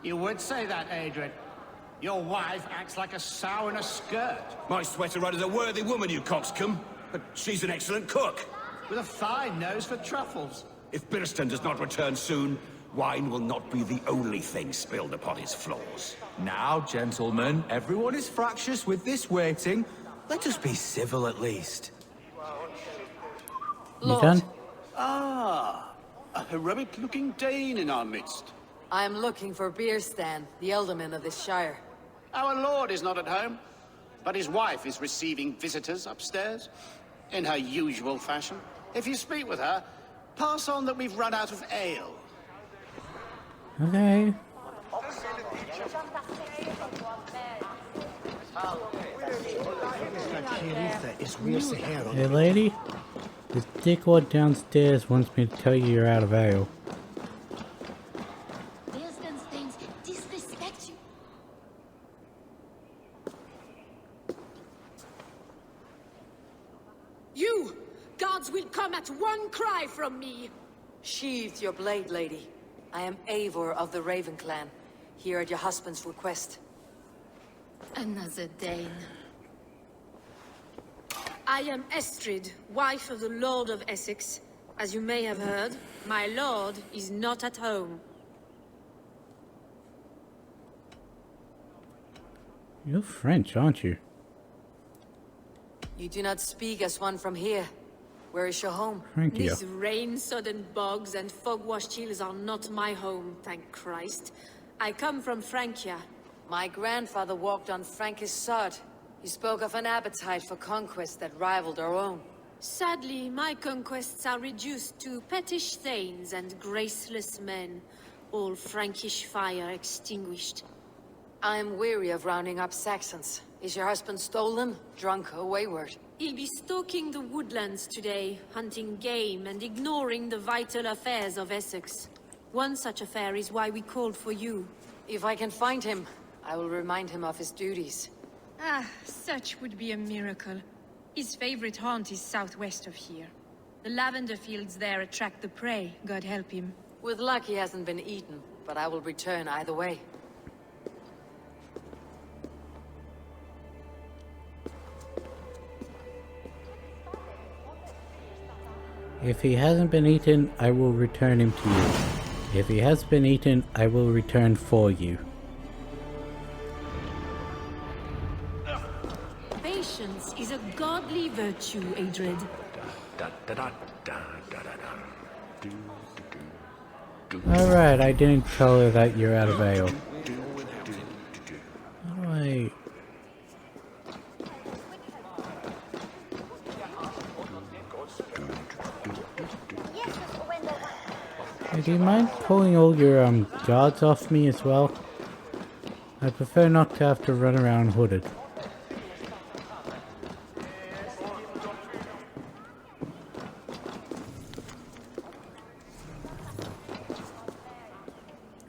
You would say that, Adrian. Your wife acts like a sow in a skirt. My sweater run is a worthy woman, you coxcomb. But she's an excellent cook. With a fine nose for truffles. If Birston does not return soon, wine will not be the only thing spilled upon his floors. Now, gentlemen, everyone is fractious with this waiting. Let us be civil at least. You done? Ah, a heroic-looking Dane in our midst. I am looking for Beerstan, the alderman of this shire. Our lord is not at home, but his wife is receiving visitors upstairs, in her usual fashion. If you speak with her, pass on that we've run out of ale. Okay. Hey lady, this dickwad downstairs wants me to tell you you're out of ale. Disrespect you. You! Gods will come at one cry from me! Sheathe your blade, lady. I am Eivor of the Raven clan, here at your husband's request. Another Dane. I am Estrid, wife of the Lord of Essex. As you may have heard, my lord is not at home. You're French, aren't you? You do not speak as one from here. Where is your home? Thank you. These rain-sodden bogs and fog-washed hills are not my home, thank Christ. I come from Francia. My grandfather walked on Frankish sod. He spoke of an appetite for conquest that rivaled our own. Sadly, my conquests are reduced to pettish thanes and graceless men, all Frankish fire extinguished. I am weary of rounding up Saxons. Is your husband stolen, drunk, or wayward? He'll be stalking the woodlands today, hunting game and ignoring the vital affairs of Essex. One such affair is why we called for you. If I can find him, I will remind him of his duties. Ah, such would be a miracle. His favorite haunt is southwest of here. The lavender fields there attract the prey, God help him. With luck he hasn't been eaten, but I will return either way. If he hasn't been eaten, I will return him to you. If he has been eaten, I will return for you. Patience is a godly virtue, Adred. Alright, I didn't tell her that you're out of ale. How do I... Hey, do you mind pulling all your guards off me as well? I prefer not to have to run around hooded.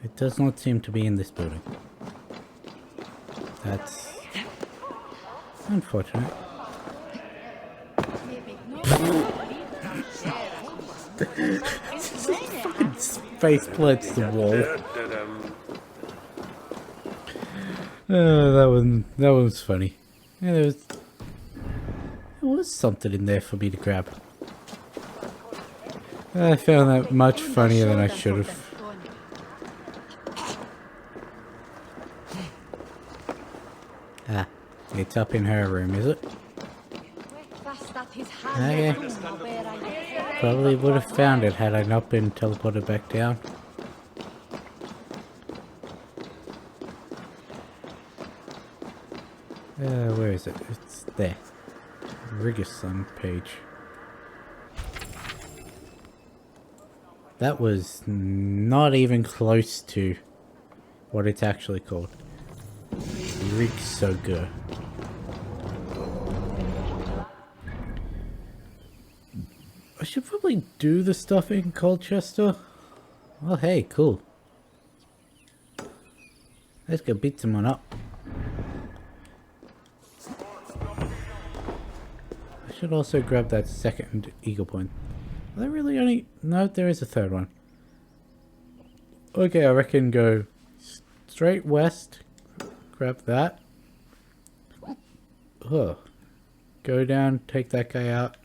It does not seem to be in this building. That's unfortunate. Face plants the wall. That was funny. Yeah, there was something in there for me to grab. I found that much funnier than I should have. Ah, it's up in her room, is it? Okay. Probably would have found it had I not been teleported back down. Where is it? It's there. Rigerson page. That was not even close to what it's actually called. Rigsogur. I should probably do the stuff in Colchester. Oh hey, cool. Let's go beat someone up. I should also grab that second eagle point. Are there really only... No, there is a third one. Okay, I reckon go straight west. Grab that. Ugh. Go down, take that guy out.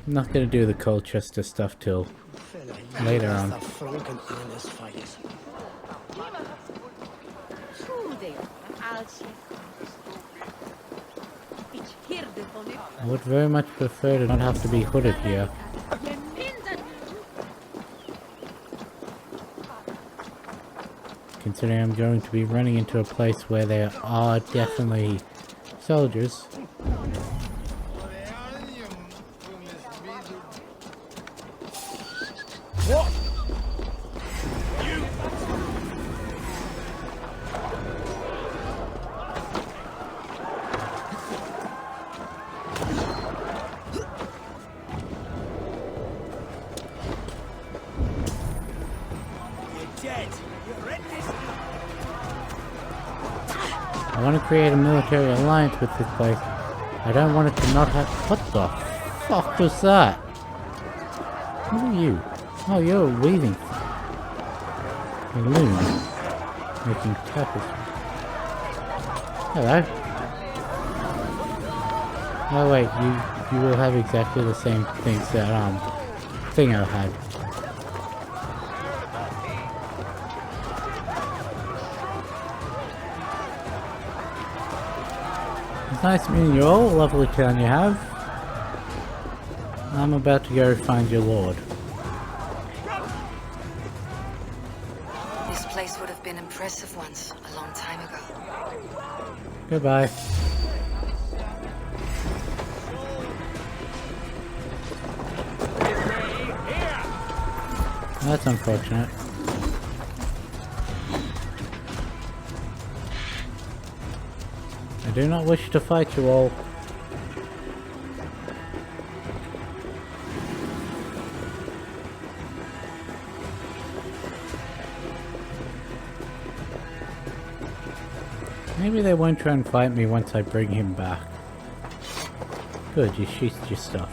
I'm not gonna do the Colchester stuff till later on. I would very much prefer to not have to be hooded here. Considering I'm going to be running into a place where there are definitely soldiers. What? I want to create a military alliance with this place. I don't want it to not have... What the fuck was that? Who are you? Oh, you're weaving. A loom. Making tapestry. Hello. Oh wait, you will have exactly the same things that Thingo had. It's nice meeting you all, lovely town you have. I'm about to go find your lord. This place would have been impressive once, a long time ago. Goodbye. That's unfortunate. I do not wish to fight you all. Maybe they won't try and fight me once I bring him back. Good, you sheathed your stuff.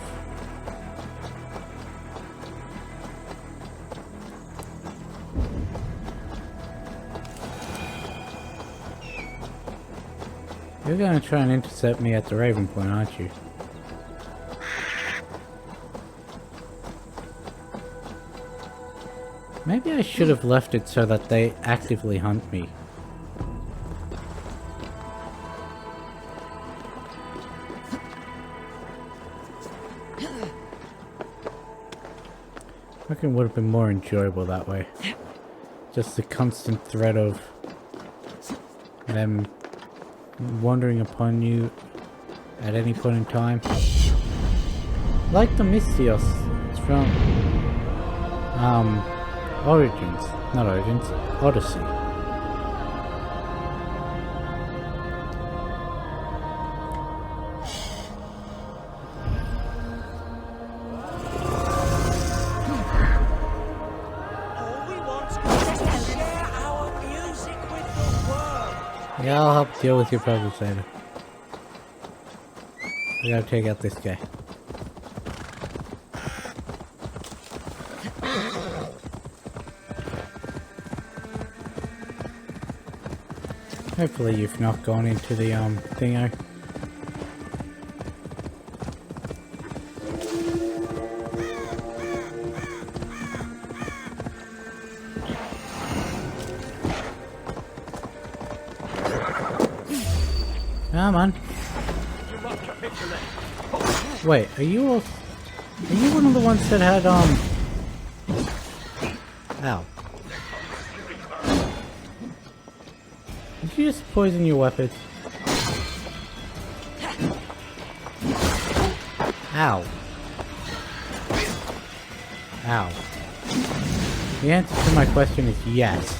You're gonna try and intercept me at the Raven Point, aren't you? Maybe I should have left it so that they actively hunt me. I reckon it would have been more enjoyable that way. Just the constant threat of them wandering upon you at any point in time. Like the Mystios from Origins, not Origins, Odyssey. Yeah, I'll help deal with your problems later. We gotta take out this guy. Hopefully you've not gone into the thingo. Come on. Wait, are you all... Are you one of the ones that had, Ow. Did you just poison your weapons? Ow. Ow. The answer to my question is yes.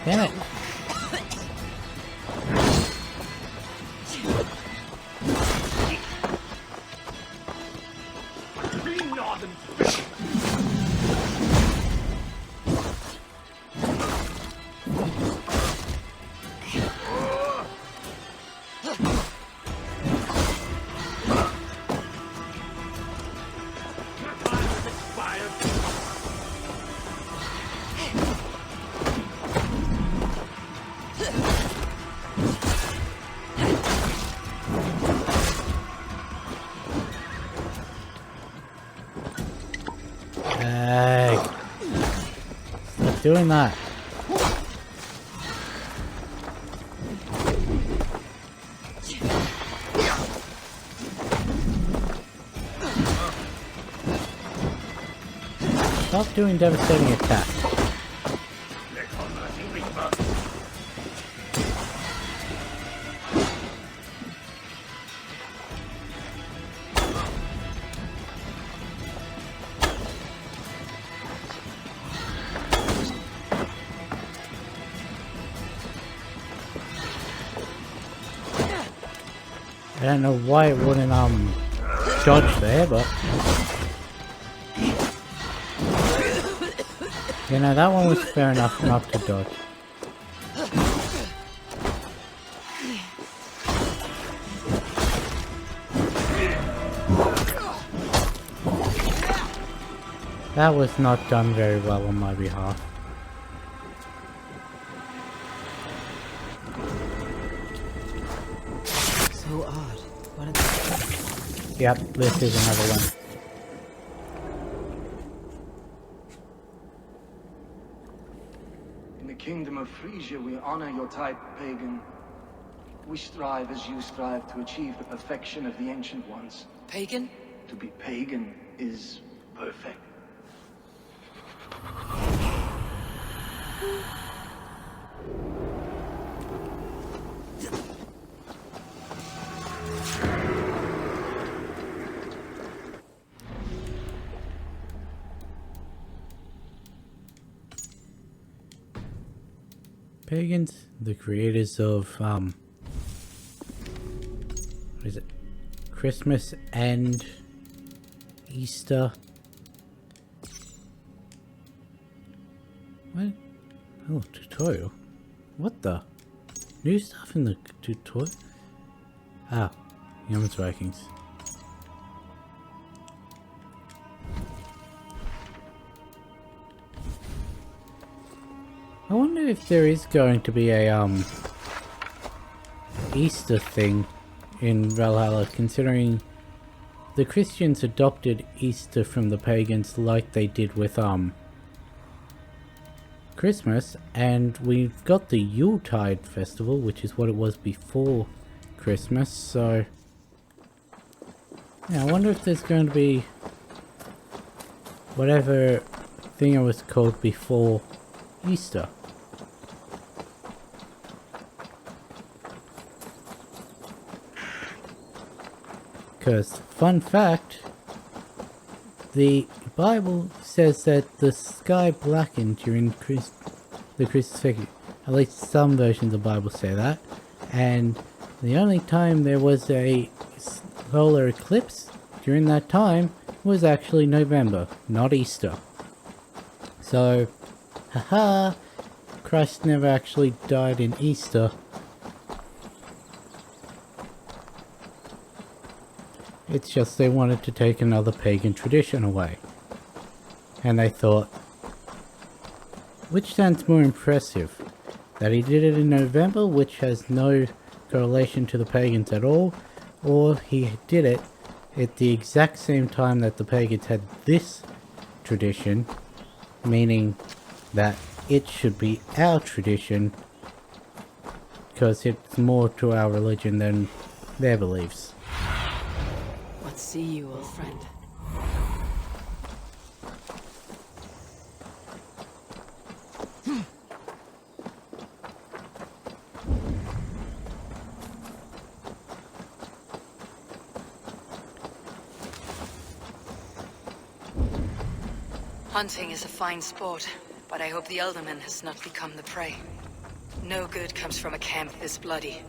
Damn it. Hey. Stop doing that. Stop doing devastating attacks. I don't know why it wouldn't dodge there, but you know, that one was fair enough not to dodge. That was not done very well on my behalf. So odd. What a... Yep, this is another one. In the kingdom of Frisia, we honor your type, pagan. We strive as you strive to achieve the perfection of the ancient ones. Pagan? To be pagan is perfect. Pagans, the creators of what is it? Christmas and Easter. What? Oh, tutorial. What the? New stuff in the tutorial? Ah, Yeoman's Vikings. I wonder if there is going to be a Easter thing in Valhalla, considering the Christians adopted Easter from the pagans like they did with Christmas, and we've got the Yuletide festival, which is what it was before Christmas, so yeah, I wonder if there's going to be whatever thing it was called before Easter. Because, fun fact, the Bible says that the sky blackened during the crucifixion. At least some versions of the Bible say that. And the only time there was a solar eclipse during that time was actually November, not Easter. So, haha, Christ never actually died in Easter. It's just they wanted to take another pagan tradition away. And they thought, which sounds more impressive? That he did it in November, which has no correlation to the pagans at all, or he did it at the exact same time that the pagans had this tradition, meaning that it should be our tradition, because it's more to our religion than their beliefs. What see you, old friend? Hunting is a fine sport, but I hope the Elderman has not become the prey. No good comes from a camp this bloody.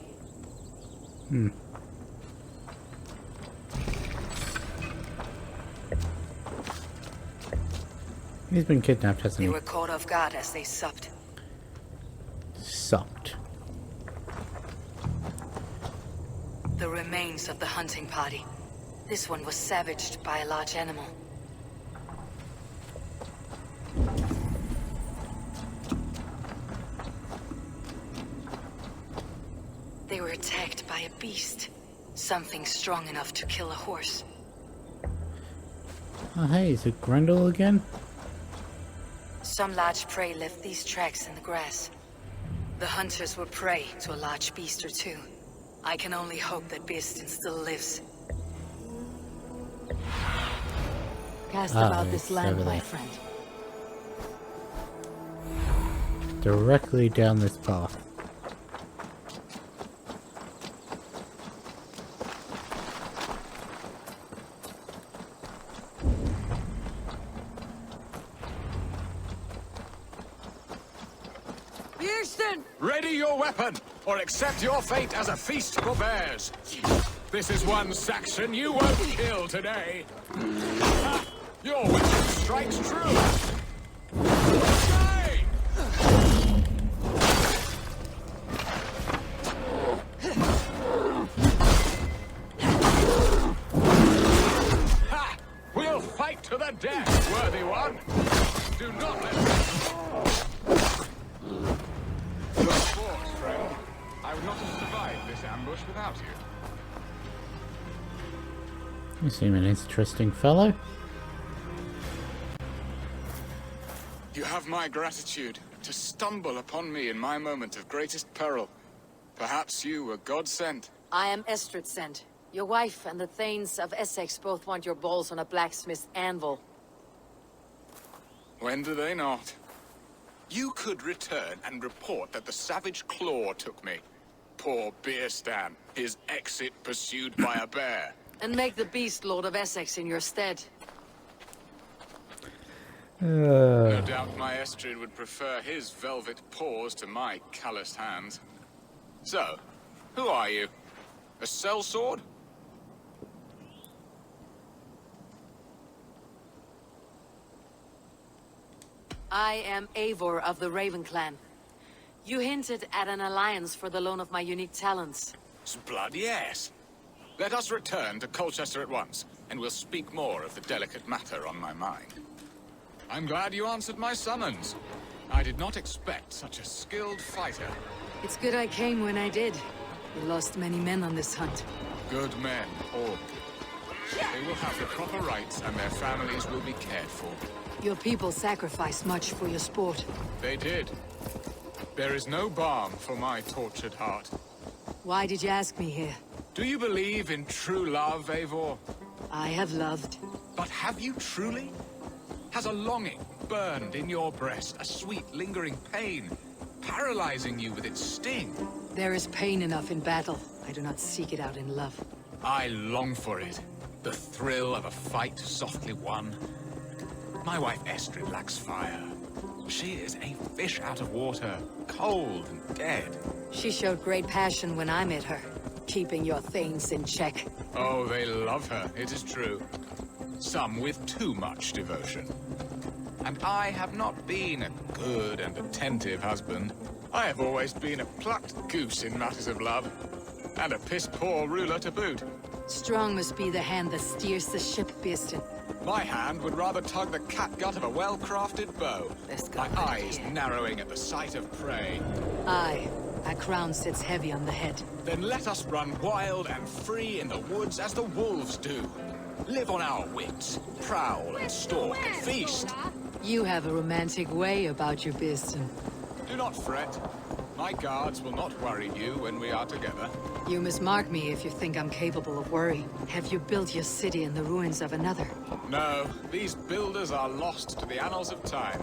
He's been kidnapped, hasn't he? They were caught off guard as they supped. Supped. The remains of the hunting party. This one was savaged by a large animal. They were attacked by a beast. Something strong enough to kill a horse. Oh hey, is it Grendel again? Some large prey left these tracks in the grass. The hunters were prey to a large beast or two. I can only hope that Beastin still lives. Cast about this land, my friend. Directly down this path. Ready your weapon, or accept your fate as a feast for bears. This is one Saxon you won't kill today. Ha! Your weapon strikes true. Die! Ha! We'll fight to the death, worthy one. Do not let I would not have survived this ambush without you. You seem an interesting fellow. You have my gratitude to stumble upon me in my moment of greatest peril. Perhaps you were God sent. I am Estrid sent. Your wife and the Thanes of Essex both want your balls on a blacksmith's anvil. When do they not? You could return and report that the savage Claw took me. Poor Beerstan, his exit pursued by a bear. And make the beast Lord of Essex in your stead. No doubt my Estrid would prefer his velvet paws to my calloused hands. So, who are you? A sellsword? I am Eivor of the Raven Clan. You hinted at an alliance for the loan of my unique talents. Blood, yes. Let us return to Colchester at once, and we'll speak more of the delicate matter on my mind. I'm glad you answered my summons. I did not expect such a skilled fighter. It's good I came when I did. We lost many men on this hunt. Good men, all. They will have the proper rights, and their families will be cared for. Your people sacrificed much for your sport. They did. There is no balm for my tortured heart. Why did you ask me here? Do you believe in true love, Eivor? I have loved. But have you truly? Has a longing burned in your breast, a sweet, lingering pain, paralyzing you with its sting? There is pain enough in battle. I do not seek it out in love. I long for it. The thrill of a fight softly won. My wife Estrid lacks fire. She is a fish out of water, cold and dead. She showed great passion when I met her, keeping your Thanes in check. Oh, they love her, it is true. Some with too much devotion. And I have not been a good and attentive husband. I have always been a plucked goose in matters of love. And a piss-poor ruler to boot. Strong must be the hand that steers the ship, Beastin. My hand would rather tug the catgut of a well-crafted bow. My eyes narrowing at the sight of prey. Aye, a crown sits heavy on the head. Then let us run wild and free in the woods as the wolves do. Live on our wits, prowl and stalk and feast. You have a romantic way about you, Beastin. Do not fret. My guards will not worry you when we are together. You must mark me if you think I'm capable of worry. Have you built your city in the ruins of another? No, these builders are lost to the annals of time.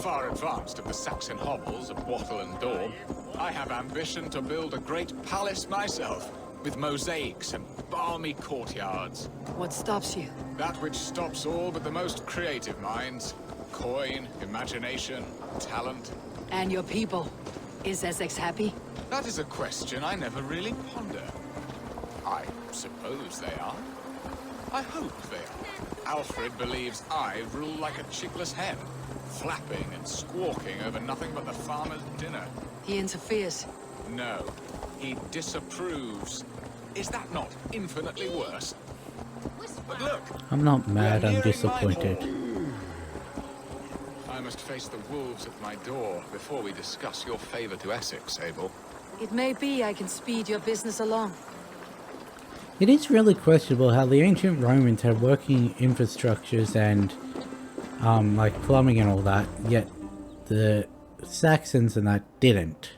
Far advanced of the Saxon hovels of Wattle and Dawn. I have ambition to build a great palace myself, with mosaics and balmy courtyards. What stops you? That which stops all but the most creative minds. Coin, imagination, talent. And your people? Is Essex happy? That is a question I never really ponder. I suppose they are. I hope they are. Alfred believes I rule like a chickless hen, flapping and squawking over nothing but the farmer's dinner. He interferes. No, he disapproves. Is that not infinitely worse? But look! I'm not mad, I'm disappointed. I must face the wolves at my door before we discuss your favor to Essex, Abel. It may be I can speed your business along. It is really questionable how the ancient Romans had working infrastructures and like plumbing and all that, yet the Saxons and that didn't.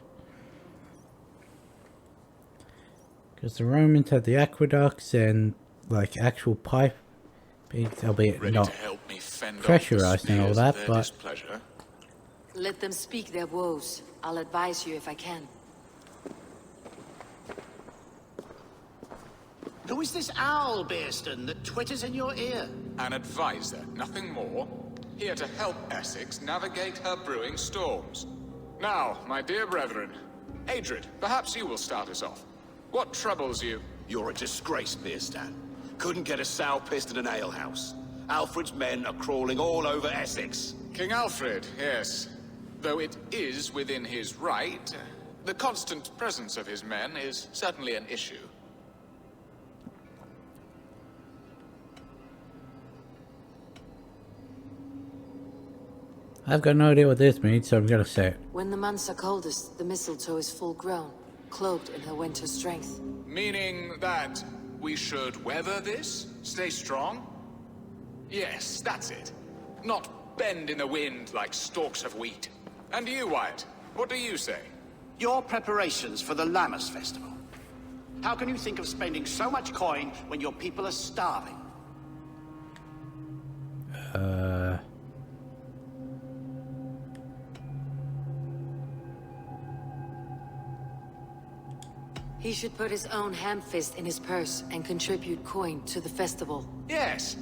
Because the Romans had the aqueducts and like actual pipe, albeit Ready not to help me fend off the pressurized and all sneers that, of their but displeasure? Let them speak their woes. I'll advise you if I can. Who is this owl, Bearston, that twitters in your ear? An advisor, nothing more. Here to help Essex navigate her brewing storms. Now, my dear brethren, Adrid, perhaps you will start us off. What troubles you? You're a disgrace, Beerstan. Couldn't get a sow pissed in an alehouse. Alfred's men are crawling all over Essex. King Alfred, yes. Though it is within his right, the constant presence of his men is certainly an issue. I've got no idea what this means, so I'm gonna say it. When the months are coldest, the mistletoe is full grown, cloaked in her winter strength. Meaning that we should weather this? Stay strong? Yes, that's it. Not bend in the wind like stalks of wheat. And you, Wyatt, what do you say? Your preparations for the Lammas festival. How can you think of spending so much coin when your people are starving? He should put his own ham-fist in his purse and contribute coin to the festival. Yes.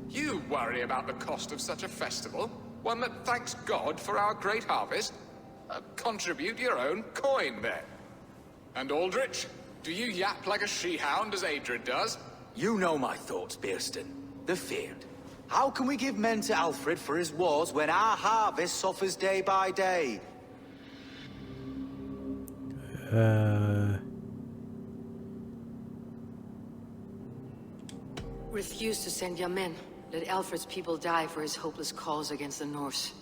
You worry about the cost of such a festival? One that thanks God for our great harvest? Contribute your own coin, then. And Aldrich, do you yap like a she-hound as Adrid does? You know my thoughts, Bearston. The feared. How can we give men to Alfred for his wars when our harvest suffers day by day? Refuse to send your men. Let Alfred's people die for his hopeless cause against the Norse.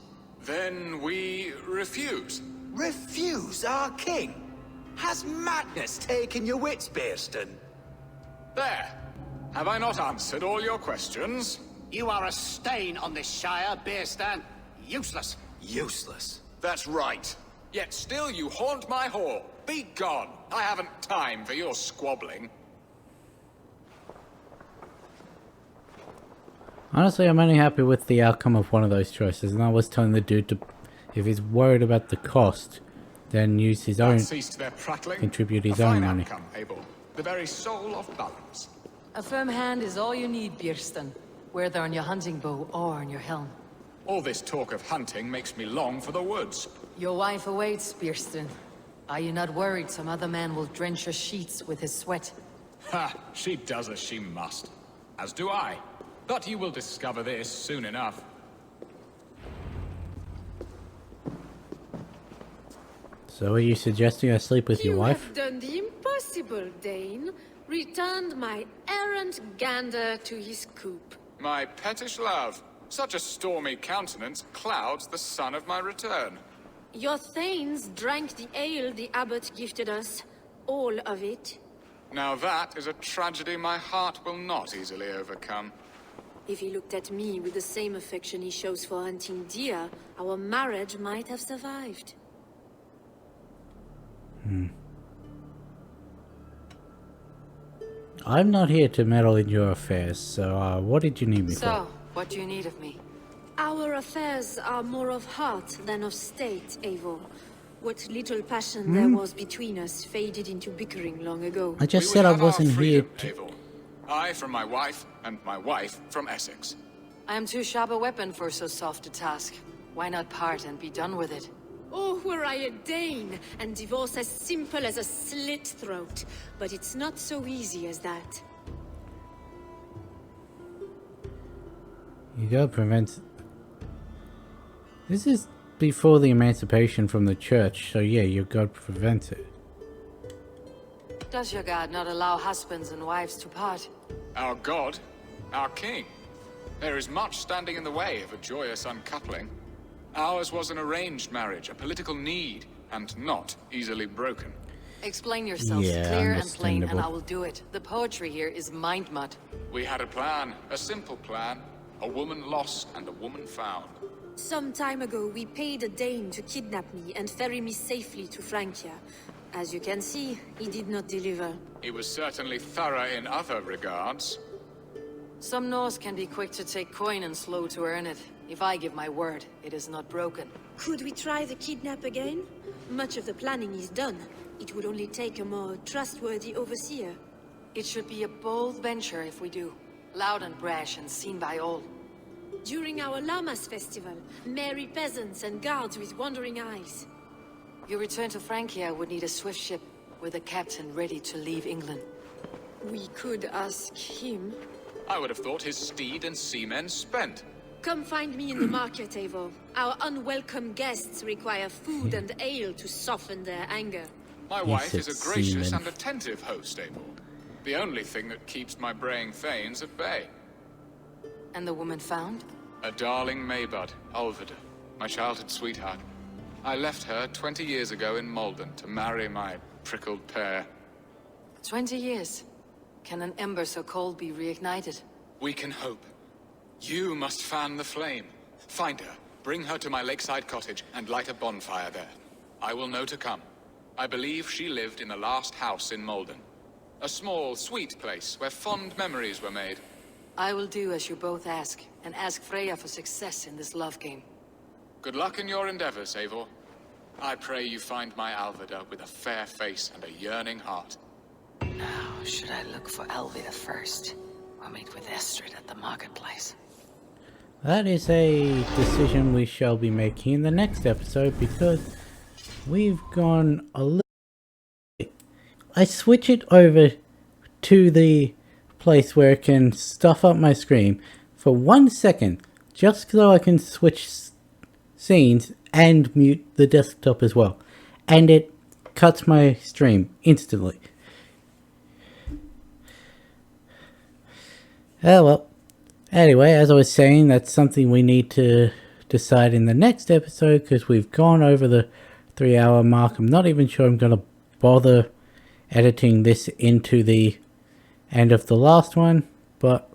Then we refuse. Refuse our king? Has madness taken your wits, Bearston? There. Have I not answered all your questions? You are a stain on this Shire, Bearstan. Useless. Useless. That's right. Yet still you haunt my hall. Be gone. I haven't time for your squabbling. Honestly, I'm only happy with the outcome of one of those choices, and I was telling the dude to, if he's worried about the cost, then use his own, Ceased their prattling. contribute his A own fine money. outcome, Abel. The very soul of balance. A firm hand is all you need, Bearston. Whether on your hunting bow or on your helm. All this talk of hunting makes me long for the woods. Your wife awaits, Bearston. Are you not worried some other man will drench your sheets with his sweat? Ha! She does as she must. As do I. But you will discover this soon enough. So are you suggesting I sleep with your You wife? have done the impossible, Dane. Returned my errant gander to his coop. My pettish love. Such a stormy countenance clouds the sun of my return. Your thanes drank the ale the abbot gifted us. All of it. Now that is a tragedy my heart will not easily overcome. If he looked at me with the same affection he shows for hunting deer, our marriage might have survived. I'm not here to meddle in your affairs, so what did you need me So, what do you need of me? Our affairs are more of heart than of state, Eivor. What little passion there was between us faded into bickering long ago. I just We said would I have our wasn't here freedom, to... Abel. I from my wife, and my wife from Essex. I am too sharp a weapon for so soft a task. Why not part and be done with it? Oh, were I a Dane, and divorce as simple as a slit throat. But it's not so easy as that. You gotta prevent... This is before the emancipation from the church, so yeah, you gotta prevent it. Does your god not allow husbands and wives to part? Our god, our king. There is much standing in the way of a joyous uncoupling. Ours was an arranged marriage, a political need, and not easily broken. Explain yourselves Yeah, clear and plain, and understandable. I will do it. The poetry here is mind mud. We had a plan, a simple plan. A woman lost and a woman found. Some time ago, we paid a Dane to kidnap me and ferry me safely to Francia. As you can see, he did not deliver. He was certainly thorough in other regards. Some Norse can be quick to take coin and slow to earn it. If I give my word, it is not broken. Could we try the kidnap again? Much of the planning is done. It would only take a more trustworthy overseer. It should be a bold venture if we do. Loud and brash and seen by all. During our Llamas festival, merry peasants and guards with wandering eyes. Your return to Francia would need a swift ship, with a captain ready to leave England. We could ask him. I would have thought his steed and seamen spent. Come find me in the market, Eivor. Our unwelcome guests require food and ale to soften their anger. My wife is a gracious and attentive host, Abel. The only thing that keeps my braying thanes at bay. And the woman found? A darling Maybud, Ulvida, my childhood sweetheart. I left her 20 years ago in Malden to marry my prickled pear. 20 years? Can an ember so cold be reignited? We can hope. You must fan the flame. Find her, bring her to my lakeside cottage, and light a bonfire there. I will know to come. I believe she lived in the last house in Malden. A small, sweet place where fond memories were made. I will do as you both ask, and ask Freya for success in this love game. Good luck in your endeavors, Eivor. I pray you find my Alvida with a fair face and a yearning heart. Now, should I look for Alvida first, or meet with Estrid at the marketplace? That is a decision we shall be making in the next episode, because we've gone a little... I switch it over to the place where it can stuff up my screen for 1 second, just so I can switch scenes and mute the desktop as well, and it cuts my stream instantly. Oh well. Anyway, as I was saying, that's something we need to decide in the next episode, because we've gone over the 3-hour mark. I'm not even sure I'm going to bother editing this into the end of the last one, but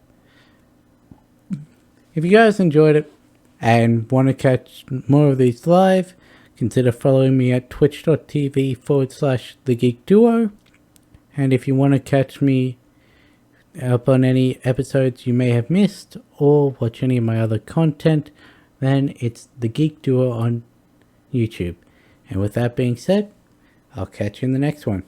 if you guys enjoyed it and want to catch more of these live, consider following me at twitch.tv/thegeekduo. And if you want to catch me up on any episodes you may have missed, or watch any of my other content, then it's The Geek Duo on YouTube. And with that being said, I'll catch you in the next one.